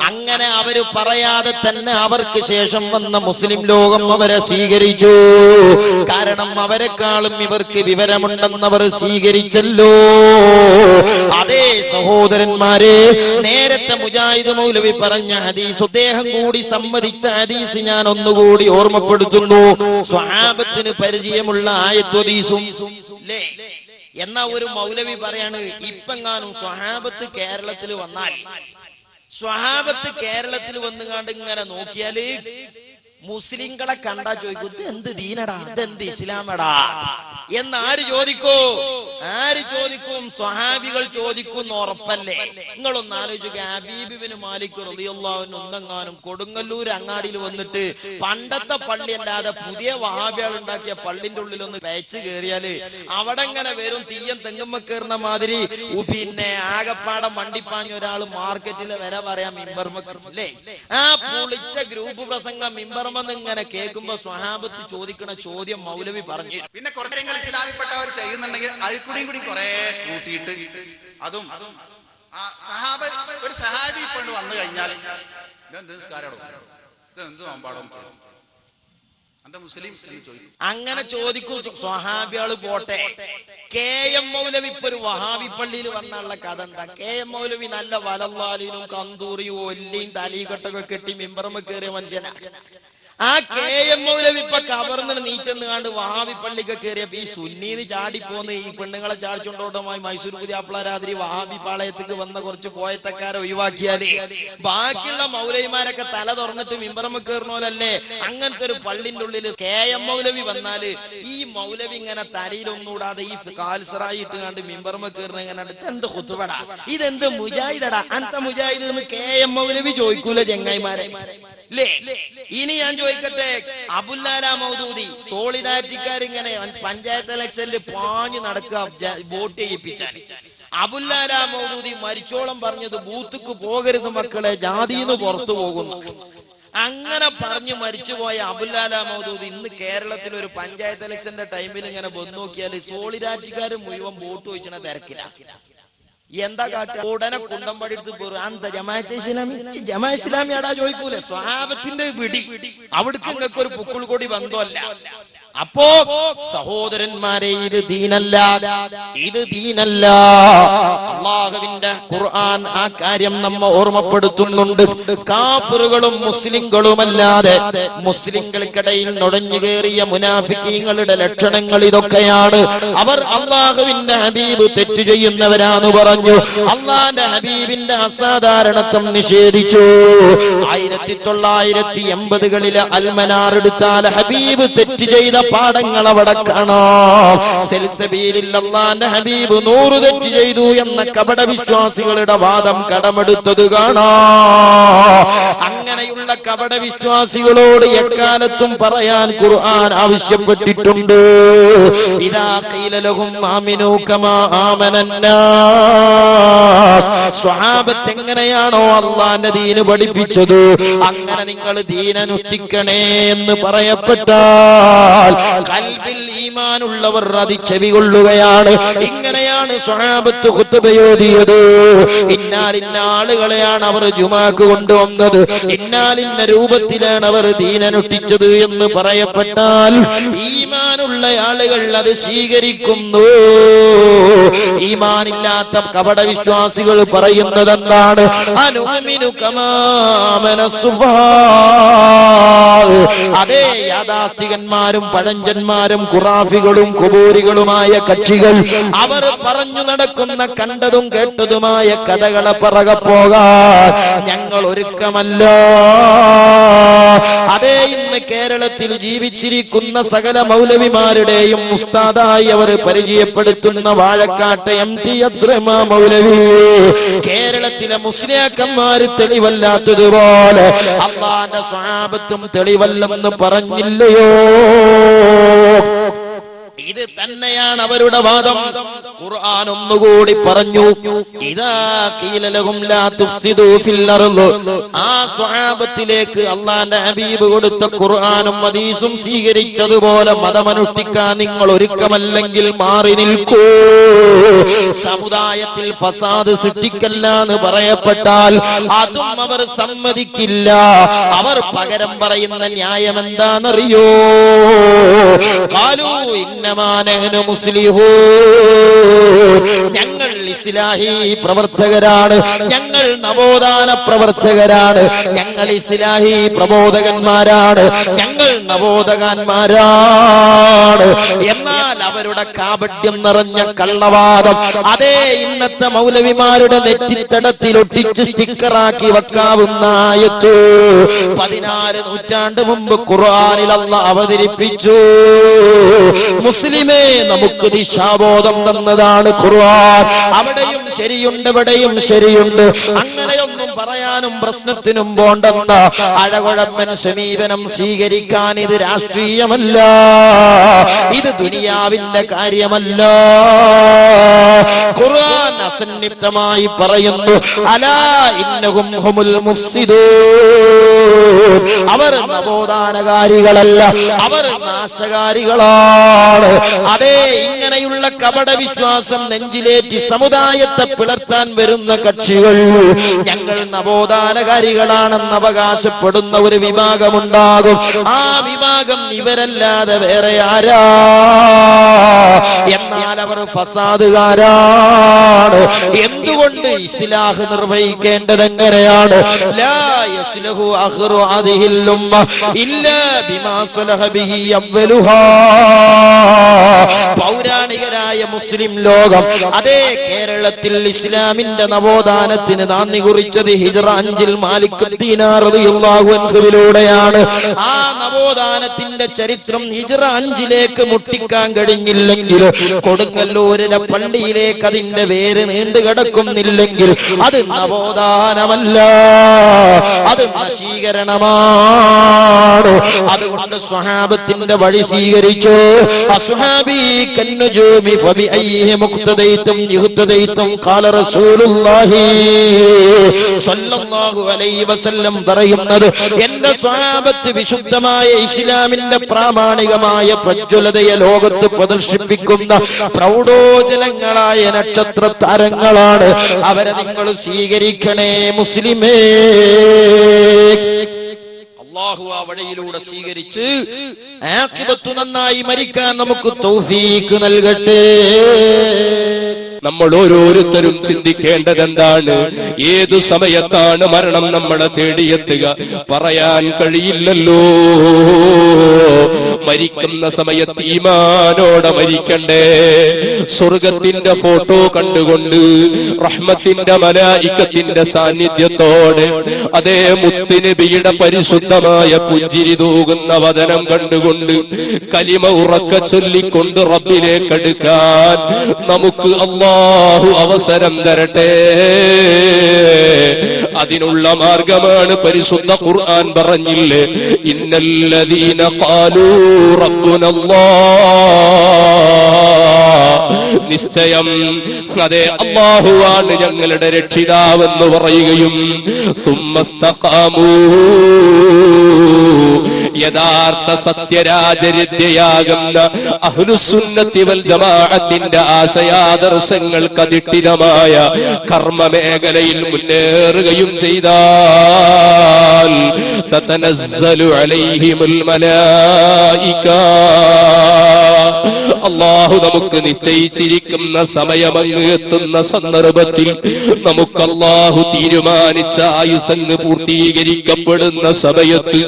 അങ്ങനെ അവര് പറയാതെ തന്നെ അവർക്ക് ശേഷം വന്ന മുസ്ലിം ലോകം അവരെ സ്വീകരിച്ചു. കാരണം അവരെക്കാളും ഇവർക്ക് വിവരമുണ്ടെന്നവർ സ്വീകരിച്ചല്ലോ. അതേ സഹോദരന്മാരെ, നേരത്തെ മുജാഹിദ് മൗലവി പറഞ്ഞ ഹദീസ്, അദ്ദേഹം കൂടി സമ്മതിച്ച ഹദീസ് ഞാൻ ഒന്നുകൂടി ഓർമ്മപ്പെടുത്തുന്നു. സ്വഹാബത്തിന് പരിചയമുള്ള ആയത്വദീസും അല്ലേ? എന്നാ ഒരു മൗലവി പറയാണ്, ഇപ്പെങ്ങാനും സ്വഹാബത്ത് കേരളത്തിൽ വന്നാൽ, സ്വഹാബത്ത് കേരളത്തിൽ വന്നുകാണ്ട് ഇങ്ങനെ നോക്കിയാല് മുസ്ലിങ്ങളെ കണ്ടാ ചോദിക്കൂ എന്ത് ദീനടാ, ഇതെന്ത് ഇസ്ലാമടാ എന്നാര് ചോദിക്കൂ? ആര് ചോദിക്കും? സ്വഹാബികൾ ചോദിക്കും ഉറപ്പല്ലേ? നിങ്ങളൊന്ന് ആലോചിക്കുക. ഹബീബ് ബിൻ മാലിക് റളിയല്ലാഹു അൻഹു ഒന്നെങ്ങാനും കൊടുങ്ങല്ലൂർ അങ്ങാടിയിൽ വന്നിട്ട് പണ്ടത്തെ പള്ളി അല്ലാതെ പുതിയ വഹാബികൾ ഉണ്ടാക്കിയ പള്ളിന്റെ ഉള്ളിലൊന്ന് പേച്ച് കയറിയാല് അവിടെ ഇങ്ങനെ വെറും തീയം തെങ്ങുമ്മ കയറുന്ന മാതിരി പിന്നെ ആകപ്പാടം വണ്ടിപ്പാഞ്ഞ ഒരാൾ മാർക്കറ്റിലെ വില പറയാൻ മിമ്പർമല്ലേ? ആ പുളിച്ച ഗ്രൂപ്പ് പ്രസംഗം മിമ്പർമെന്ന് ഇങ്ങനെ കേൾക്കുമ്പോ സ്വഹാബത്ത് ചോദിക്കണ ചോദ്യം മൗലവി പറഞ്ഞു. പിന്നെ കുറേ ഇസ്ലാമിൽപ്പെട്ടവർ ചെയ്യുന്നുണ്ടെങ്കിൽ അതിൽക്കൂടിയും കൂടി കുറെ കൂട്ടിയിട്ട് അതും ഒരു സഹാബി പെണ്ണ് വന്നു കഴിഞ്ഞാൽ ഇതെന്ത് നിസ്കാരം, ഇതെന്ത് നോമ്പാടും അന്ത മുസ്ലിം ചോദിക്കും. അങ്ങനെ ചോദിക്കൂ സ്വഹാബികള് പോട്ടെ. കെ എം മൗലവി ഇപ്പൊ ഒരു വഹാബി പള്ളിയിൽ വന്നുള്ള കഥ എന്താ? കെ എം മൗലവി നല്ല വലവാലിനും കന്തൂറിയും ഒല്ലിയും തലീകെട്ടൊക്കെ കെട്ടി മിമ്പറമ്മ കയറിയ മനുഷ്യനാ. ആ കെ എം മൗലവി ഇപ്പൊ കവർന്ന് നീച്ചെന്ന് കണ്ട് വഹാബി പള്ളിക്ക് കയറിയപ്പോ ഈ സുന്നീന്ന് ചാടിപ്പോന്ന് ഈ പെണ്ണുങ്ങളെ ചാടിച്ചോണ്ടോട്ടമായി മൈസൂർ പുതിയാപ്പിളരാതിരി വഹാബി പാളയത്തേക്ക് വന്ന കുറച്ച് പോയത്തക്കാരെ ഒഴിവാക്കിയാലേ ബാക്കിയുള്ള മൗലവിമാരൊക്കെ തല തുറന്നിട്ട് മിമ്പറമ്മ കയറണോലല്ലേ? അങ്ങനത്തെ ഒരു പള്ളിന്റെ ഉള്ളിൽ കെ എം മൗലവി വന്നാല് ഈ മൗലവി ഇങ്ങനെ തലയിലൊന്നുകൂടാതെ ഈ കാൽസറായി ഇട്ട് കണ്ട് മിമ്പറമ്മ കയറുന്ന ഇങ്ങനെ ഇതെന്ത് കുത്തുപടാ, ഇതെന്ത് മുജാഹിദടാ, അന്ത മുജാഹിദ് എന്ന് കെ എം മൗലവി ചോദിക്കൂല ചെങ്ങായിമാരെ ല്ലേ? ഇനി ഞാൻ ചോദിക്കട്ടെ, അബുല്ലാല മൗദൂദി സോളിഡാരിറ്റിക്കാരിങ്ങനെ പഞ്ചായത്ത് ഇലക്ഷനിൽ പാഞ്ഞു നടക്കുക വോട്ട് ചെയ്യിപ്പിച്ചാൽ, അബുല്ലാല മൗദൂദി മരിച്ചോളം പറഞ്ഞത് ബൂത്തുക്ക് പോകരുത് മക്കളെ, ജാതിന്ന് പുറത്തു പോകുന്നു. അങ്ങനെ പറഞ്ഞു മരിച്ചുപോയ അബുല്ലാല മൗദൂദി ഇന്ന് കേരളത്തിൽ ഒരു പഞ്ചായത്ത് ഇലക്ഷന്റെ ടൈമിൽ ഇങ്ങനെ വന്നു നോക്കിയാൽ സോളിഡാരിറ്റിക്കാർ മുഴുവൻ വോട്ട് ചോദിച്ചണ തിരക്കില്ല. എന്താ കാട്ടുക? ഉടനെ കുണ്ടമ്പടി എടുത്ത് പോരും. അന്ത ജമാഅത്തെ ഇസ്ലാമി, ജമാഅത്തെ ഇസ്ലാമി ആടാ ചോദിക്കൂലെ? സ്വഹാബത്തിന്റെ വിടി അവിടേക്ക് നിങ്ങൾക്ക് ഒരു പുക്കിൾ കൊടി ബന്ധമല്ല. അപ്പോ സഹോദരന്മാരെ, ഇത് ദീനല്ല, ഇത് ദീനല്ല. അല്ലാഹുവിന്റെ ഖുർആൻ ആ കാര്യം നമ്മെ ഓർമ്മപ്പെടുത്തുന്നുണ്ട്. കാഫിറുകളും മുസ്ലിങ്ങളുമല്ലാതെ മുസ്ലിങ്ങൾക്കിടയിൽ നുഴഞ്ഞു കയറിയ മുനാഫിക്കീങ്ങളുടെ ലക്ഷണങ്ങൾ ഇതൊക്കെയാണ്. അവർ അല്ലാഹുവിന്റെ ഹബീബ് തെറ്റ് ചെയ്യുന്നവരാന്ന് പറഞ്ഞു. അല്ലാഹുവിന്റെ ഹബീബിന്റെ അസാധാരണത്വം നിഷേധിച്ചു. 1980കളിലെ അൽമനാർ എടുത്താൽ ഹബീബ് തെറ്റ് ചെയ്ത പാഠങ്ങൾ അവിടെ കാണാം. അല്ലാഹുവിന്റെ ഹബീബ് 100 തെറ്റ് ചെയ്തു എന്ന കപട വിശ്വാസികളുടെ വാദം കടമെടുത്തത് കാണാം. അങ്ങനെയുള്ള കപട വിശ്വാസികളോട് എക്കാലത്തും പറയാൻ ഖുർആൻ ആവശ്യപ്പെട്ടിട്ടുണ്ട്. ഇദാ ഖീല ലഹും ആമിനൂ കമാ ആമനന്നാസ്. സ്വഹാബത്ത് എങ്ങനെയാണോ അല്ലാഹുവിന്റെ ദീൻ പഠിപ്പിച്ചത് അങ്ങനെ നിങ്ങൾ ദീനനുഷ്ഠിക്കണേ എന്ന് പറയപ്പെട്ടാൽ ഖൽബിൽ ഈമാനുള്ളവർ അത് ചെവികൊള്ളുകയാണ്. ഇങ്ങനെയാണ് സ്വഹാബത്ത് ഖുത്ബയോദിയത്. ഇന്നാലിന്ന ആളുകളെയാണ് അവർ ജുമാക്ക് കൊണ്ടുവന്നത്, ഇന്നാലിന്ന രൂപത്തിലാണ് അവർ ദീനനുഷ്ഠിച്ചത് എന്ന് പറയപ്പെട്ടാൽ ഈമാനുള്ള ആളുകൾ അത് സ്വീകരിക്കുന്നു. ഈമാനില്ലാത്ത കപട വിശ്വാസികൾ പറയുന്നത് എന്താണ്? അനുഅ്മിനു കമാ ആമന സുഫഹാ. അതേ യാഥാസ്ഥികന്മാരും പഴഞ്ചന്മാരും ഖുറാഫികളും ഖുബൂരികളുമായ കക്ഷികൾ അവർ പറഞ്ഞു നടക്കുന്ന കണ്ടതും കേട്ടതുമായ കഥകളെ പിറകെ പോകാൻ ഞങ്ങൾ ഒരുക്കമല്ല. അതേ ഇന്ന് കേരളത്തിൽ ജീവിച്ചിരിക്കുന്ന സകല മൗലവിമാരുടെയും ഉസ്താദായി അവർ പരിചയപ്പെടുത്തുന്ന വാഴക്കാട്ടെ MT അബ്ദുറഹ്മാൻ മൗലവി കേരളത്തിലെ മുസ്ലിയാക്കന്മാര് തെളിവല്ലാത്തതുപോലെ അല്ലാഹുവിന്റെ സ്വഹാബത്തും തെളിവല്ലെന്ന് പറഞ്ഞില്ലയോ? ഇത് തന്നെയാണ് അവരുടെ വാദം. ഖുർആൻ ഒന്നുകൂടി പറഞ്ഞു, ഇദാ ഖീല ലഹും ലാ തുഫ്സിദൂ ഫിൽ അർള്. ആ സ്വഹാബത്തിലേക്ക് അല്ലാഹുവിന്റെ ഹബീബ് കൊടുത്ത ഖുർആനും ഹദീസും സ്വീകരിച്ചതുപോലെ മതമനുഷ്ഠിക്കാൻ നിങ്ങൾ ഒരുക്കമല്ലെങ്കിൽ മാറി നിൽക്കൂ. സമുദായത്തിൽ ഫസാദ് സൃഷ്ടിക്കല്ല എന്ന് പറയപ്പെട്ടാൽ അതും അവർ സമ്മതിക്കില്ല. അവർ പകരം പറയുന്ന ന്യായം എന്താണെന്നറിയോ? ഖാലൂ ഇന്നമാ നഹ്നു മുസ്ലിഹൂൻ. ഞങ്ങൾ ഇസ്ലാഹി പ്രവർത്തകരാണ്, ഞങ്ങൾ നവോത്ഥാന പ്രവർത്തകരാണ്, ഞങ്ങൾ ഇസ്ലാഹി പ്രബോധകന്മാരാണ്, ഞങ്ങൾ നവോത്ഥാകന്മാരാണ്. എന്നാൽ അവരുടെ കാപട്യം നിറഞ്ഞ കള്ളവാദം അതേ ഇന്നത്തെ മൗലവിമാരുടെ നെറ്റിത്തടത്തിൽ ഒട്ടിച്ച് സ്റ്റിക്കറാക്കി വെക്കാവുന്ന ആയത്ത് 14 നൂറ്റാണ്ട് മുമ്പ് ഖുർആനിൽ അല്ലാഹ് അവതരിപ്പിച്ചു. മുസ്ലിമേ, നമുക്ക് ദിശാബോധം തന്നതാണ് ഖുർആൻ. അവിടെയും ശരിയുണ്ട്, ഇവിടെയും ശരിയുണ്ട്. അങ്ങനെയൊന്നും പറയാനും പ്രശ്നത്തിനും പോണ്ടെന്ന അഴകുഴപ്പൻ സമീപനം സ്വീകരിക്കാൻ ഇത് രാഷ്ട്രീയമല്ല, ഇത് ദുനിയാവിന്റെ കാര്യമല്ല. ഖുർആൻ അസന്നിഗ്ധമായി പറയുന്നു, അലാ ഇന്നഹും ഹുമുൽ മുഫ്സിദൂൻ. അവർ നവോത്ഥാനകാരികളല്ല, അവർ നാശകാരികളാണ്. അതേ, ഇങ്ങനെയുള്ള കപട വിശ്വാസം നെഞ്ചിലേറ്റി സമുദായത്തെ പിളർത്താൻ വരുന്ന കക്ഷികൾ ഞങ്ങൾ നവോത്ഥാനകാരികളാണെന്ന് അവകാശപ്പെടുന്ന ഒരു വിഭാഗമുണ്ടാകും. ആ വിഭാഗം ഇവരല്ലാതെ വേറെ ആരാ? എന്നാൽ അവർ ഫസാദുകാരാണ്. എന്തുകൊണ്ട്? ഇസ്ലാഹ് നിർവഹിക്കേണ്ടത് എങ്ങനെയാണ്? ലാ യസ്ലഹു ആഖിറു ഹാദിഹിൽ ഉമ്മ ഇല്ലാ ബിമാ സലഹ ബിഹി അവ്വലുഹാ. പൗരാണികരായ മുസ്ലിം ലോകം അതേ കേരളത്തിൽ ഇസ്ലാമിന്റെ നവോത്ഥാനത്തിന് നാന്ദി കുറിച്ചത് ഹിജ്റ 5 മാലിക് ദീനാർ റളിയല്ലാഹു അൻഹുവിലൂടെയാണ്. ആ നവോത്ഥാനത്തിന്റെ ചരിത്രം ഹിജ്റ 5 മുട്ടിക്കാൻ കഴിഞ്ഞില്ലെങ്കിൽ, കൊടുങ്ങല്ലൂരിലെ പള്ളിയിലേക്ക് അതിന്റെ വേര് നീണ്ടുകിടക്കുന്നില്ലെങ്കിൽ അത് നവോത്ഥാനമല്ല, അത് നശീകരണമാണ്. അതുകൊണ്ട് സ്വഹാബത്തിന്റെ വഴി സ്വീകരിച്ചു. അസ്ഹാബി കന്നുജൂമി ഫബിഅയ്യിഹി മുഖ്തദൈതും യുഹ്തദൈതും ഖാല റസൂലുള്ളാഹി സ്വല്ലല്ലാഹു അലൈഹി വസല്ലം പറയുന്നത്, എന്റെ സ്വഹാബത്ത് വിശുദ്ധമായ ഇസ്ലാമിന്റെ പ്രാമാണികമായ പ്രജ്വലതയെ ലോകത്ത് പ്രദർശിപ്പിക്കുന്ന പ്രൗഢോജ്വലങ്ങളായ നക്ഷത്ര താരങ്ങളാണ്. അവരെ നിങ്ങൾ സ്വീകരിക്കണേ മുസ്ലിമേ. അല്ലാഹു ആ വഴിയിലൂടെ സ്വീകരിച്ച് ആഖിബത്ത് നന്നായി മരിക്കാൻ നമുക്ക് തൗഫീഖ് നൽകട്ടെ. നമ്മൾ ഓരോരുത്തരും ചിന്തിക്കേണ്ടത് എന്താണ്? ഏതു സമയത്താണ് മരണം നമ്മളെ തേടിയെത്തുക പറയാൻ കഴിയില്ലല്ലോ. മരിക്കുന്ന സമയത്ത് ഈമാനോടെ മരിക്കണ്ടേ? സ്വർഗത്തിന്റെ ഫോട്ടോ കണ്ടുകൊണ്ട്, റഹ്മത്തിന്റെ മലായികത്തിന്റെ സാന്നിധ്യത്തോടെ, അതേ മുത്തുനബിയുടെ പരിശുദ്ധമായ പുഞ്ചിരി തൂകുന്ന വദനം കണ്ടുകൊണ്ട്, കലിമ ഉറക്ക ചൊല്ലിക്കൊണ്ട് റബ്ബിലേക്കടുക്കാൻ നമുക്ക് അല്ലാഹു അവസരം തരട്ടെ. അതിനുള്ള മാർഗമാണ് പരിശുദ്ധ ഖുർആൻ പറഞ്ഞില്ലേ, ഇന്നല്ലദീന ഖാലൂ റബ്ബുനല്ലാഹ്, നിശ്ചയം അതെ അല്ലാഹുവാണ് ഞങ്ങളുടെ രക്ഷിതാവെന്ന് പറയുകയും, സുമ്മസ്തഖാമൂ, യഥാർത്ഥ സത്യരാജരിദ്യയാകുന്ന അഹ്ലുസുന്നത്തി വൽ ജമാഅത്തിന്റെ ആശയാദർശങ്ങൾക്കധിഷ്ഠിതമായ കർമ്മമേഖലയിൽ മുന്നേറുകയും ചെയ്താൽ തതനസ്സലു അലൈഹിമുൽ മലായിക, അല്ലാഹു നമുക്ക് നിശ്ചയിച്ചിരിക്കുന്ന സമയമങ്ങ് എത്തുന്ന സന്ദർഭത്തിൽ നമുക്ക് അല്ലാഹു തീരുമാനിച്ച ആയുസങ്ങ് പൂർത്തീകരിക്കപ്പെടുന്ന സമയത്ത്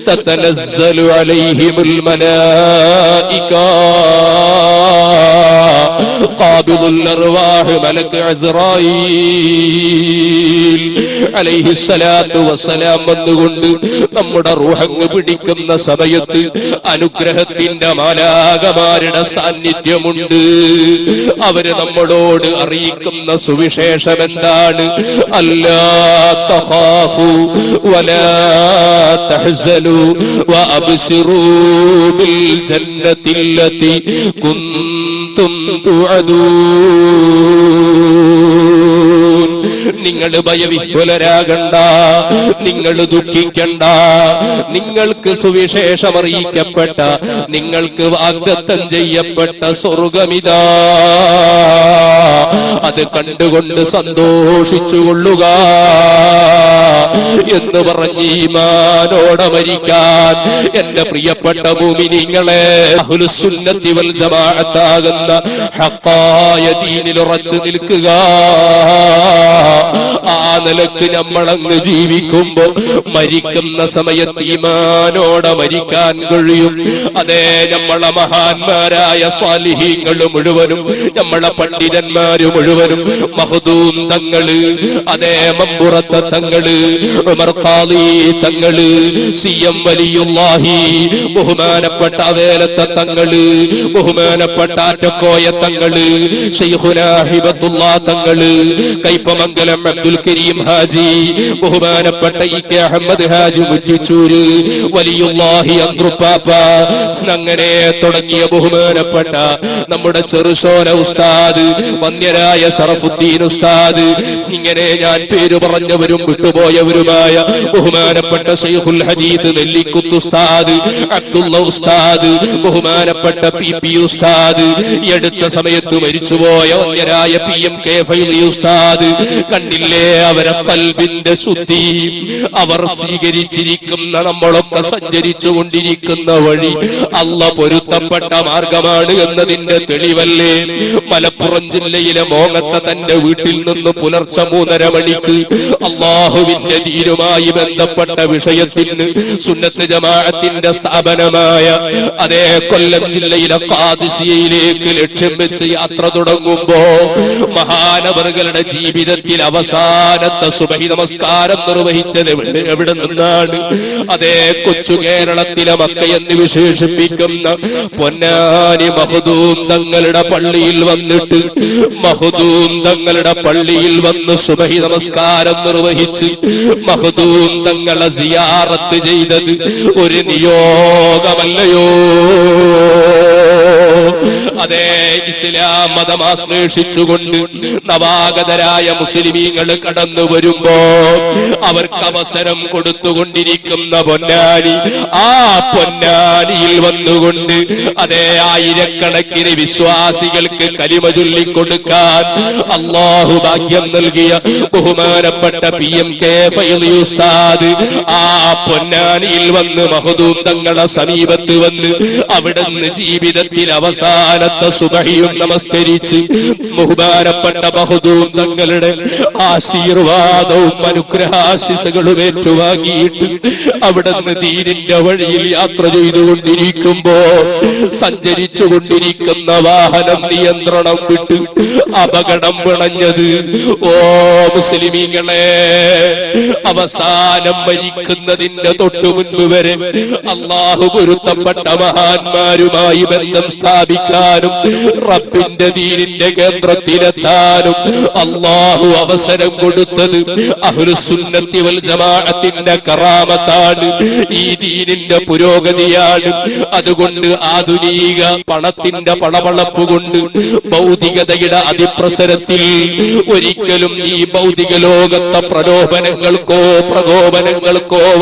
തതനസ്സലു അലൈഹിമുൽ മലായിക, ഖാബിദുൽ അർവാഹ് മലക് അസ്റായീൽ അലൈഹിസ്സലാത്തു വസ്സലാം വന്നുകൊണ്ട് നമ്മുടെ റൂഹങ്ങ് പിടിക്കുന്ന സമയത്ത് അനുഗ്രഹത്തിന്റെ മാലാകമാരുടെ സാന്നിധ്യമുണ്ട്. അവര് നമ്മളോട് അറിയിക്കുന്ന സുവിശേഷം എന്താണ്? അല്ലാ തഖാഫു വലാ തഹ്സനു വഅബ്ശിറൂ ബിൽ ജന്നത്തില്ലതി കുന്തും തുഅദൂൻ. നിങ്ങൾ ഭയവിഹ്വലരാകണ്ട, നിങ്ങൾ ദുഃഖിക്കണ്ട. നിങ്ങൾക്ക് സുവിശേഷം അറിയിക്കപ്പെട്ട, നിങ്ങൾക്ക് വാഗ്ദത്തം ചെയ്യപ്പെട്ട സ്വർഗമിതാ, അത് കണ്ടുകൊണ്ട് സന്തോഷിച്ചുകൊള്ളുക എന്ന് പറഞ്ഞ് ഈമാനോടെ മരിക്കാൻ എന്റെ പ്രിയപ്പെട്ട മുഅ്മിനീങ്ങളെ, അഹ്ലുസുന്നത്തി വൽ ജമാഅത്താകുന്ന ഹഖായ ദീനിൽ ഉറച്ചു നിൽക്കുക. ആ നിലക്ക് നമ്മളങ്ങ് ജീവിക്കുമ്പോ മരിക്കുന്ന സമയത്ത് ഈമാനോടെ മരിക്കാൻ കഴിയും. അതേ, നമ്മളെ മഹാന്മാരായ സ്വാലിഹീങ്ങൾ മുഴുവനും, നമ്മളെ പണ്ഡിതന്മാര് മുഴുവനും, മഖ്ദൂം തങ്ങള്, അതേ മമ്പുറത്തെ തങ്ങള്, ഉമർ ഖാദി തങ്ങള്, സിഎം വലിയുല്ലാഹി, ബഹുമാനപ്പെട്ട വേലത്തെ തങ്ങള്, ബഹുമാനപ്പെട്ട ആറ്റക്കോയ തങ്ങള്, ശൈഖുനാ ഹിബത്തുല്ലാ തങ്ങള്, കൈപ്പമംഗലം അബ്ദുൽ കരീം ഹാജി, ബഹുമാനപ്പെട്ട ഇ.കെ. അഹമ്മദ് ഹാജി മുറ്റിച്ചൂര്, വലിയുല്ലാഹി അന്ത്രുപ്പാപ്പ, അങ്ങനെ തുടങ്ങിയ ബഹുമാനപ്പെട്ട നമ്മുടെ ചെറുശോല ഉസ്താദ്, വന്യരായ ശറഫുദ്ദീൻ ഉസ്താദ്, ഇങ്ങനെ ഞാൻ പേര് പറഞ്ഞവരും വിട്ടുപോയവരുമായ ബഹുമാനപ്പെട്ട ശൈഖുൽ ഹദീസ് നെല്ലിക്കുത്ത് ഉസ്താദ്, അബ്ദുള്ള ഉസ്താദ്, ബഹുമാനപ്പെട്ട പി ഉസ്താദ്, ഈ അടുത്ത സമയത്ത് മരിച്ചുപോയ വന്യരായ PM.K. ഫൈലി ഉസ്താദ്, കണ്ടില്ലേ അവരെ ഖൽബിന്റെ ശുദ്ധി, അവർ സ്വീകരിച്ചിരിക്കുന്ന, നമ്മളൊക്കെ സഞ്ചരിച്ചു കൊണ്ടിരിക്കുന്ന വഴി അല്ലാഹ് പൊരുത്തപ്പെട്ട മാർഗമാണ് എന്നതിന്റെ തെളിവല്ലേ? മലപ്പുറം ജില്ലയിലെ മോങ്ങത്തെ തന്റെ വീട്ടിൽ നിന്ന് പുലർച്ചെ 3:30 മണിക്ക് അല്ലാഹുവിന്റെ ദീനുമായി ബന്ധപ്പെട്ട വിഷയത്തിന് സുന്നത്ത് ജമാഅത്തിന്റെ സ്ഥാപനമായ അതേ കൊല്ലം ജില്ലയിലെ ഖാദിസിയയിലേക്ക് ലക്ഷ്യം വെച്ച് യാത്ര തുടങ്ങുമ്പോ മഹാനവറുകളുടെ ജീവിതത്തിൽ അവസാനത്തെ സുബഹി നമസ്കാരം നിർവഹിച്ചത് എവിടെ നിന്നാണ്? അതേ കൊച്ചു കേരളത്തിലെ മക്കയെന്ന് വിശേഷിപ്പിക്കുന്ന പൊന്നാനി മഖ്ദൂം തങ്ങളുടെ പള്ളിയിൽ വന്നിട്ട്, മഖ്ദൂം തങ്ങളുടെ പള്ളിയിൽ വന്ന് സുബഹി നമസ്കാരം നിർവഹിച്ച് മഖ്ദൂം തങ്ങളെ സിയാറത്ത് ചെയ്തത് ഒരു നിയോഗമല്ലയോ? അതേ, ഇസ്ലാം മതം ആശ്ലേഷിച്ചുകൊണ്ട് നവാഗതരായ മുസ്ലിമീങ്ങൾ കടന്നു വരുമ്പോ അവർക്ക് അവസരം കൊടുത്തുകൊണ്ടിരിക്കുന്ന പൊന്നാനി, ആ പൊന്നാനിയിൽ വന്നുകൊണ്ട് അതേ ആയിരക്കണക്കിന് വിശ്വാസികൾക്ക് കലിമ ചൊല്ലിക്കൊടുക്കാൻ അല്ലാഹു ഭാഗ്യം നൽകിയ ബഹുമാനപ്പെട്ട PM.K. ഫൈലി ഉസ്താദ് ആ പൊന്നാനിയിൽ വന്ന് മഖ്ദൂം തങ്ങളെ സമീപത്ത് വന്ന് അവിടുന്ന് ജീവിതത്തിൽ അവസാനത്തെ സുബഹിയും നമസ്കരിച്ച് ബഹുമാനപ്പെട്ട മഖ്ദൂം തങ്ങളുടെ ആശീർവാദവും അനുഗ്രഹാശിസുകളും ഏറ്റുവാങ്ങിയിട്ട് അവിടുന്ന് ദീനിന്റെ വഴിയിൽ യാത്ര ചെയ്തുകൊണ്ടിരിക്കുമ്പോ സഞ്ചരിച്ചു കൊണ്ടിരിക്കുന്ന വാഹനം നിയന്ത്രണം വിട്ട് അപകടം പിണഞ്ഞത്, ഓ മുസ്ലിമീങ്ങളെ, അവസാനം മരിക്കുന്നതിന്റെ തൊട്ടു മുൻപ് വരെ അല്ലാഹു പൊരുത്തപ്പെട്ട മഹാന്മാരുമായി ബന്ധം സ്ഥാപിക്കാനും റബ്ബിന്റെ ദീനിന്റെ കേന്ദ്രത്തിലെത്താനും അല്ലാഹു അവസരം കൊടുത്തത് അഹ്ലുസുന്നത്തി വൽ ജമാഅത്തിന്റെ കറാമത്താണ്, ഈ ദീനിന്റെ പുരോഗതിയാണ്. അതുകൊണ്ട് ആധുനിക പണത്തിന്റെ പളപളപ്പ് കൊണ്ട് ഭൗതികതയുടെ അതിപ്രസരത്തിൽ ഒരിക്കലും ഈ ഭൗതിക ലോകത്തെ പ്രകോപനങ്ങൾക്കോ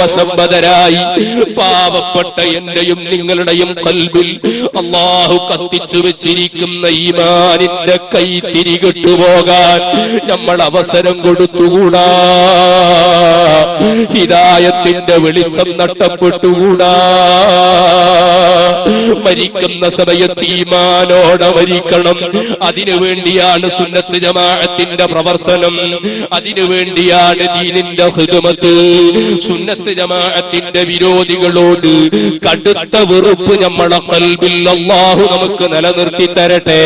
വശംബദരായി പാവപ്പെട്ട എന്റെയും നിങ്ങളുടെയും ഖൽബിൽ അല്ലാഹു കത്തിച്ചു വെച്ചിരിക്കുന്ന ഈമാനിന്റെ കൈ തിരികെട്ടുപോകാൻ നമ്മൾ അവസരം കൊടുത്തുകൂടാ. ഹിദായത്തിന്റെ വെളിച്ചം നഷ്ടപ്പെട്ടുകൂടാ. മരിക്കുന്ന സമയത്ത് ഈമാനോടെ മരിക്കണം. അതിനുവേണ്ടിയാണ് സുന്നത്ത് ജമാഅത്തിന്റെ പ്രവർത്തനം, അതിനുവേണ്ടിയാണ് ദീനിന്റെ ഖിദ്മത്ത്. സുന്നത്ത് ജമാഅത്തിന്റെ വിരോധികളോട് കടുത്ത വെറുപ്പ് നമ്മളെ ഖൽബിൽ അല്ലാഹു നമുക്ക് നിലനിർത്തി തരട്ടെ.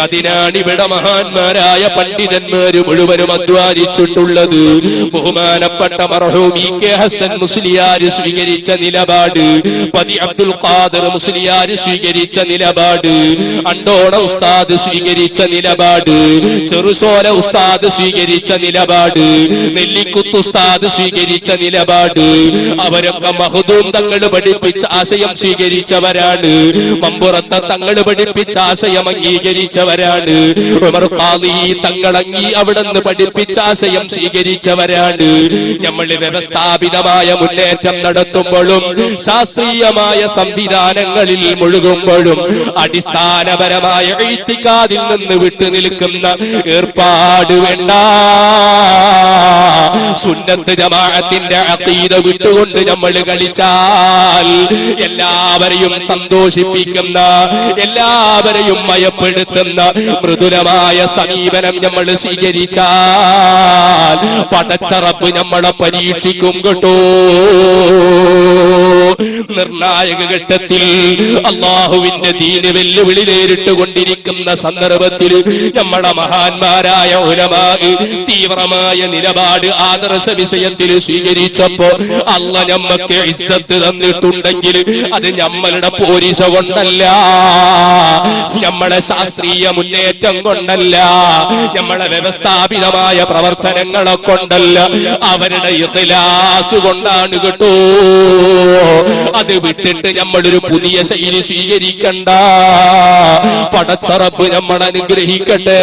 അതിനാണ് ഇവിടെ മഹാന്മാരായ പണ്ഡിതന്മാര് മുഴുവനും അധ്വാനിച്ചിട്ടുള്ളത്. ബഹുമാനപ്പെട്ട മർഹൂം ഇ.കെ. ഹസൻ മുസ്ലിയാർ സ്വീകരിച്ച നിലപാട്, പതി അബ്ദുൽ ഖാദിർ മുസ്ലിയാർ സ്വീകരിച്ച നിലപാട്, അണ്ടോണ ഉസ്താദ് സ്വീകരിച്ച നിലപാട്, ചെറുസോല ഉസ്താദ് സ്വീകരിച്ച നിലപാട്, നെല്ലിക്കുത്ത് ഉസ്താദ് സ്വീകരിച്ച നിലപാട്, അവരൊക്കെ മഖ്ദൂം തങ്ങൾ പഠിപ്പിച്ച ആശയം സ്വീകരിച്ചവരാണ്. മമ്പുറത്തെ തങ്ങൾ തങ്ങൾ പഠിപ്പിച്ച ആശയം അംഗീകരിച്ചവരാണ്. ഉമർ ഖാദി തങ്ങൾ അവിടുന്ന് പഠിപ്പിച്ച ആശയം സ്വീകരിച്ചവരാണ്. നമ്മൾ വ്യവസ്ഥാപിതമായ മുന്നേറ്റം നടത്തുമ്പോഴും ശാസ്ത്രീയമായ സംവിധാനങ്ങളിൽ മുഴുകുമ്പോഴും അടിസ്ഥാനപരമായ ഇഅ്തിഖാദിൽ നിന്ന് വിട്ടുനിൽക്കുന്ന ഏർപ്പാട് വേണ്ട. സുന്നത്ത് ജമാഅത്തിന്റെ അഖീദ വിട്ടുകൊണ്ട് നമ്മൾ കളിച്ചാൽ എല്ലാവരെയും സന്തോഷിപ്പിക്കുന്ന, എല്ലാവരെയും മയപ്പെടുത്തുന്ന മൃദുലമായ സമീപനം നമ്മൾ സ്വീകരിച്ചാൽ പടച്ച റബ്ബ് നമ്മളെ പരീക്ഷിക്കും കേട്ടോ. നിർണായക ഘട്ടത്തിൽ അള്ളാഹുവിന്റെ ദീന് വെല്ലുവിളി നേരിട്ടുകൊണ്ടിരിക്കുന്ന സന്ദർഭത്തിൽ നമ്മുടെ മഹാന്മാരായ ഉലമാ തീവ്രമായ നിലപാട് ആദർശ വിഷയത്തിൽ സ്വീകരിച്ചപ്പോ അള്ളാഹ് നമ്മക്ക് ഇസ്സത്ത് തന്നിട്ടുണ്ടെങ്കിൽ അത് നമ്മളുടെ പോരിശ കൊണ്ടല്ല, നമ്മളെ ശാസ്ത്രീയ മുന്നേറ്റം കൊണ്ടല്ല, നമ്മളെ വ്യവസ്ഥാപിതമായ പ്രവർത്തനങ്ങളെ കൊണ്ടല്ല, അവരുടെ ഇഖ്ലാസ് കൊണ്ടാണ് കേട്ടോ. അത് വിട്ടിട്ട് നമ്മളൊരു പുതിയ ശൈലി സ്വീകരിക്കണ്ട. പടച്ച റബ്ബ് നമ്മൾ അനുഗ്രഹിക്കട്ടെ.